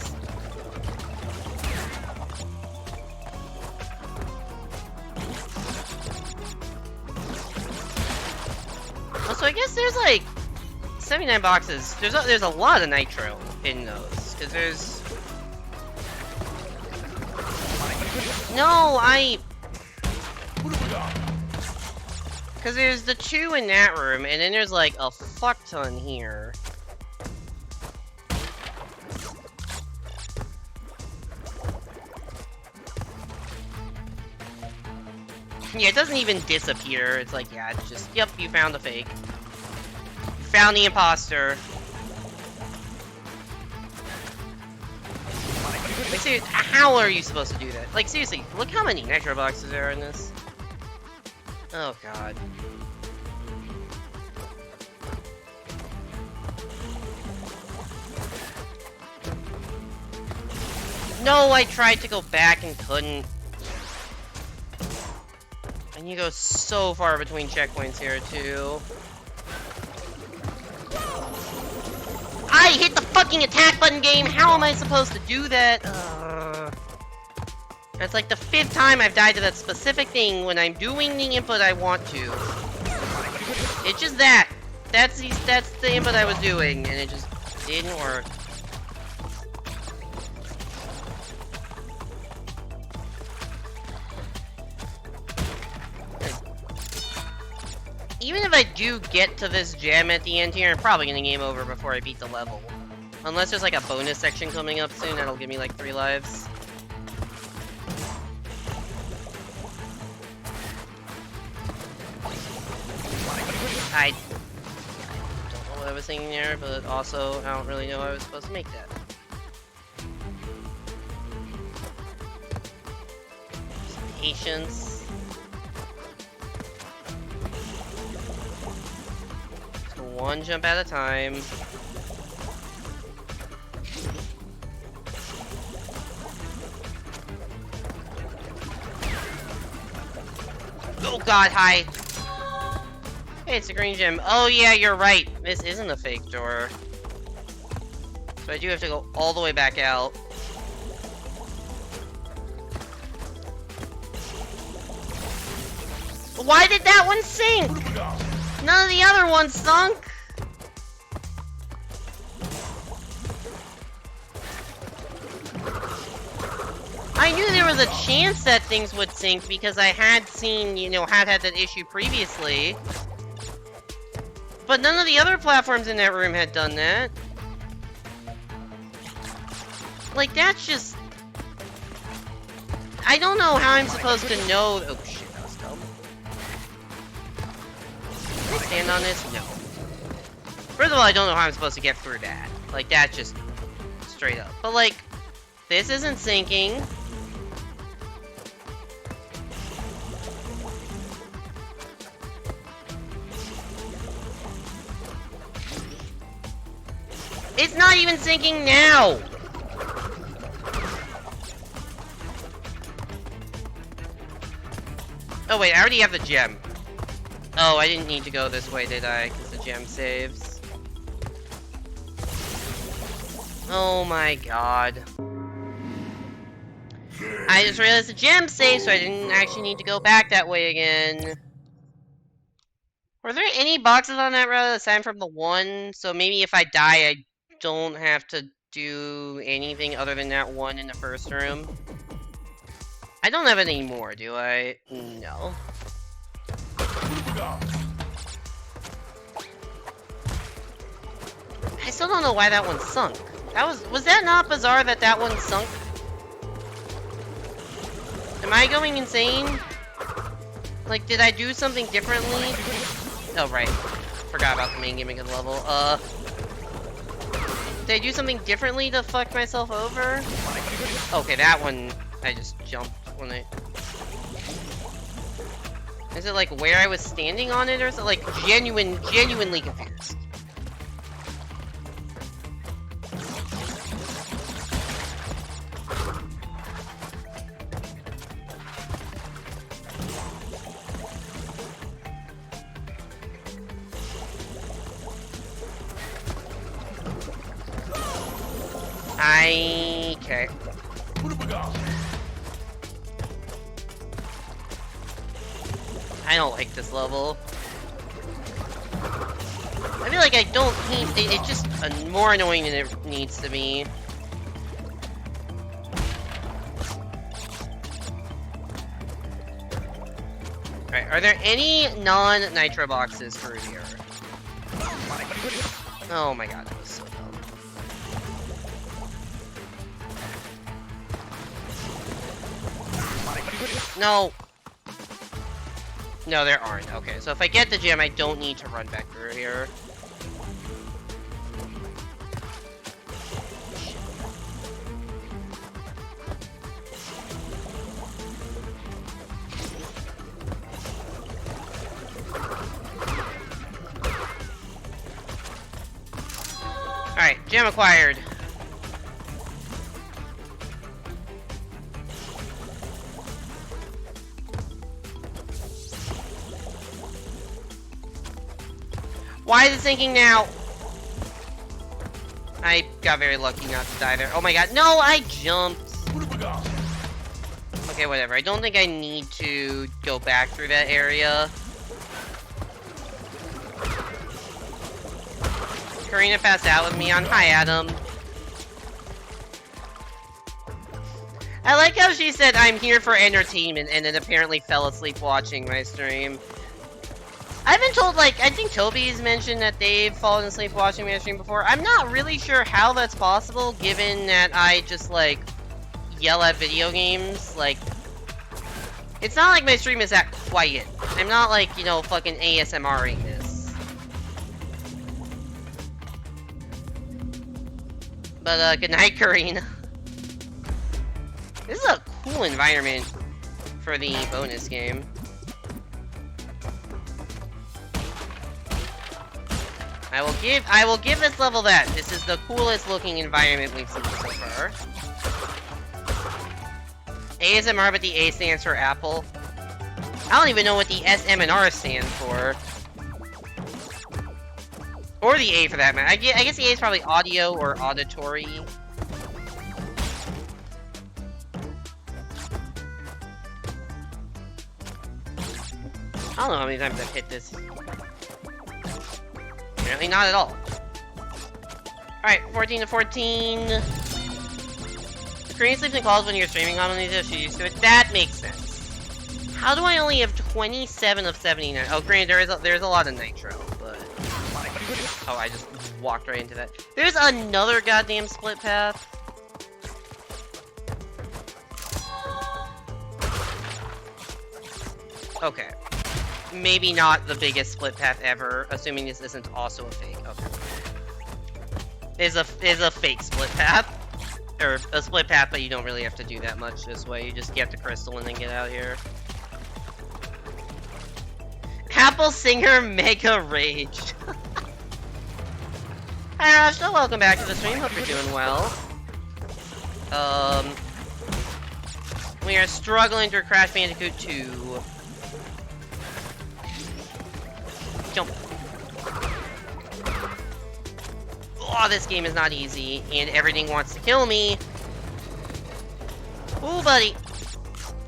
Also, I guess there's like 79 boxes. There's a lot of nitro in those, because there's because there's the 2 in that room, and then there's like a fuck ton here. Yeah, it doesn't even disappear. It's like, yeah, it's just, yep, you found the fake. You found the imposter. Like, seriously, how are you supposed to do that? Like, seriously, look how many nitro boxes there are in this. Oh, God. No, I tried to go back and couldn't. And you go so far between checkpoints here, too. I hit the fucking attack button, game! How am I supposed to do that? That's like the 5th time I've died to that specific thing when I'm doing the input I want to. It's just that. That's the input I was doing, and it just didn't work. Even if I do get to this gem at the end here, I'm probably gonna game over before I beat the level. Unless there's like a bonus section coming up soon that'll give me like 3 lives. I don't know what I was thinking there, but also I don't really know how I was supposed to make that. patience. Just one jump at a time. Oh god, hi! Hey, it's a green gem. Oh yeah, you're right. This isn't a fake door. So I do have to go all the way back out. Why did that one sink? None of the other ones sunk. I knew there was a chance that things would sink because I had seen, you know, had that issue previously. But none of the other platforms in that room had done that. Like, that's just... I don't know how I'm supposed to know... Oh shit, that was dumb. Can I stand on this? No. First of all, I don't know how I'm supposed to get through that. Like, that just... straight up. But like, this isn't sinking. It's not even sinking now! Oh wait, I already have the gem. Oh, I didn't need to go this way, did I? Because the gem saves. Oh my god. I just realized the gem saved, so I didn't actually need to go back that way again. Were there any boxes on that road aside from the one? So maybe if I die, I don't have to do anything other than that one in the first room. I don't have any more, do I? No. I still don't know why that one sunk. Was that not bizarre that that one sunk? Am I going insane? Like, did I do something differently? Oh, right. Forgot about the main gimmick of the level. Did I do something differently to fuck myself over? Okay, that one, I just jumped when I... Is it like where I was standing on it, or is it like genuinely confused? Okay. I don't like this level. I feel like I don't need it's just more annoying than it needs to be. Alright, are there any non-nitro boxes through here? Oh my god, that was so dumb. No! No, there aren't. Okay, so if I get the gem, I don't need to run back through here. Alright, gem acquired. Why is it sinking now? I got very lucky not to die there. Oh my god, no, I jumped. Okay, whatever. I don't think I need to go back through that area. Karina passed out with me on Hi, Adam. I like how she said, I'm here for entertainment, and then apparently fell asleep watching my stream. I've been told, like, I think Toby's mentioned that they've fallen asleep watching my stream before. I'm not really sure how that's possible, given that I just, like, yell at video games. Like, it's not like my stream is that quiet. I'm not, like, you know, fucking ASMRing this. But, good night, Karina. This is a cool environment. for the bonus game. I will give this level that. This is the coolest looking environment we've seen so far. ASMR, but the A stands for Apple. I don't even know what the SM and R stand for. Or the A for that matter. I guess the A is probably audio or auditory. I don't know how many times I've hit this. Apparently not at all. Alright, 14 to 14. The screen sleeps and calls when you're streaming on these issues, so that makes sense. How do I only have 27 of 79? Oh, granted, there's a lot of nitro, but... Oh, I just walked right into that. There's another goddamn split path. Okay. Maybe not the biggest split path ever, assuming this isn't also a fake. Okay. Is a fake split path. Or a split path, but you don't really have to do that much this way. You just get the crystal and then get out here. Apple Singer Mega Raged. Hi Rashta, welcome back to the stream. Hope you're doing well. We are struggling through Crash Bandicoot 2. Jump. Oh, this game is not easy, and everything wants to kill me. Ooh, buddy.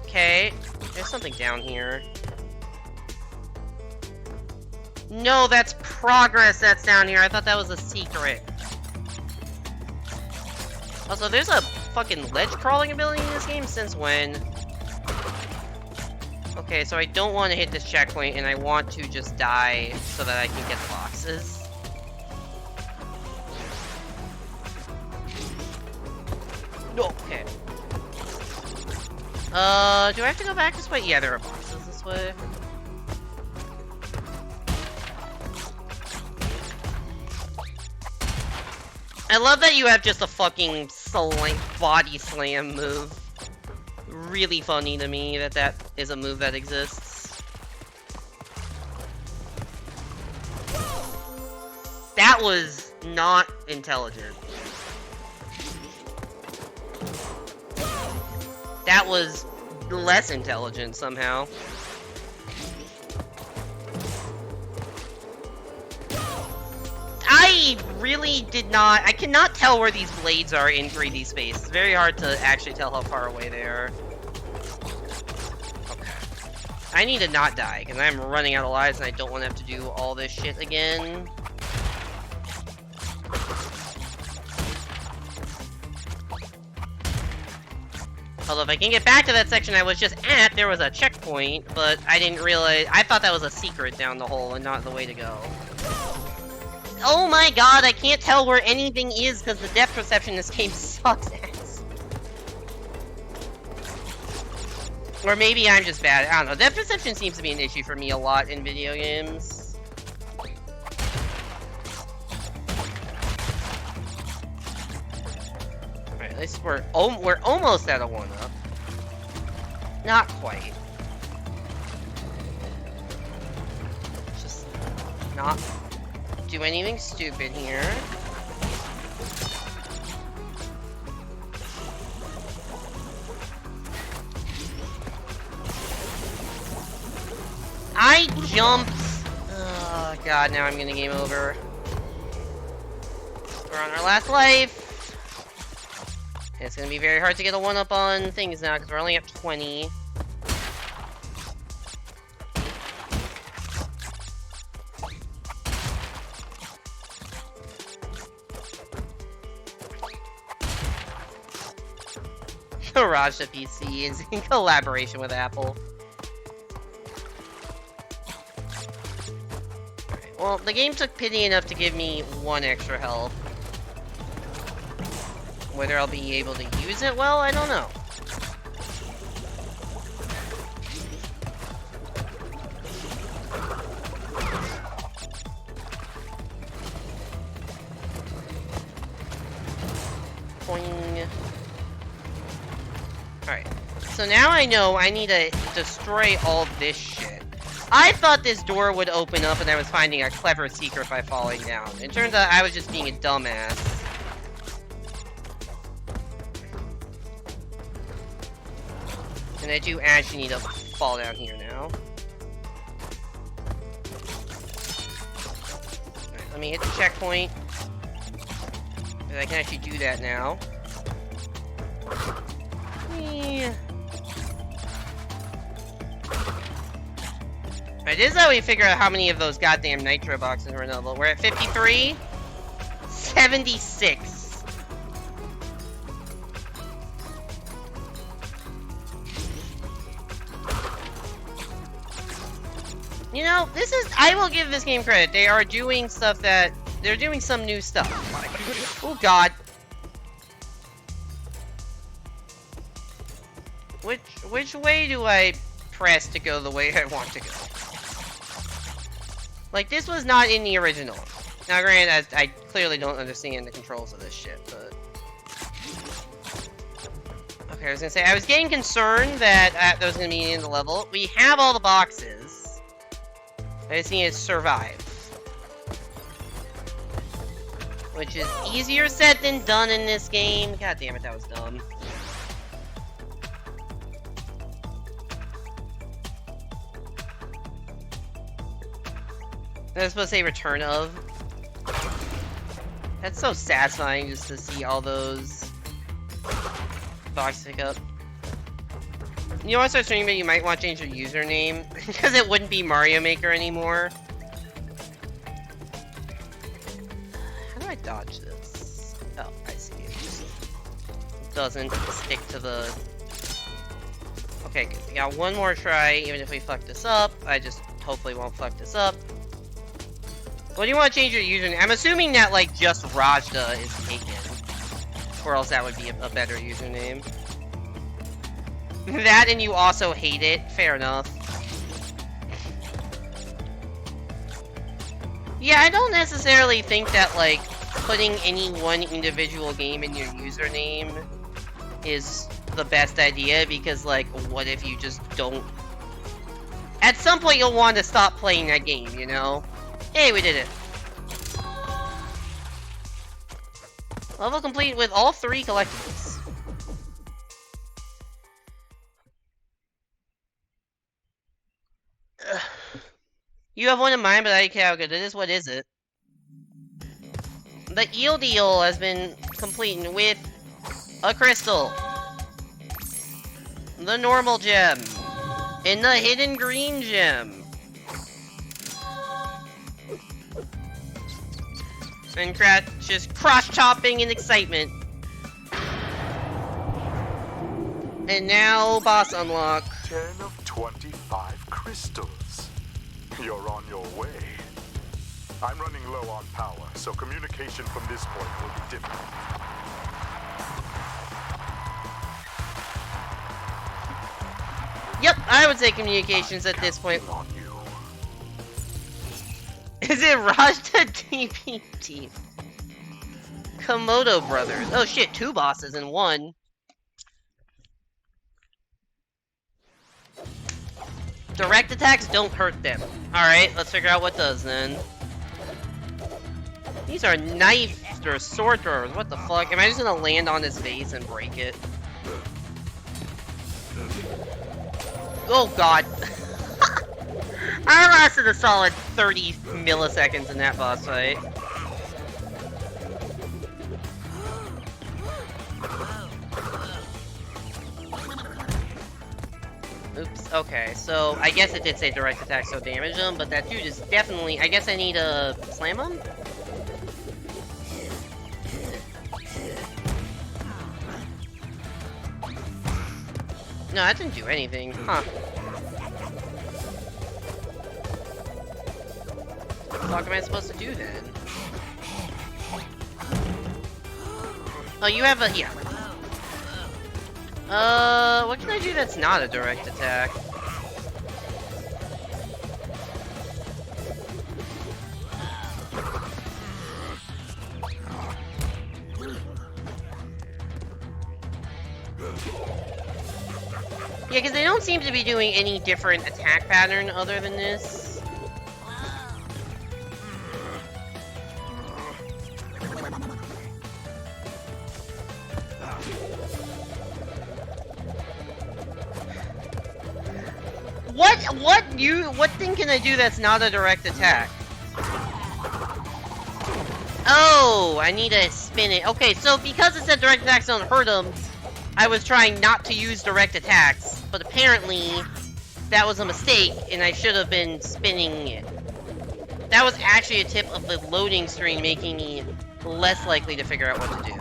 Okay, there's something down here. No, that's progress that's down here. I thought that was a secret. Also, there's a fucking ledge crawling ability in this game? Since when? Okay, so I don't want to hit this checkpoint, and I want to just die so that I can get the boxes. No, okay. Do I have to go back this way? Yeah, there are boxes this way. I love that you have just a fucking body slam move. Really funny to me that that is a move that exists. That was not intelligent. That was less intelligent somehow. I really did not... I cannot tell where these blades are in 3D space. It's very hard to actually tell how far away they are. Okay. I need to not die, because I'm running out of lives and I don't want to have to do all this shit again. Although if I can get back to that section I was just at, there was a checkpoint, but I didn't realize... I thought that was a secret down the hole and not the way to go. Oh my god, I can't tell where anything is because the depth perception in this game sucks ass. Or maybe I'm just bad. I don't know. Depth perception seems to be an issue for me a lot in video games. Alright, at least we're almost at a 1-up. Not quite. Just not do anything stupid here. I jumped. Oh god, now I'm gonna game over. We're on our last life. And it's gonna be very hard to get a 1-up on things now because we're only at 20. Raja PC is in collaboration with Apple. Alright, well, the game took pity enough to give me 1 extra health. Whether I'll be able to use it well, I don't know. Boing. Alright. So now I know I need to destroy all this shit. I thought this door would open up and I was finding a clever secret by falling down. It turns out I was just being a dumbass. And I do actually need to fall down here now. Alright, let me hit the checkpoint. And I can actually do that now. Yeah. Alright, this is how we figure out how many of those goddamn nitro boxes we're in the level. We're at 53. 76. You know, this is, I will give this game credit. They are doing stuff that, they're doing some new stuff. Oh god. Which way do I press to go the way I want to go? Like, this was not in the original. Now, granted, I clearly don't understand the controls of this shit, but... Okay, I was gonna say, I was getting concerned that that was gonna be in the level. We have all the boxes. I just need to survive. Which is easier said than done in this game. God damn it, that was dumb. I was supposed to say return of. That's so satisfying just to see all those boxes pick up. You want to start streaming, but you might want to change your username because it wouldn't be Mario Maker anymore. How do I dodge this? Oh, I see. It just doesn't stick to the... Okay, good. We got one more try, even if we fuck this up. I just hopefully won't fuck this up. Well, do you want to change your username? I'm assuming that, like, just Rajda is taken. Or else that would be a better username. That and you also hate it. Fair enough. Yeah, I don't necessarily think that, like, putting any one individual game in your username is the best idea, because, like, what if you just don't... At some point you'll want to stop playing that game, you know? Hey, we did it! Level complete with all 3 collectibles. Ugh. You have one in mind, but I don't care how good it is. What is it? The eel deal has been completed with a crystal, the normal gem, and the hidden green gem. And just cross-chopping in excitement. And now, boss unlock. 10 of 25 crystals. You're on your way. I'm running low on power, so communication from this point will be difficult. Yep, I would say communications at this point. On you. Is it Rajda DPT? Komodo Brothers. Oh shit, 2 bosses in one. Direct attacks don't hurt them. Alright, let's figure out what does then. These are knife or sword throwers. What the fuck? Am I just gonna land on his face and break it? Oh god. I lasted a solid 30 milliseconds in that boss fight. Oops, okay, so I guess it did say direct attack, so damage him, but that dude is definitely... I guess I need to slam him? No, that didn't do anything, huh. What the fuck am I supposed to do then? Oh, you have a... yeah. What can I do that's not a direct attack? Yeah, because they don't seem to be doing any different attack pattern other than this. What thing can I do that's not a direct attack? Oh, I need to spin it. Okay, so because it said direct attacks don't hurt them, I was trying not to use direct attacks, but apparently that was a mistake, and I should have been spinning it. That was actually a tip of the loading screen, making me less likely to figure out what to do.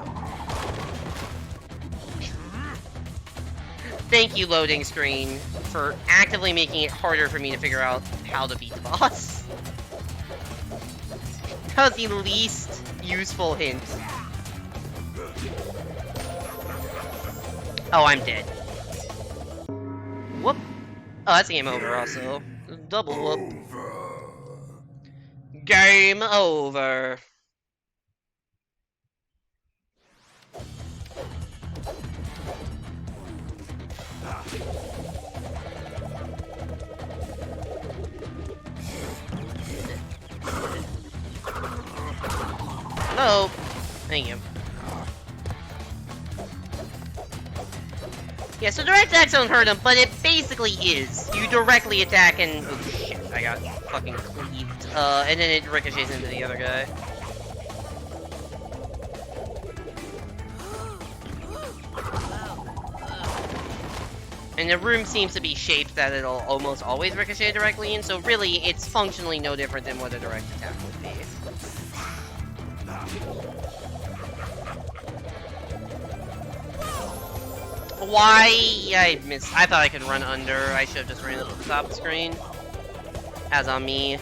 Thank you, loading screen, for actively making it harder for me to figure out how to beat the boss. That was the least useful hint. Oh, I'm dead. Whoop. Oh, that's game over also. Double whoop. Game over. Hello. Thank you. Yeah, so direct attacks don't hurt him, but it basically is. You directly attack and... Oh shit, I got fucking cleaved. And then it ricochets into the other guy. And the room seems to be shaped that it'll almost always ricochet directly in, so really, it's functionally no different than what a direct attack would be. Why? I missed. I thought I could run under. I should have just ran up to the top of the screen. As on me.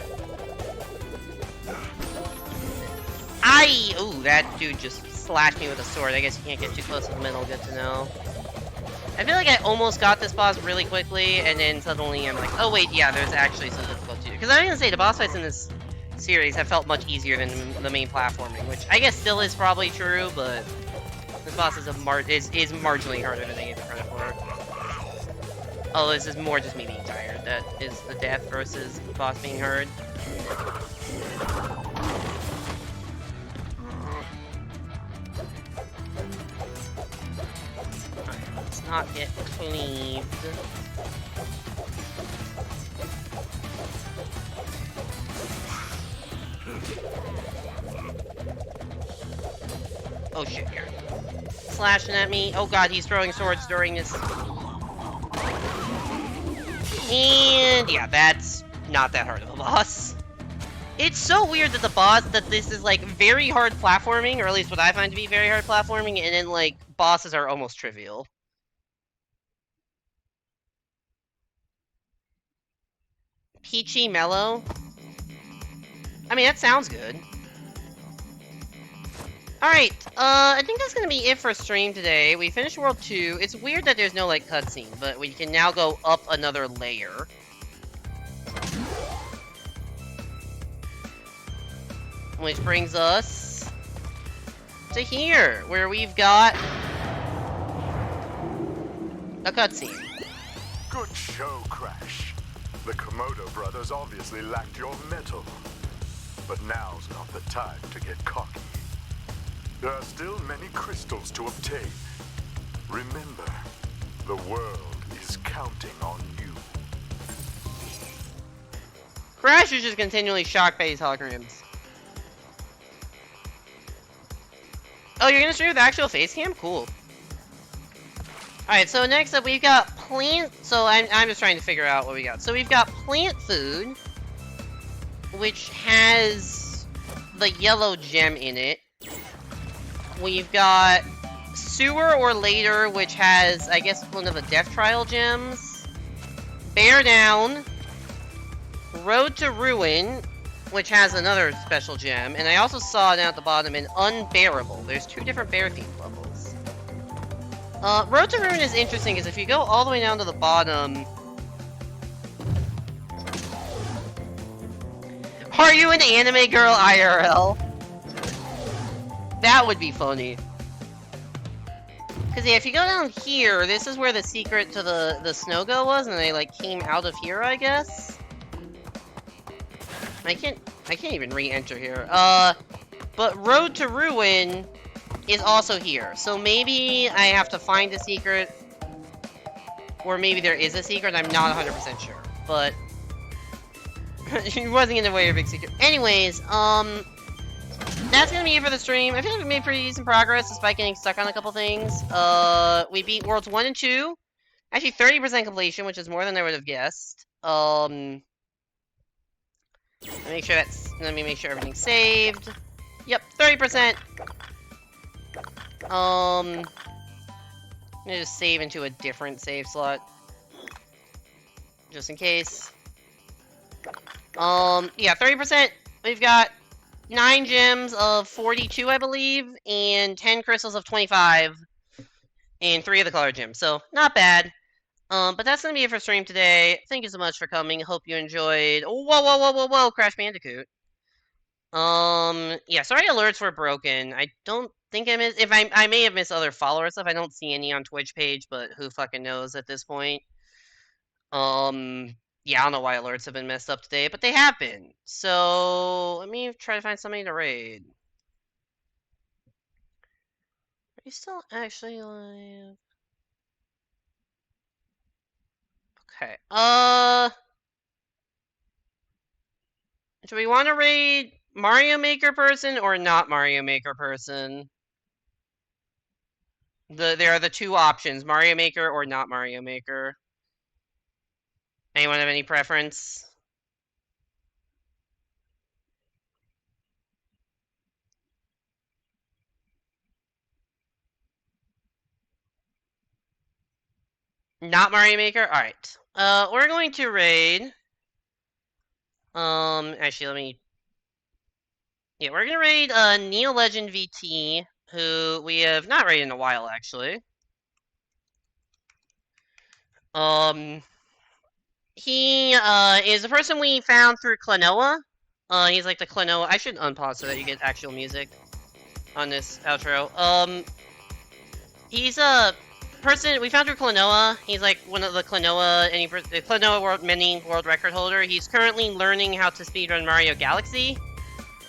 Ooh, that dude just slashed me with a sword. I guess you can't get too close to the middle. Good to know. I feel like I almost got this boss really quickly, and then suddenly I'm like, oh wait, yeah, there's actually some difficulty. Because I was gonna say, the boss fights in this series have felt much easier than the main platforming, which I guess still is probably true, but this boss is marginally harder than I gave it credit for. Oh, this is more just me being tired. That is the death versus the boss being hard. Let's not get cleaved. Oh shit, here. Slashing at me. Oh god, he's throwing swords during this. And yeah, that's not that hard of a boss. It's so weird that this is like very hard platforming, or at least what I find to be very hard platforming, and then like bosses are almost trivial. Peachy mellow? I mean, that sounds good. Alright, I think that's gonna be it for stream today. We finished World 2. It's weird that there's no, like, cutscene, but we can now go up another layer. Which brings us to here, where we've got a cutscene. Good show, Crash. The Komodo brothers obviously lacked your mettle. But now's not the time to get cocky. There are still many crystals to obtain. Remember, the world is counting on you. Crash is just continually shocked by these holograms. Oh, you're gonna stream with actual face cam? Cool. Alright, so next up we've got plant... So I'm just trying to figure out what we got. So we've got plant food, which has the yellow gem in it. We've got Sewer or Later, which has, I guess, one of the Death Trial gems. Bear Down. Road to Ruin, which has another special gem. And I also saw down at the bottom an Unbearable. There's 2 different bear themed levels. Road to Ruin is interesting, because if you go all the way down to the bottom... Are you an anime girl IRL? That would be funny. Because, yeah, if you go down here, this is where the secret to the snow-go was, and they, like, came out of here, I guess? I can't even re-enter here. But Road to Ruin is also here. So maybe I have to find a secret, or maybe there is a secret, I'm not 100% sure. But, it wasn't in the way of a big secret. Anyways, that's gonna be it for the stream. I feel like we made pretty decent progress despite getting stuck on a couple things. We beat Worlds 1 and 2. Actually, 30% completion, which is more than I would have guessed. Let me make sure everything's saved. Yep, 30%. I'm gonna just save into a different save slot. Just in case. Yeah, 30%. We've got 9 gems of 42, I believe, and 10 crystals of 25, and 3 of the color gems. So, not bad. But that's gonna be it for stream today. Thank you so much for coming. Hope you enjoyed. Whoa, Crash Bandicoot. Yeah, sorry alerts were broken. I don't think I missed. I may have missed other follower stuff. I don't see any on Twitch page, but who fucking knows at this point. Yeah, I don't know why alerts have been messed up today, but they have been. So, let me try to find somebody to raid. Are you still actually live? Okay. Do we want to raid Mario Maker person or not Mario Maker person? There are the two options, Mario Maker or not Mario Maker. Anyone have any preference? Not Mario Maker? Alright. We're going to raid. Actually, let me... Yeah, we're gonna raid, Neo Legend VT, who we have not raided in a while, actually. He, is the person we found through Klonoa. He's like the Klonoa... I should unpause so that you get actual music on this outro. He's a person we found through Klonoa. He's like one of the Klonoa, mini world record holder. He's currently learning how to speedrun Mario Galaxy.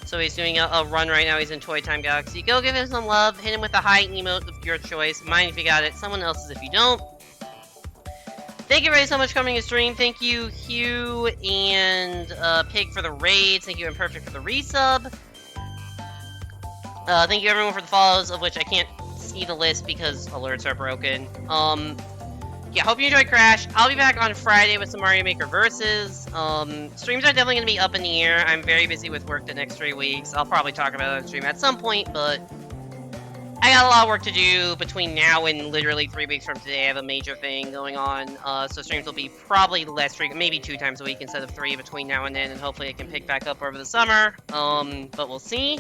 So he's doing a run right now. He's in Toy Time Galaxy. Go give him some love. Hit him with a high emote of your choice. Mine if you got it. Someone else's if you don't. Thank you everybody so much for coming to stream. Thank you, Hugh and Pig for the raids. Thank you, Imperfect, for the resub. Thank you everyone for the follows, of which I can't see the list because alerts are broken. Yeah, hope you enjoyed Crash. I'll be back on Friday with some Mario Maker Versus. Streams are definitely going to be up in the air. I'm very busy with work the next 3 weeks. I'll probably talk about it on stream at some point, but I got a lot of work to do between now and literally 3 weeks from today. I have a major thing going on, so streams will be probably less frequent, maybe 2 times a week instead of 3 between now and then, and hopefully I can pick back up over the summer. But we'll see.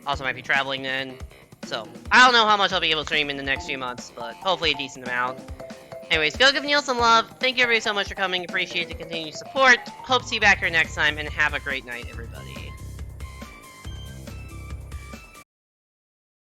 Also might be traveling then. So, I don't know how much I'll be able to stream in the next few months, but hopefully a decent amount. Anyways, go give Neil some love. Thank you everybody so much for coming. Appreciate the continued support. Hope to see you back here next time, and have a great night, everybody.